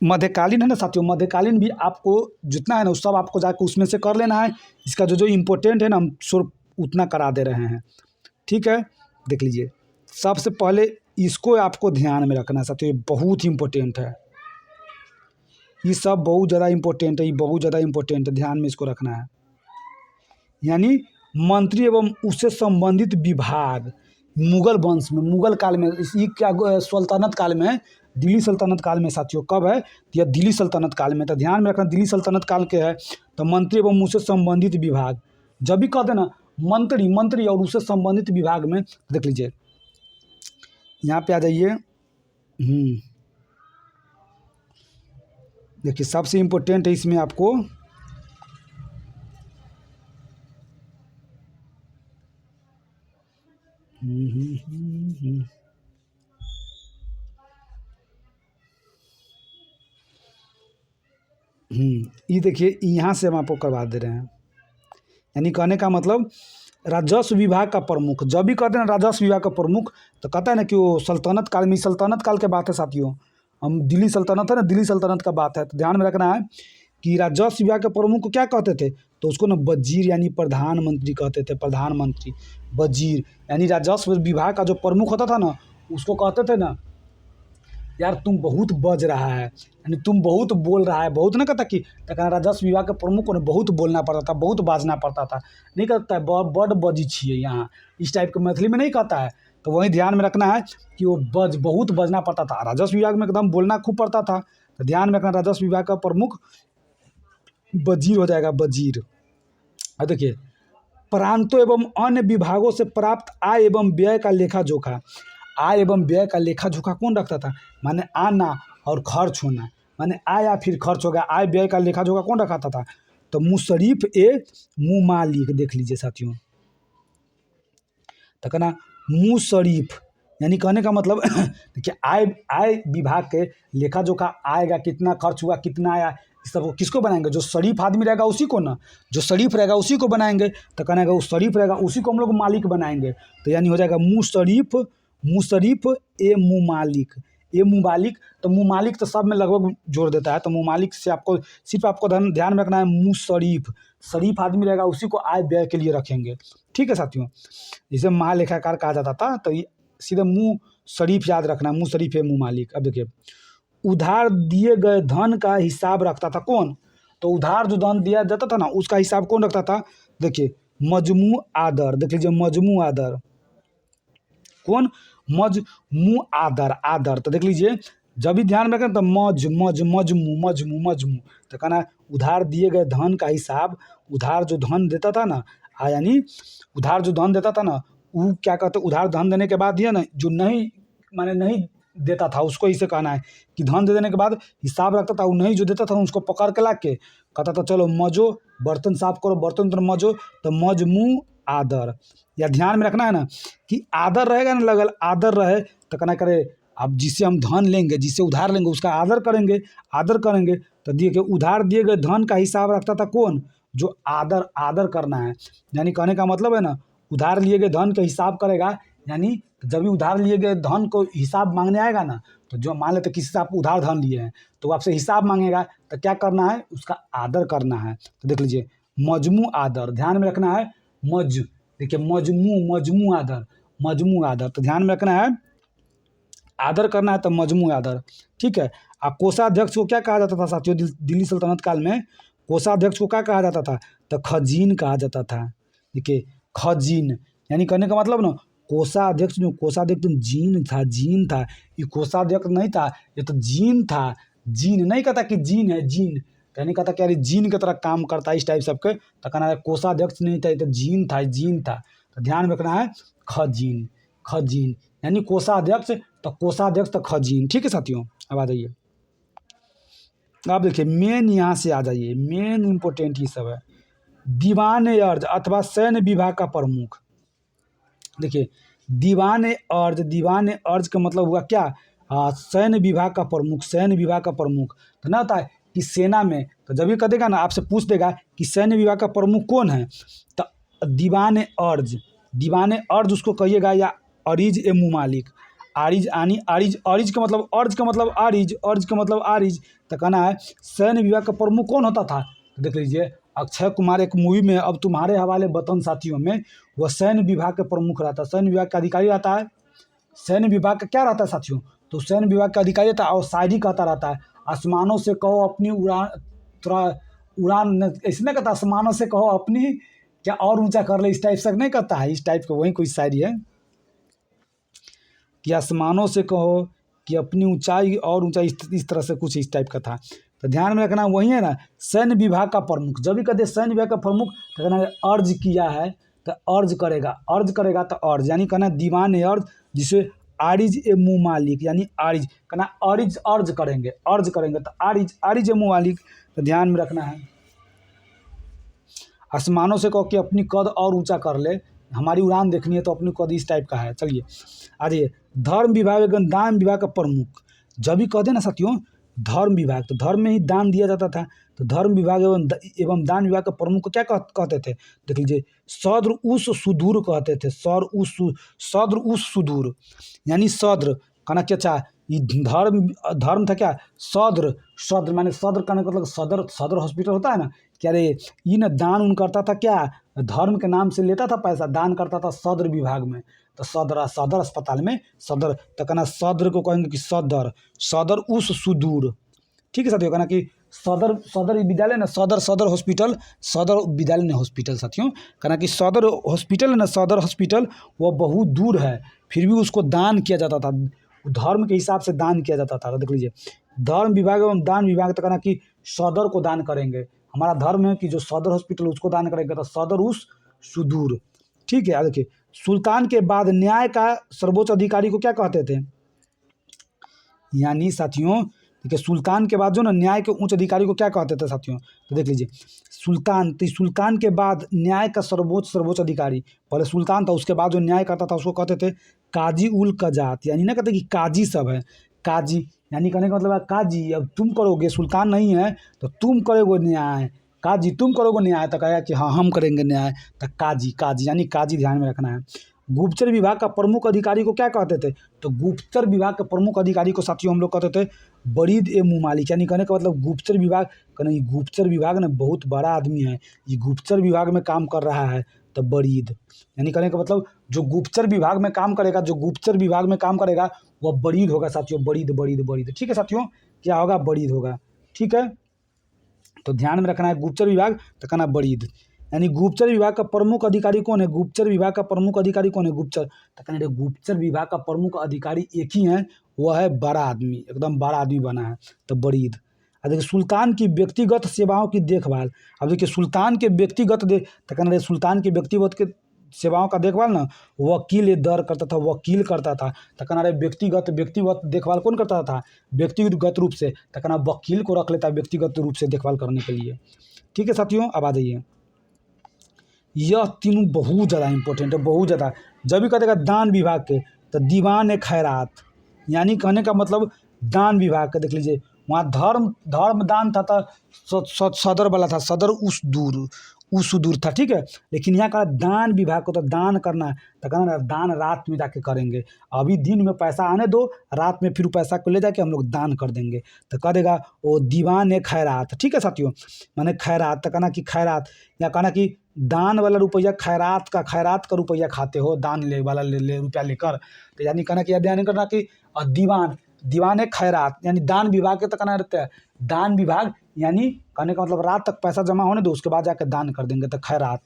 मध्यकालीन है ना साथियों, मध्यकालीन भी आपको जितना है ना उस सब आपको जाकर उसमें से कर लेना है। इसका जो इम्पोर्टेंट है ना हम सिर्फ उतना करा दे रहे हैं। ठीक है, देख लीजिए सबसे पहले इसको आपको ध्यान में रखना है साथियों, ये बहुत ही इम्पोर्टेंट है। ये सब बहुत ज़्यादा इम्पोर्टेंट है, ये बहुत ज़्यादा इम्पोर्टेंट है, ध्यान में इसको रखना है। यानी मंत्री एवं उससे संबंधित विभाग मुगल वंश में, मुगल काल में, इसी क्या सल्तनत काल में, दिल्ली सल्तनत काल में साथियों। कब है, यह दिल्ली सल्तनत काल में। तो ध्यान में रखना दिल्ली सल्तनत काल के है। तो मंत्री एवं उससे संबंधित विभाग, जब भी कहते ना मंत्री और उससे संबंधित विभाग में, देख लीजिए यहाँ पे आ जाइए। देखिए सबसे इम्पोर्टेंट है इसमें आपको ये देखिए यहाँ से हम आपको करवा दे रहे हैं। यानी कहने का मतलब राजस्व विभाग का प्रमुख, जब भी कहते हैं राजस्व विभाग का प्रमुख, तो कहता है ना कि वो सल्तनत काल में, सल्तनत काल के बात है साथियों। हम दिल्ली सल्तनत है ना, दिल्ली सल्तनत का बात है। तो ध्यान में रखना है कि राजस्व विभाग के प्रमुख को क्या कहते थे, तो उसको ना वजीर यानी प्रधानमंत्री कहते थे। प्रधानमंत्री, वजीर यानी राजस्व विभाग का जो प्रमुख होता था ना, उसको कहते थे ना यार तुम बहुत बज रहा है, यानी तुम बहुत बोल रहा है, बहुत ना कहता कि राजस्व विभाग के प्रमुख को ना बहुत बोलना पड़ता था, बहुत बाजना पड़ता था। नहीं कहता है बड़ बजी छिए यहाँ, इस टाइप के मैथिली में नहीं कहता है। तो वही ध्यान में रखना है कि वो बहुत बजना पड़ता था। राजस्व विभाग में एकदम बोलना खूब पड़ता था। तो ध्यान में रखना राजस्व विभाग का प्रमुख वजीर हो जाएगा, वजीर। अब देखिए प्रांतों एवं अन्य विभागों से प्राप्त आय एवं व्यय का लेखा जोखा, आय एवं व्यय का लेखा जोखा कौन रखता था, माने आना और खर्च होना, माने आय या फिर खर्च हो गया, आय व्यय का लेखा जोखा कौन रखता था, तो मुशरीफ ए मुमालिक। देख लीजिए साथियों, तो कहना मुशरीफ यानी कहने का मतलब देखिए आय विभाग के लेखा जोखा आएगा, कितना खर्च हुआ, कितना आया, इस सब किसको बनाएंगे, जो शरीफ आदमी रहेगा उसी को ना, जो शरीफ रहेगा उसी को बनाएंगे। तो कहना है वो शरीफ रहेगा उसी को हम लोग मालिक बनाएंगे। तो यानी हो जाएगा मुशरीफ ए मुमालिक, ए मुमालिक। तो मुमालिक तो सब में लगभग जोड़ देता है। तो मुमालिक से आपको सिर्फ आपको ध्यान में रखना है मुशरीफ, शरीफ आदमी रहेगा उसी को आय व्यय के लिए रखेंगे। ठीक है साथियों, जिसे महालेखाकार कहा जाता था। तो ये सीधे मुँह शरीफ याद रखना, मुँह शरीफ है मुँह मालिक। अब देखिए उधार दिए गए धन का हिसाब रखता था कौन, तो उधार जो धन दिया जाता था ना उसका हिसाब कौन रखता था, देखिए मजमू आदर। देख लीजिए मजमू आदर, कौन, मजमू आदर। तो देख लीजिए जब भी ध्यान में रखें तो मजमू। तो कहना उधार दिए गए धन का हिसाब, उधार जो धन देता था ना, यानी उधार जो धन देता था ना वो क्या कहते उधार धन देने के बाद दिया ना, जो नहीं माने नहीं देता था उसको इसे कहना है कि धन दे देने के बाद हिसाब रखता था, वो नहीं जो देता था उसको पकड़ के ला के कहता था चलो मजो, बर्तन साफ करो, बर्तन तो मजो, तो मज मुँह आदर। या ध्यान में रखना है ना कि आदर रहेगा ना, लगल आदर रहे तो कहना करे अब जिससे हम धन लेंगे, जिससे उधार लेंगे उसका आदर करेंगे, आदर करेंगे। तो दिए कि उधार दिए गए धन का हिसाब रखता था कौन, जो आदर आदर करना है। यानी कहने का मतलब है ना, उधार लिए गए धन का हिसाब करेगा, यानी जब भी उधार लिए गए धन को हिसाब मांगने आएगा ना, तो जो मान लेते किसी से आप उधार धन लिए हैं तो वो आपसे हिसाब मांगेगा, तो क्या करना है, उसका आदर करना है। तो देख लीजिए मजमू आदर, ध्यान में रखना है मज, देखिए मजमू आदर, मजमू आदर, तो ध्यान में रखना है आदर करना है तो मजमू आदर। ठीक है। कोषाध्यक्ष को क्या कहा जाता था साथियों, दिल्ली सल्तनत काल में कोषाध्यक्ष को क्या कहा जाता था, तो खजीन कहा जाता था। देखिए खजीन यानी कहने का मतलब ना, कोषाध्यक्ष जो कोषाध्यक्ष तो जीन था, जीन था, ये कोषाध्यक्ष नहीं था, ये तो जीन था। जीन नहीं कहता कि जीन है, जीन कहने कहता कि अरे जीन की तरह काम करता है इस टाइप सबके, तो कहना है कोषाध्यक्ष नहीं था, ये तो जीन था, जीन था। तो ध्यान में रखना है खजीन, खजीन यानी कोषाध्यक्ष, तो कोषाध्यक्ष तो खजीन। ठीक है साथियों, अब आ जाइए, आप देखिए मेन यहाँ से आ जाइए, मेन इंपॉर्टेंट ये सब है। दीवान अर्ज अथवा सैन्य विभाग का प्रमुख। देखिए दीवान अर्ज, दीवान अर्ज का मतलब हुआ क्या, सैन्य विभाग का प्रमुख, सैन्य विभाग का प्रमुख। तो ना होता है कि सेना में, तो जब भी कह देगा ना, आपसे पूछ देगा कि सैन्य विभाग का प्रमुख कौन है, तो दीवान अर्ज, दीवान अर्ज उसको कहिएगा, या अरीज ए मुमालिक। आरिज आनी आरिज, अरिज का मतलब अर्ज का मतलब आरिज, अर्ज का मतलब आरिज। तो कहना है सैन्य विभाग का प्रमुख कौन होता था, तो देख लीजिए अक्षय कुमार एक मूवी में अब तुम्हारे हवाले वतन साथियों में वह सैन्य विभाग के प्रमुख रहता है, सैन्य विभाग का अधिकारी रहता है। सैन्य विभाग का क्या रहता है साथियों, तो सैन्य विभाग का अधिकारी रहता है और शायरी कहता रहता है, आसमानों से कहो अपनी उड़ान, थोड़ा उड़ान ऐसे नहीं कहता, आसमानों से कहो अपनी क्या और ऊंचा कर ले, इस टाइप से नहीं कहता है, इस टाइप का वही कोई शायरी है कि आसमानों से कहो कि अपनी ऊंचाई और ऊंचाई, इस तरह से कुछ इस टाइप का था। तो ध्यान में रखना वही है ना सैन्य विभाग का प्रमुख। जब भी कहते सैन्य विभाग का प्रमुख तो कहना अर्ज किया है, तो अर्ज करेगा, अर्ज करेगा तो अर्ज यानी कहना दीवान अर्ज, जिसे आरिज ए मुँह मालिक, यानी आरिज कहना आरिज अर्ज करेंगे, अर्ज करेंगे तो आरिज, आरिज ए मुँह मालिक। तो ध्यान में रखना है आसमानों से कहो कि अपनी कद और ऊंचा कर ले, हमारी उड़ान देखनी है तो अपनी कद इस टाइप का है। चलिए आ जाइए धर्म विभाग एवं दान विभाग का प्रमुख। जब भी कहते ना साथियों धर्म विभाग, तो धर्म में ही दान दिया जाता था, तो धर्म विभाग एवं दान विभाग का प्रमुख को क्या कहते थे, देख लीजिए सद्र उस सुदूर कहते थे, सद्र उस सुदूर, यानी सद्र कहना क्या चाह, ये धर्म था क्या, सद्र, सद्र माने सद्र कहने का मतलब सदर, सदर हॉस्पिटल होता है ना, क्या रे ये ना दान उन करता था क्या, धर्म के नाम से लेता था पैसा, दान करता था सद्र विभाग में, तो सदर, सदर अस्पताल में सदर, तो कहना सद्र को कहेंगे कि सदर, सदर उस सुदूर। ठीक है साथियों, कहना कि सदर, सदर विद्यालय ना, सदर, सदर हॉस्पिटल, सदर विद्यालय नहीं हॉस्पिटल साथियों, कहना कि सदर हॉस्पिटल है ना, सदर हॉस्पिटल वो बहुत दूर है, फिर भी उसको दान किया जाता था, धर्म के हिसाब से दान किया जाता था। तो देख लीजिए धर्म विभाग एवं दान विभाग, तो कहना कि सदर को दान करेंगे, हमारा धर्म है कि जो सदर हॉस्पिटल उसको दान करेंगे, तो सदर उस सुदूर। ठीक है, देखिए सुल्तान के बाद न्याय का सर्वोच्च अधिकारी को क्या कहते थे, यानी साथियों देखिए सुल्तान के बाद जो ना न्याय के उच्च अधिकारी को क्या कहते थे साथियों, तो देख लीजिए सुल्तान, तो सुल्तान के बाद न्याय का सर्वोच्च अधिकारी, पहले सुल्तान था उसके बाद जो न्याय करता था उसको कहते थे काजी उल कजात, यानी ना कहते कि काजी सब है, काजी यानी कहने का मतलब है काजी, अब तुम करोगे, सुल्तान नहीं है तो तुम करोगे न्याय, काजी तुम करोगे न्याय, तो कहेगा कि हाँ हम करेंगे न्याय, तो काजी, काजी यानी काजी, ध्यान में रखना है। गुप्तचर विभाग का प्रमुख अधिकारी को क्या कहते थे, तो गुप्तचर विभाग के प्रमुख अधिकारी को साथियों हम लोग कहते थे बरीद ए मुँह मालिक, यानी कहने का मतलब गुप्तचर विभाग, कहना ये गुप्तचर विभाग ना बहुत बड़ा आदमी है, ये गुप्तचर विभाग में काम कर रहा है, तो बरीद यानी कहने का मतलब जो गुप्तचर विभाग में काम करेगा, जो गुप्तचर विभाग में काम करेगा वह बरीद होगा साथियों, बरीद, बरीद, बरीद। ठीक है साथियों, क्या होगा, बरीद होगा। ठीक है, तो ध्यान में रखना है गुप्तचर विभाग, तो कहना बरीद, यानी गुप्तचर विभाग का प्रमुख अधिकारी कौन है, गुप्तचर विभाग का प्रमुख अधिकारी कौन है, गुप्तचर, तो कहना गुप्तचर विभाग का प्रमुख अधिकारी एक ही है, वह है बड़ा आदमी, एकदम बड़ा आदमी बना है, तो बरीद। अब देखिए सुल्तान की व्यक्तिगत सेवाओं की देखभाल, अब देखिए सुल्तान के व्यक्तिगत तो कहना सुल्तान के सेवाओं का देखभाल ना वकील दर करता था, वकील करता था। तो कहना रे व्यक्तिगत व्यक्तिगत देखभाल कौन करता था? व्यक्तिगत रूप से। तो कहना वकील को रख लेता व्यक्तिगत रूप से देखभाल करने के लिए। ठीक है साथियों, अब आ जाइए, यह तीनों बहुत ज़्यादा इंपॉर्टेंट है, बहुत ज़्यादा। जब भी कहेगा दान विभाग के, तो दीवान खैरात, यानी कहने का मतलब दान विभाग का देख लीजिए, वहाँ धर्म दान था तो सदर वाला था, सदर उस दूर था, ठीक है। लेकिन यहाँ का दान विभाग को तो दान करना है, तो कहना दान रात में जाके करेंगे। अभी दिन में पैसा आने दो, रात में फिर पैसा को ले जाके हम लोग दान कर देंगे। तो कह देगा वो दीवान खैरात, ठीक है साथियों, माने खैरात। तो कहना कि खैरात, या कहना कि दान वाला रुपया खैरात का रुपया खाते हो, दान ले वाला ले रुपया लेकर। तो यानी कहना कि ध्यान करना कि दीवान खैरात यानी दान विभाग के, तो कहना रहता है दान विभाग, यानी कहने का मतलब रात तक पैसा जमा होने दो, उसके बाद जाकर दान कर देंगे, तो खैरात।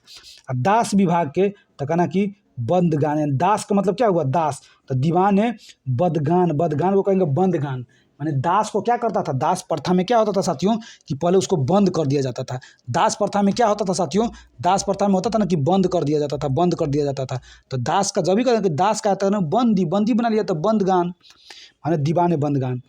और दास विभाग के, तो कहना कि बंदगान, यानी दास का मतलब क्या हुआ? दास। तो दीवान बदगान को कहेंगे बंदगान। माने दास को क्या करता था? दास प्रथा में क्या होता था साथियों कि पहले उसको बंद कर दिया जाता था। दास प्रथा में क्या होता था साथियों? दास प्रथा में होता था ना कि बंद कर दिया जाता था। तो दास का जब भी कहते दास का आता है ना बंदी बना लिया, तो बंदगान माने दीवान बंदगान।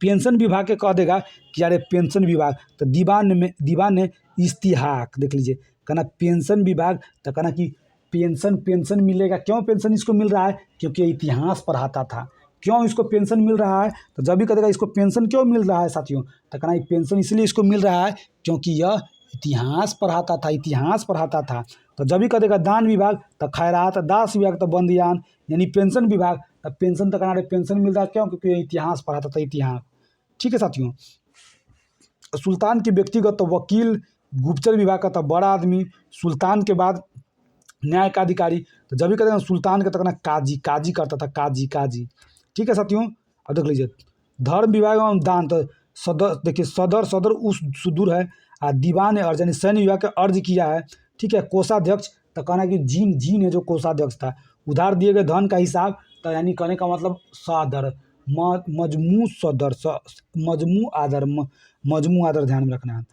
पेंशन विभाग के कह देगा कि यार पेंशन विभाग, तो दीवान इस्तिहाक, देख लीजिए, कहना पेंशन विभाग। तो कहना कि पेंशन मिलेगा, क्यों पेंशन इसको मिल रहा है? क्योंकि इतिहास पढ़ाता था। क्यों इसको पेंशन मिल रहा है? तो जब भी कहेगा इसको पेंशन क्यों मिल रहा है साथियों, तो कहना पेंशन इसलिए इसको मिल रहा है क्योंकि यह इतिहास पढ़ाता था। तो जब भी कहेगा दान विभाग, तो खैरात, दास विभाग तो बंदयान, यानी पेंशन विभाग। तो पेंशन, तो कहना पेंशन मिल रहा है क्यों? क्योंकि इतिहास पढ़ाता था, इतिहास। ठीक है साथियों, सुल्तान के व्यक्तिगत तो वकील, गुप्तचर विभाग का था बड़ा आदमी, सुल्तान के बाद न्याय का अधिकारी। तो जब भी कहते हैं सुल्तान के, तो कहना काजी करता था, काजी। ठीक है साथियों, अब देख लीजिए धर्म विभाग एवं दान, तो सदर, देखिए सदर उस सुदूर है। दीवान अर्ज, यानी सैन्य विभाग का अर्ज किया है। ठीक है, कोषाध्यक्ष, तो कहना कि जीन है जो कोषाध्यक्ष था। उधार दिए गए धन का हिसाब, तो यानी कहने का मतलब सदर, मजमू आदर ध्यान में रखना है।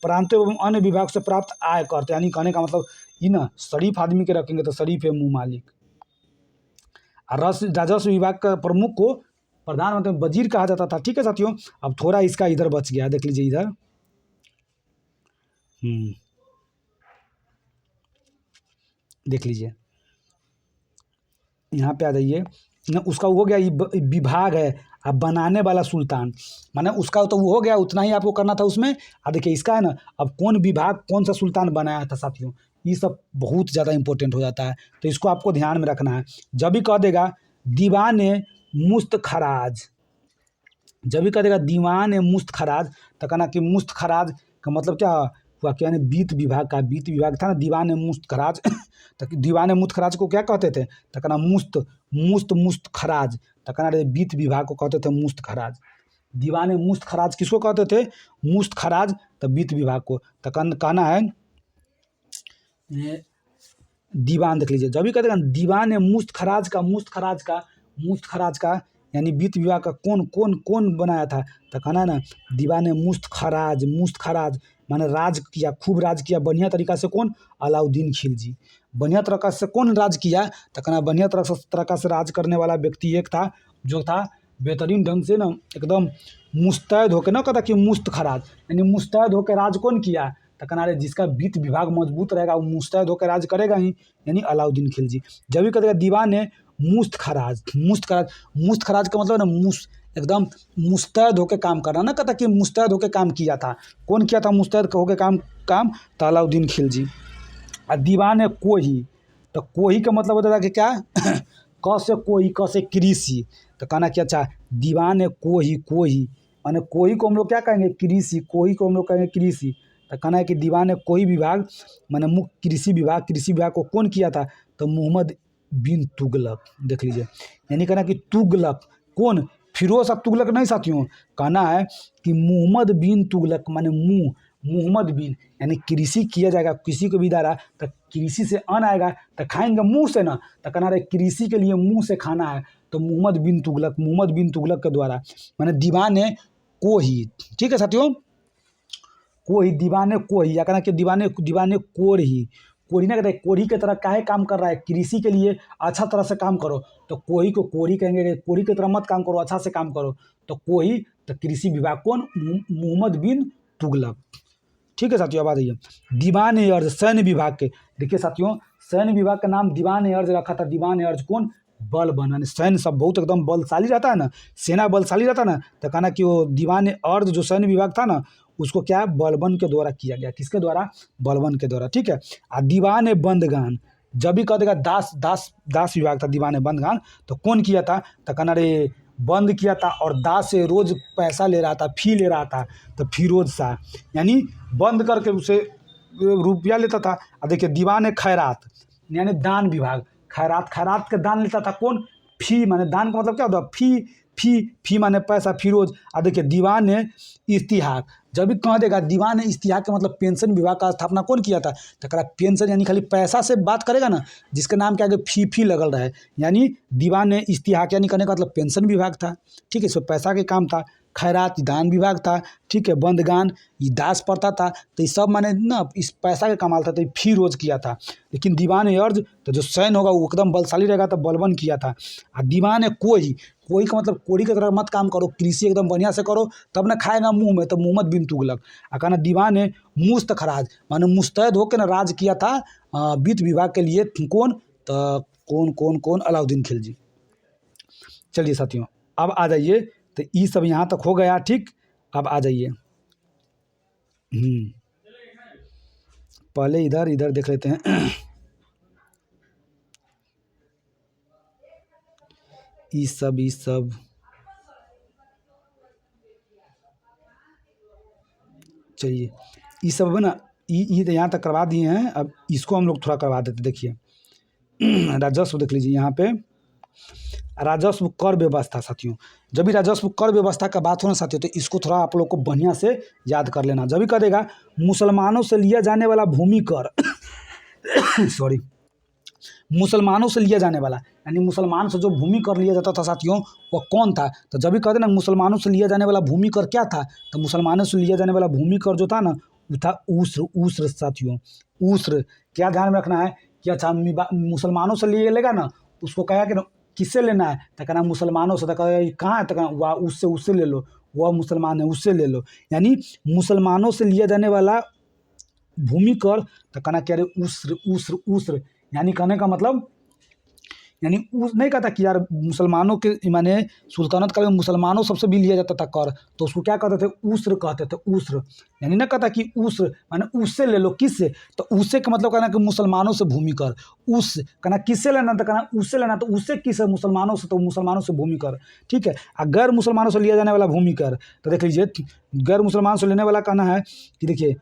प्रांतों एवं अन्य विभाग से प्राप्त आय कर, यानी कहने का मतलब ये ना शरीफ आदमी के रखेंगे तो शरीफ है मुँह मालिक। राजस्व विभाग का प्रमुख को प्रधानमंत्री वजीर कहा जाता था। ठीक है साथियों, अब थोड़ा इसका इधर बच गया, देख लीजिए इधर, देख लीजिए यहाँ पे आ जाइए ना, उसका हो गया विभाग है। अब बनाने वाला सुल्तान, माने उसका तो वो हो गया, उतना ही आपको करना था उसमें। देखिए इसका है ना, अब कौन विभाग कौन सा सुल्तान बनाया था साथियों, ये सब बहुत ज़्यादा इंपॉर्टेंट हो जाता है, तो इसको आपको ध्यान में रखना है। जब भी कह देगा दीवान मुस्त खराज, जब भी कह देगा दीवान मुस्त खराज, तो कहना कि मुस्त खराज का मतलब क्या हुआ? क्या वित्त विभाग था ना दीवान मुस्त खराज। तो दीवान मुस्त खराज को क्या कहते थे? तो कहना मुस्त खराज, तो कहना वित्त विभाग को कहते थे मुस्त खराज। दीवान मुस्त खराज किसको कहते थे? मुस्त खराज, तो वित्त विभाग को। तो कहना है दीवान, देख लीजिए जब भी कहते हैं दीवान मुस्त खराज का यानी वित्त विभाग का कौन बनाया था? तो कहना है ना दीवान मुस्त खराज माने राज किया, खूब राज किया बढ़िया तरीका से। कौन? अलाउद्दीन खिलजी। बढ़िया तरीका से कौन राज किया? तो कहना बढ़िया तरीका से राज करने वाला व्यक्ति एक था, जो था बेहतरीन ढंग से ना एकदम मुस्तैद होकर, ना कहता कि मुस्त खराज, यानी मुस्तैद होकर राज कौन किया? तो कहना जिसका वित्त विभाग मजबूत रहेगा वो मुस्तैद होकर राज करेगा ही, यानी अलाउद्दीन खिलजी। जब भी कहेगा दीवान मुस्त खराज का मतलब ना एकदम मुस्तैद होकर काम करना, ना कहता कि मुस्तैद होकर काम किया था। कौन किया था मुस्तैद होकर काम? तो अलाउद्दीन खिलजी। और दीवान कोही, तो कोही का मतलब होता था कि क्या? क से कृषि। तो कहना कि अच्छा दीवान कोही माने कोही को हम लोग क्या कहेंगे? कृषि। कोही को हम लोग कहेंगे कृषि। तो कहना है कि दीवान कोही विभाग माने मुख्य कृषि विभाग को कौन किया था? तो मोहम्मद बिन तुगलक। देख लीजिए, यानी कहना कि तुगलक कौन? फिरोज शाह तुगलक नहीं साथियों, कहना है कि मोहम्मद बिन तुगलक माने मोहम्मद बिन, यानी कृषि किया जाएगा, किसी को भी दारा, तो कृषि से अन्न आएगा तो खाएंगे मुंह से ना। तो कहना रहे कृषि के लिए मुंह से खाना है, तो मोहम्मद बिन तुगलक के द्वारा माने दीवान कोही। ठीक है साथियों, कोही, दीवाने कोही, या कहना कि दीवाने कोढ़ी ना कहते हैं, कोढ़ी की तरह काहे काम कर रहा है, कृषि के लिए अच्छा तरह से काम करो। तो कोढ़ी को कोढ़ी कहेंगे कि कोढ़ी की तरह मत काम करो, अच्छा से काम करो। तो कोढ़ी तो कृषि विभाग कौन, मोहम्मद बिन तुगलक। ठीक है साथियों, अब आ जाइए दीवान ए अर्ज सैन्य विभाग के। देखिए साथियों, सैन्य विभाग का नाम दीवान ए अर्ज रखा था। दीवान ए अर्ज कौन, बलबन, यानी सैन्य सब बहुत एकदम बलशाली रहता है ना, सेना बलशाली रहता है ना, तो कहना कि वो दीवान ए अर्ज जो सैन्य विभाग था ना, उसको क्या है, बलबन के द्वारा किया गया। किसके द्वारा, बलबन के द्वारा। ठीक है। दीवान ए बंदगान, जब भी कह देगा दास दास दास विभाग था दीवान ए बंदगान, तो कौन किया था, तो कहना रे बंद किया था और दास से रोज पैसा ले रहा था, फी ले रहा था, तो फिरोज शाह, यानी बंद करके उसे रुपया लेता था। अब देखिए दीवान ए खैरात, यानी दान विभाग, खैरात, खैरात के दान लेता था कौन, फी, माने दान का मतलब क्या होता है, फी, फी माने पैसा, फिरोज। अब देखिए दीवान ए इश्तिहाक, जब भी कह देगा दीवान ए इश्तिहाक का मतलब पेंशन विभाग का स्थापना कौन किया था, तो कह पेंशन, यानी खाली पैसा से बात करेगा ना, जिसके नाम के आगे फी लगल रहा है, यानी दीवान ए इश्तिहाक, यानी कहने का मतलब पेंशन विभाग था। ठीक है, इसमें पैसा के काम था। खैरात दान विभाग था। ठीक है। बंदगान ये दास पड़ता था, तो ये सब माने ना इस पैसा के कमाल था, तो फी रोज किया था। लेकिन दीवान ए अर्ज, तो जो सैन्य होगा वो एकदम बलशाली रहेगा, तो बलबन किया था। और दीवान ए कोई, कोई का मतलब कोड़ी की तरह मत काम करो, कृषि एकदम बढ़िया से करो, तब ना खाएगा मुंह में, तो मोहम्मद बिन तुगलक। आ कहना दीवान ए मुस्तखराज, माने मुस्तैद होकर ना राज किया था वित्त विभाग के लिए कौन, तो कौन, अलाउद्दीन खिलजी। चलिए साथियों, अब आ जाइए, तो ये सब यहाँ तक हो गया। ठीक, अब आ जाइए, पहले इधर देख लेते हैं। ये सब चलिए, ये सब है ना, ये तो यहाँ तक करवा दिए हैं। अब इसको हम लोग थोड़ा करवा देते। देखिए राजस्व देख लीजिए, यहाँ पे राजस्व कर व्यवस्था। साथियों, जब भी राजस्व कर व्यवस्था का बात हो ना साथियों, तो इसको थोड़ा आप लोग को बढ़िया से याद कर लेना। जब भी कह देगा मुसलमानों से लिया जाने वाला भूमि कर सॉरी, मुसलमानों से लिया जाने वाला, यानी मुसलमान से जो भूमि कर लिया जाता था साथियों, वो कौन था, तो जब भी कहते ना मुसलमानों से लिया जाने वाला भूमि कर क्या था, तो मुसलमानों से लिया जाने वाला भूमि कर जो था ना, वो था ऊस्र साथियों, ऊस्र। क्या ध्यान में रखना है कि अच्छा मुसलमानों से लिए लेगा ना, उसको कहा कि किससे लेना है, तो कहना मुसलमानों से। तो कहा कहाँ है, तो कहा वह उससे ले लो, वह मुसलमान है उससे ले लो, यानी मुसलमानों से लिया जाने वाला भूमि कर। तो कहना क्या रे, ऊस्र, यानी कहने का मतलब, यानी नहीं कहता कि यार मुसलमानों के माने सुल्तानत काल में मुसलमानों सबसे भी लिया जाता था कर, तो उसको क्या कहते थे, ऊस्र कहते थे, ऊस्र। यानी ना कहता कि ऊस्र माने उससे ले लो, किससे, तो उससे का मतलब कहना कि मुसलमानों से भूमि कर। उस कहना किससे लेना, तो कहना उससे लेना, तो उससे किस है, मुसलमानों से, तो मुसलमानों से भूमि कर। ठीक है। गैर मुसलमानों से लिया जाने वाला भूमि कर, तो देख लीजिए गैर मुसलमान से लेने वाला कहना है कि देखिए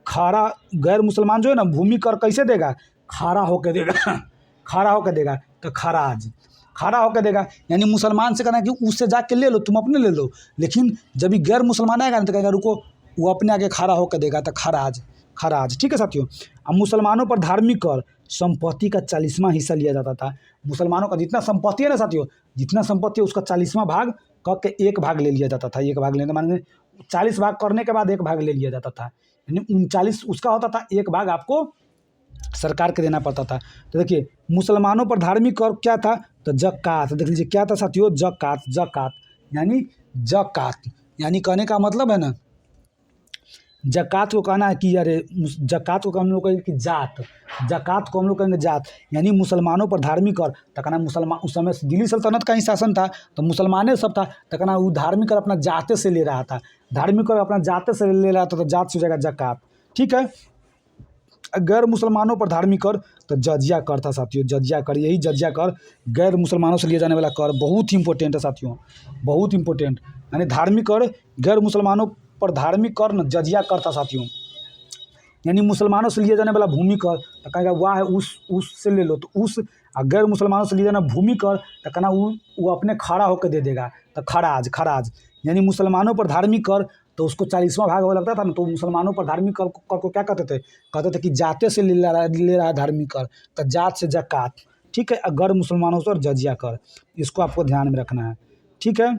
खारा, गैर मुसलमान जो है ना भूमि कर कैसे देगा, खारा होकर देगा खारा होकर देगा, तो खराज, खारा होकर देगा। यानी मुसलमान से कहना कि उससे जाके ले लो, तुम अपने ले लो, लेकिन जब भी गैर मुसलमान आएगा ना, तो कहेगा रुको, वो अपने आगे खारा होकर देगा, तो खराज। ठीक है साथियों। अब मुसलमानों पर धार्मिक कर, संपत्ति का 40वां हिस्सा लिया जाता था। मुसलमानों का जितना संपत्ति है ना साथियों, जितना संपत्ति है उसका 40वां भाग क के एक भाग ले लिया जाता था। एक भाग लेने माने 40 भाग करने के बाद एक भाग ले लिया जाता था, यानी 39 उसका होता था, एक भाग आपको सरकार के देना पड़ता था। तो देखिए मुसलमानों पर धार्मिक कर क्या था, तो जक़ात। देख लीजिए क्या था साथियों, जक़ात, यानी जक़ात, यानी कहने का मतलब है ना, जक़ात को कहना है कि अरे जक़ात को हम लोग कहेंगे कि जात, जक़ात को हम लोग कहेंगे जात, यानी मुसलमानों पर धार्मिक कर। तो कहना मुसलमान, उस समय दिल्ली सल्तनत का ही शासन था, तो मुसलमाने सब था, तो कहना वो धार्मिक कर अपना जाते से ले रहा था, धार्मिक कर अपना जाते से ले रहा था, तो जात से हो जाएगा जक़ात। ठीक है। गैर मुसलमानों पर धार्मिक कर, तो जजिया कर था साथियों, जजिया कर, यही जजिया कर गैर मुसलमानों से लिए जाने वाला कर, बहुत ही इंपॉर्टेंट है साथियों, बहुत इंपॉर्टेंट। यानी धार्मिक कर, गैर मुसलमानों पर धार्मिक कर न जजिया कर था साथियों, यानी मुसलमानों से लिए जाने वाला भूमि कर, तो कहेगा वाह है उस से ले लो, तो उस। गैर मुसलमानों से लिए जाना भूमि कर, तो कहना वो अपने खड़ा होकर दे देगा, तो खराज, यानी मुसलमानों पर धार्मिक कर, तो उसको 40वां भाग वो लगता था ना, तो मुसलमानों पर धार्मिक कर को क्या कहते थे कि जाते से ले रहा है धार्मिक कर, तो जात से जक़ात। ठीक है। गैर मुसलमानों से और जजिया कर, इसको आपको ध्यान में रखना है। ठीक है।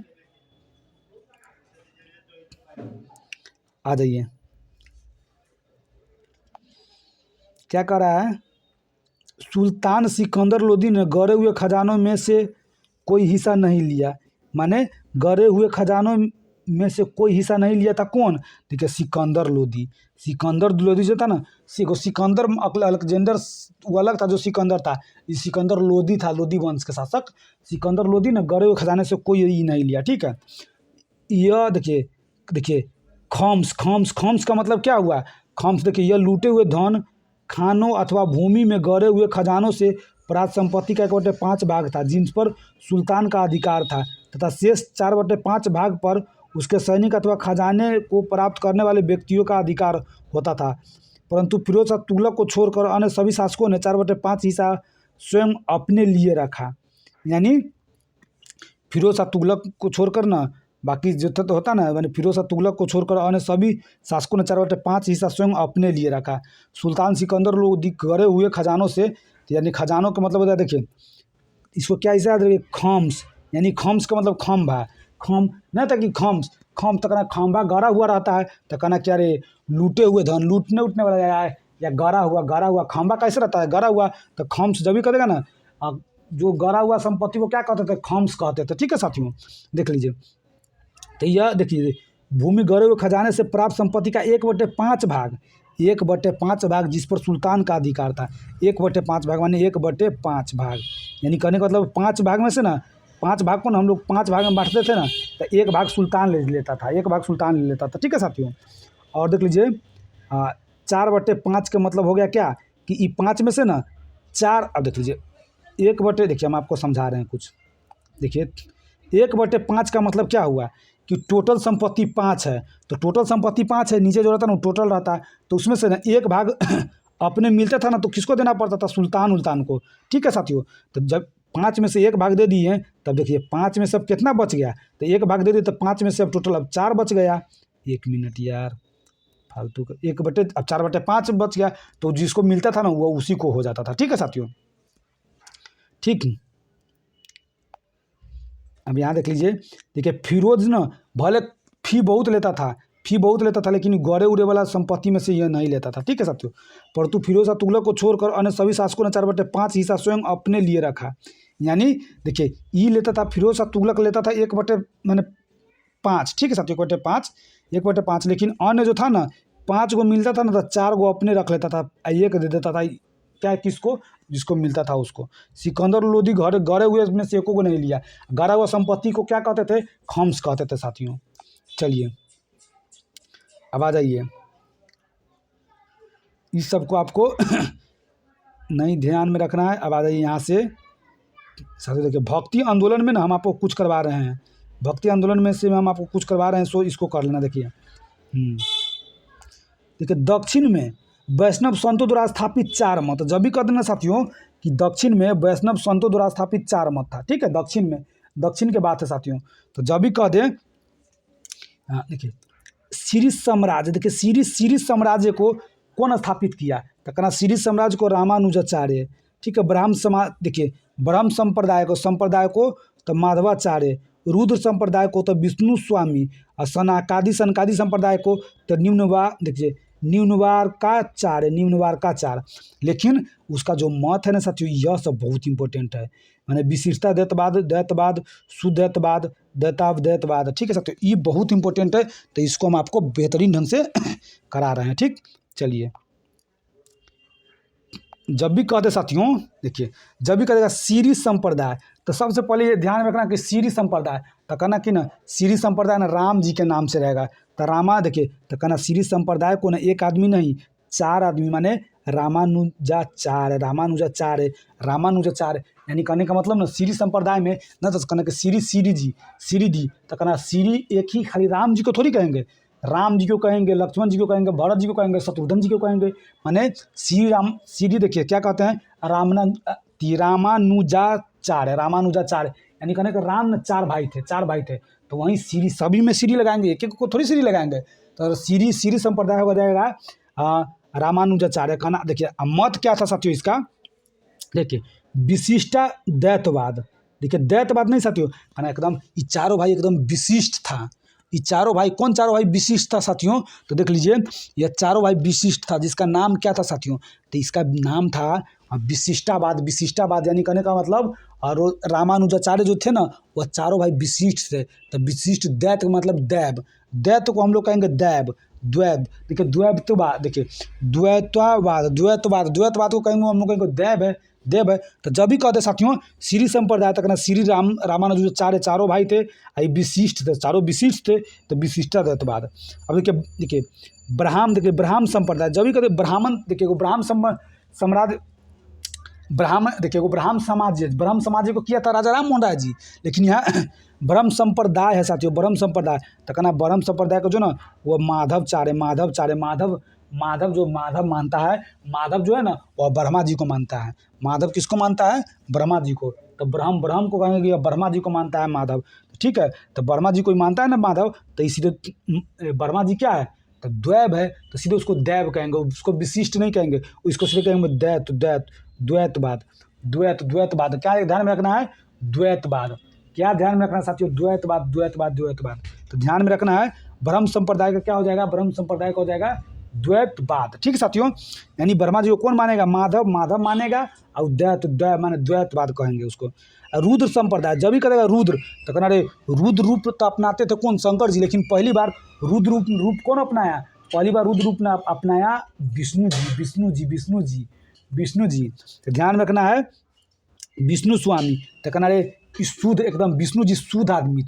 आ जाइए, क्या कर रहा है, सुल्तान सिकंदर लोदी ने गड़े हुए खजानों में से कोई हिस्सा नहीं लिया। माने गड़े हुए खजानों में से कोई हिस्सा नहीं लिया था कौन? देखिए सिकंदर लोदी। सिकंदर लोदी जो था ना, सिकंदर अलेक्जेंडर वो अलग था जो सिकंदर था, ये सिकंदर लोदी था, लोदी वंश के शासक सिकंदर लोदी ने गड़े हुए खजाने से कोई ही नहीं लिया। ठीक है, यह देखिए देखिए खम्स खम्स खम्स का मतलब क्या हुआ? खम्स देखिए, यह लूटे हुए धन, खानों अथवा भूमि में गड़े हुए खजानों से प्राप्त संपत्ति का 1/5 भाग था, जिन पर सुल्तान का अधिकार था, तथा शेष 4/5 भाग पर उसके सैनिक अथवा खजाने को प्राप्त करने वाले व्यक्तियों का अधिकार होता था। परंतु फिरोज शाह तुगलक को छोड़कर अन्य सभी शासकों ने 4/5 हिस्सा स्वयं अपने लिए रखा। यानी फिरोज शाह तुगलक को छोड़कर ना बाकी जो तो होता ना, यानी फिरोज शाह तुगलक को छोड़कर अन्य सभी शासकों ने 4/5 हिस्सा स्वयं अपने लिए रखा। सुल्तान सिकंदर लोदी गड़े हुए खजानों से, यानी खजानों का मतलब होता है, देखिए इसको क्या हिस्सा याद रखिए, खम्स, यानी खम्स का मतलब खम्भा, खम नहीं था कि खम्स खम तो कहना खम्भा गड़ा हुआ रहता है, तो कहना क्या रे लूटे हुए धन, लूटने उठने वाला या गड़ा हुआ खम्भा कैसे रहता है, गड़ा हुआ, तो खम्स जब भी कह देगा ना, जो गड़ा हुआ संपत्ति को क्या कहते थे? खम्स कहते थे। ठीक है साथियों, देख लीजिए, तो यह देखिए भूमि गड़े हुए खजाने से प्राप्त संपत्ति का 1/5 भाग, 1/5 भाग जिस पर सुल्तान का अधिकार था। 1/5 भाग माने 1/5 भाग, यानी कहने का मतलब 5 भाग में से ना, 5 भाग को ना हम लोग 5 भाग में बांटते थे ना, तो 1 भाग सुल्तान ले लेता था, 1 भाग सुल्तान ले लेता था। ठीक है साथियों, और देख लीजिए 4/5 का मतलब हो गया क्या कि ये 5 में से ना 4, अब देख लीजिए देखिए हम आपको समझा रहे हैं कुछ, देखिए 1/5 का मतलब क्या हुआ कि टोटल संपत्ति 5 है, तो टोटल संपत्ति 5 है, नीचे जो रहता है ना टोटल रहता है, तो उसमें से ना 1 भाग अपने मिलता था ना, तो किसको देना पड़ता था? सुल्तान को। ठीक है साथियों, तो जब 5 में से 1 भाग दे दिए, तब देखिए 5 में से अब कितना बच गया, तो 1 भाग दे दिए तो 5 में से अब टोटल अब 4 बच गया। 1 मिनट यार, फालतू का अब 4/5 बच गया, तो जिसको मिलता था ना वो उसी को हो जाता था। ठीक है साथियों, ठीक। अब यहाँ देख लीजिए, देखिए फिरोज ना भले फी बहुत लेता था, लेकिन गड़े उड़े वाला संपत्ति में से यह नहीं लेता था। ठीक है साथियों, परंतु फिरोज शाह तुगलक को छोड़कर अन्य सभी शासकों ने 4/5 हिस्सा स्वयं अपने लिए रखा। यानी देखिए ये लेता था, फिरोज शाह तुगलक लेता था 1/5। ठीक है साथियों, 1/5, लेकिन अन्य जो था ना 5 को मिलता था ना, तो 4 को अपने रख लेता था, 1 दे देता था क्या, किसको? जिसको मिलता था उसको। सिकंदर लोदी गड़े हुए में से एको को नहीं लिया। गड़ा हुआ संपत्ति को क्या कहते थे? खम्स कहते थे साथियों। चलिए अब आ जाइए, इस सब को आपको नहीं ध्यान में रखना है। अब आ जाइए यहाँ से साथियों, देखिए भक्ति आंदोलन में ना हम आपको कुछ करवा रहे हैं, भक्ति आंदोलन में से हम आपको कुछ करवा रहे हैं, सो इसको कर लेना। देखिए देखिए दक्षिण में वैष्णव संतों द्वारा स्थापित 4 मठ, जब भी कह देना साथियों कि दक्षिण में वैष्णव संतों द्वारा स्थापित 4 मठ था। ठीक है, दक्षिण में, दक्षिण के बात है साथियों, तो जब भी कह दें, देखिए सीरी साम्राज्य, देखिए सीरी साम्राज्य को कौन स्थापित किया? तो कहना सीरी साम्राज्य को रामानुजाचार्य। ठीक है, ब्राह्म समाज, देखिए ब्रह्म संप्रदाय को तो माधवाचार्य, रुद्र संप्रदाय को तो विष्णु स्वामी, और सनकादि संप्रदाय को तो न्यूनवारकाचार्य। लेकिन उसका जो मत है ना साथियों, यह सब बहुत इंपॉर्टेंट है, माने विशिष्टता द्वैतवाद, शुद्धत्ववाद, द्वैतावद्वैतवाद। ठीक है साथियों, ये बहुत इंपॉर्टेंट है, तो इसको हम आपको बेहतरीन ढंग से करा रहे हैं। ठीक, चलिए जब भी कहते साथियों, देखिए जब भी कहेगा सीरी संप्रदाय, तो सबसे पहले ये ध्यान में रखना कि सीरी संप्रदाय, तो कहना कि ना सीरी संप्रदाय ना राम जी के नाम से रहेगा, तो देखिए तो कहना सीरी संप्रदाय को ना एक आदमी नहीं 4 आदमी, माने रामानुजाचार्य, यानी कहने का मतलब ना सीरी संप्रदाय में ना तो कहना कि सीरी दी, तो कहना सीरी एक ही खाली राम जी को थोड़ी कहेंगे, राम जी को कहेंगे, लक्ष्मण जी को कहेंगे, भरत जी को कहेंगे, शत्रुघ्न जी को कहेंगे, माने सीरी देखिए क्या कहते हैं, रामानुजाचार्य, यानी कहने का राम ने 4 भाई थे, तो वहीं सीरी, सभी में सीरी लगाएंगे, एक को थोड़ी सीरी लगाएंगे, तो सीरी संप्रदाय हो जाएगा रामानुजाचार्य। कहना देखिए मत क्या था साथियों इसका, देखिए विशिष्टा द्वैतवाद, देखिए द्वैतवाद नहीं साथियों, कहना एकदम ये चारों भाई एकदम विशिष्ट था। ये चारों भाई, कौन चारों भाई विशिष्ट था साथियों? तो देख लीजिए ये चारों भाई विशिष्ट था, जिसका नाम क्या था साथियों? तो इसका नाम था विशिष्टावाद, विशिष्टावाद यानी कहने का मतलब, और रामानुजाचार्य जो थे ना वह चारों भाई विशिष्ट थे। तो विशिष्ट दैत का मतलब दैव, दैत को हम लोग कहेंगे दैव, द्वैत। देखिए द्वैतवाद, देखिए द्वैतवाद, द्वैतवाद, द्वैतवाद को कहेंगे हम लोग कहेंगे दैव है, देव है। तो जब भी कहते साथियों श्री संप्रदाय तक ना, श्री रामानुजाचार्य चारों भाई थे, विशिष्ट थे, चारों विशिष्ट थे, तो विशिष्टाद्वैतवाद। अब देखिए ब्राह्म, देखिए ब्राह्म संप्रदाय, जब भी कहते ब्राह्मण, देखिए ब्राह्म सम्राट, ब्राह्मण, देखिए वो ब्राह्म समाज, ब्रह्म समाज को किया था राजा राम मोहन राय जी, लेकिन यहाँ ब्रह्म संप्रदाय है साथियों, ब्रह्म संप्रदाय। तो कहना ब्रह्म संप्रदाय को जो ना वो माधवाचार्य, माधव जो माधव मानता है, माधव जो है ना वह ब्रह्मा जी को मानता है। माधव किसको मानता है? ब्रह्मा जी को। तो ब्रह्म को कहेंगे कि ब्रह्मा जी को मानता है माधव, ठीक है। तो ब्रह्मा जी को ही मानता है ना माधव, तो इसीलिए ब्रह्मा जी क्या है? तो द्वैव है, तो सीधे उसको दैव कहेंगे, उसको विशिष्ट नहीं कहेंगे, उसको सीधे कहेंगे द्वैतवाद। द्वैतवाद क्या ध्यान में रखना है? द्वैतवाद। क्या ध्यान में रखना है साथियों? द्वैतवाद। तो ध्यान में रखना है ब्रह्म संप्रदाय का क्या हो जाएगा? ब्रह्म संप्रदाय का हो जाएगा द्वैतवाद, ठीक है साथियों। यानी ब्रह्मा जी को कौन मानेगा? माधव मानेगा, और द्वैतवाद कहेंगे उसको। रुद्र संप्रदाय, जब भी करेगा रुद्र, तो कहना रे रुद्र रूप तो अपनाते थे कौन? शंकर जी, लेकिन पहली बार रुद्र रूप कौन अपनाया? पहली बार रुद्र रूप ने अपनाया विष्णु जी। तो ध्यान रखना है विष्णु स्वामी। तो कहना रे शुद्ध एकदम, विष्णु जी शुद्ध आदमी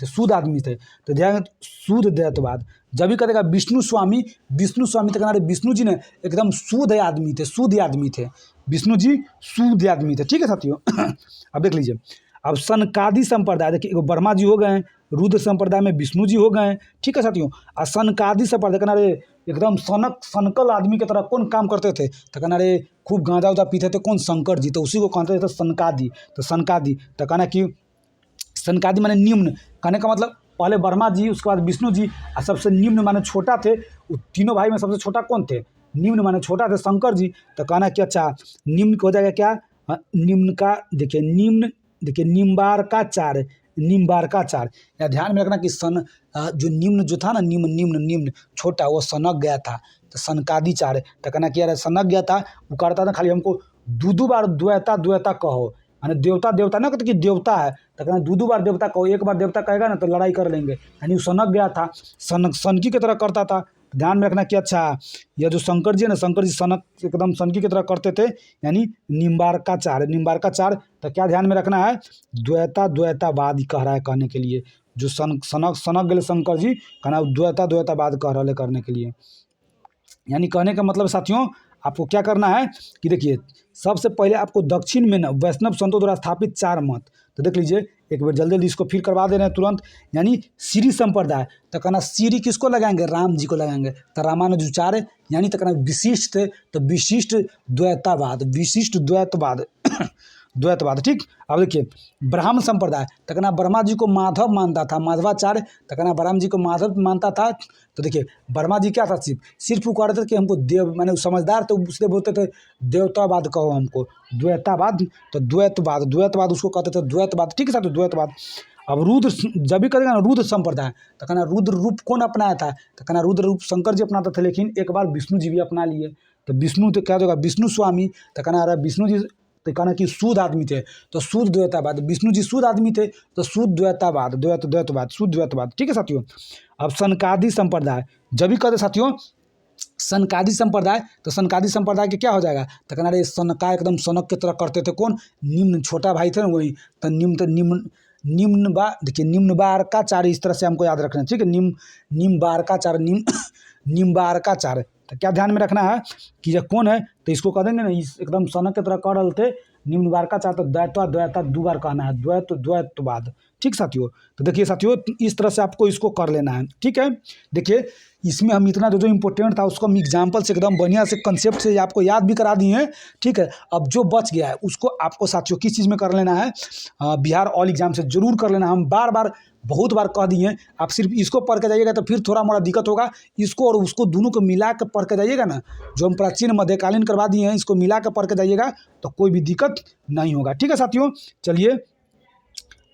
थे। तो ध्यान, शुद्ध दैतवाद। जब भी कहेगा विष्णु स्वामी, तो कहना रे विष्णु जी ने एकदम शुद्ध आदमी थे, विष्णु जी शुद्ध आदमी थे, ठीक है साथियों। अब देख लीजिए, अब सनकादि संप्रदाय, देखिए एगो ब्रह्मा जी हो गए हैं, रुद्र संप्रदाय में विष्णु जी हो गए हैं, ठीक है साथियों। और सनकादि संप्रदाय कहना रे एकदम सनकल आदमी की तरह कौन काम करते थे? तो कहना रे खूब गांजा उजा पीते थे कौन? शंकर जी, तो उसी को कहते थे सनकादि। तो कहना कि सनकादि माने निम्न, कहने का मतलब पहले ब्रह्मा जी, उसके बाद विष्णु जी, और सबसे निम्न माने छोटा थे। तीनों भाई में सबसे छोटा कौन थे? निम्न माने छोटा थे शंकर जी। तो कहना कि अच्छा निम्न हो जाएगा क्या? निम्न का, देखिए निम्बारकाचार्य। या ध्यान में रखना कि जो निम्न जो था ना, निम्न छोटा, वो सनक गया था, तो सनकादिचार्य। तो कहना कि यार सनक गया था, वो करता था खाली हमको दो बार द्वैता कहो, यानी देवता ना कहते कि देवता है, तो कहना दो बार देवता कहो, एक बार देवता कहेगा ना तो लड़ाई कर लेंगे, यानी वो सनक गया था, सनकी की तरह करता था। ध्यान में रखना कि अच्छा यह जो शंकर जी है ना, शंकर जी सनक एकदम सनकी की तरह करते थे, यानी निम्बारकाचार्य। तो क्या ध्यान में रखना है? द्वैतावाद कह रहा है कहने के लिए, जो सनक गए शंकर जी, कहना द्वैतावाद कह रहा है करने के लिए। यानी कहने का मतलब साथियों आपको क्या करना है कि देखिए सबसे पहले आपको दक्षिण में ना वैष्णव संतों द्वारा स्थापित 4 मत, तो देख लीजिए एक बार जल्दी इसको फिर करवा दे रहे हैं तुरंत। यानी श्री संप्रदाय, तो कहना श्री किसको लगाएंगे? राम जी को लगाएंगे। तो रामानुजाचार्य यानी तो कहना विशिष्ट थे, तो विशिष्ट द्वैतवाद द्वैतवाद, ठीक। अब देखिए ब्राह्म संप्रदाय, तो कहना ब्रह्मा जी को माधव मानता था, माधवाचार्य। तो कहना ब्रह्मा जी को माधव मानता था। तो देखिए ब्रह्मा जी क्या था? सिर्फ वो कह रहे थे कि हमको देव, मैंने समझदार थे, उसलिए बोलते थे देवतावाद कहो हमको, द्वैतावाद। तो द्वैतवाद उसको कहते थे, द्वैतवाद, ठीक है साहब, द्वैतवाद। अब रुद्र, जब भी करेगा ना रुद्र संप्रदाय, तो कहना रुद्र रूप कौन अपनाया था? तो कहना रुद्र रूप शंकर जी अपनाते थे, लेकिन एक बार विष्णु जी भी अपना लिए। तो विष्णु तो क्या होगा? विष्णु स्वामी। तो कहना अरे विष्णु जी, तो कहना कि शुद्ध आदमी थे, तो शुद्ध द्वैतावाद। विष्णु जी शुद्ध आदमी थे, तो शुद्ध द्वैतावाद, द्वैतवाद, शुद्ध द्वैतवाद, ठीक है साथियों। अब सनकादि संप्रदाय, जब भी कहते साथियों सनकादि संप्रदाय, तो सनकादि संप्रदाय के क्या हो जाएगा? तो कहना रे सनका एकदम सनक की तरह करते थे कौन? निम्न, छोटा भाई थे ना वही। तो देखिए निम्बारकाचार्य, इस तरह से हमको याद रखना है, ठीक है। निम्बारकाचार्य। तो क्या ध्यान में रखना है कि यह कौन है? तो इसको कह देंगे ना, इस एकदम सनक की तरह कर रहे थे, निम्बारकाचार्य। तो द्वैता 2 बार कहना है, द्वैतवाद, ठीक साथियों। तो देखिए साथियों इस तरह से आपको इसको कर लेना है, ठीक है। देखिए इसमें हम इतना जो इम्पोर्टेंट था उसको हम एग्जाम्पल से एकदम बढ़िया से कंसेप्ट से आपको याद भी करा दिए हैं, ठीक है। अब जो बच गया है उसको आपको साथियों किस चीज़ में कर लेना है? बिहार ऑल एग्जाम से जरूर कर लेना। हम बहुत बार कह दिए हैं, आप सिर्फ इसको पढ़ के जाइएगा तो फिर थोड़ा मोड़ा दिक्कत होगा। इसको और उसको दोनों को मिला के पढ़ के जाइएगा ना, जो हम प्राचीन मध्यकालीन करवा दिए हैं, इसको मिला के पढ़ के जाइएगा तो कोई भी दिक्कत नहीं होगा, ठीक है साथियों। चलिए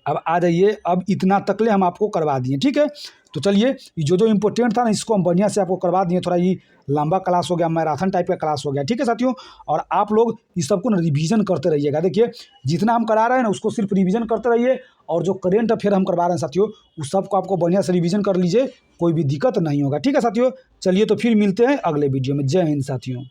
अब आ जाइए, अब इतना तकले हम आपको करवा दिए, ठीक है। तो चलिए ये जो इम्पोर्टेंट था ना इसको हम बढ़िया से आपको करवा दिए। थोड़ा ये लंबा क्लास हो गया, मैराथन टाइप का क्लास हो गया, ठीक है साथियों। और आप लोग इस सबको ना रिवीजन करते रहिएगा। देखिए जितना हम करा रहे हैं ना उसको सिर्फ रिवीजन करते रहिए, और जो करेंट अफेयर हम करवा रहे हैं साथियों उस सबको आपको बढ़िया से रिवीजन कर लीजिए, कोई भी दिक्कत नहीं होगा, ठीक है साथियों। चलिए तो फिर मिलते हैं अगले वीडियो में। जय हिंद साथियों।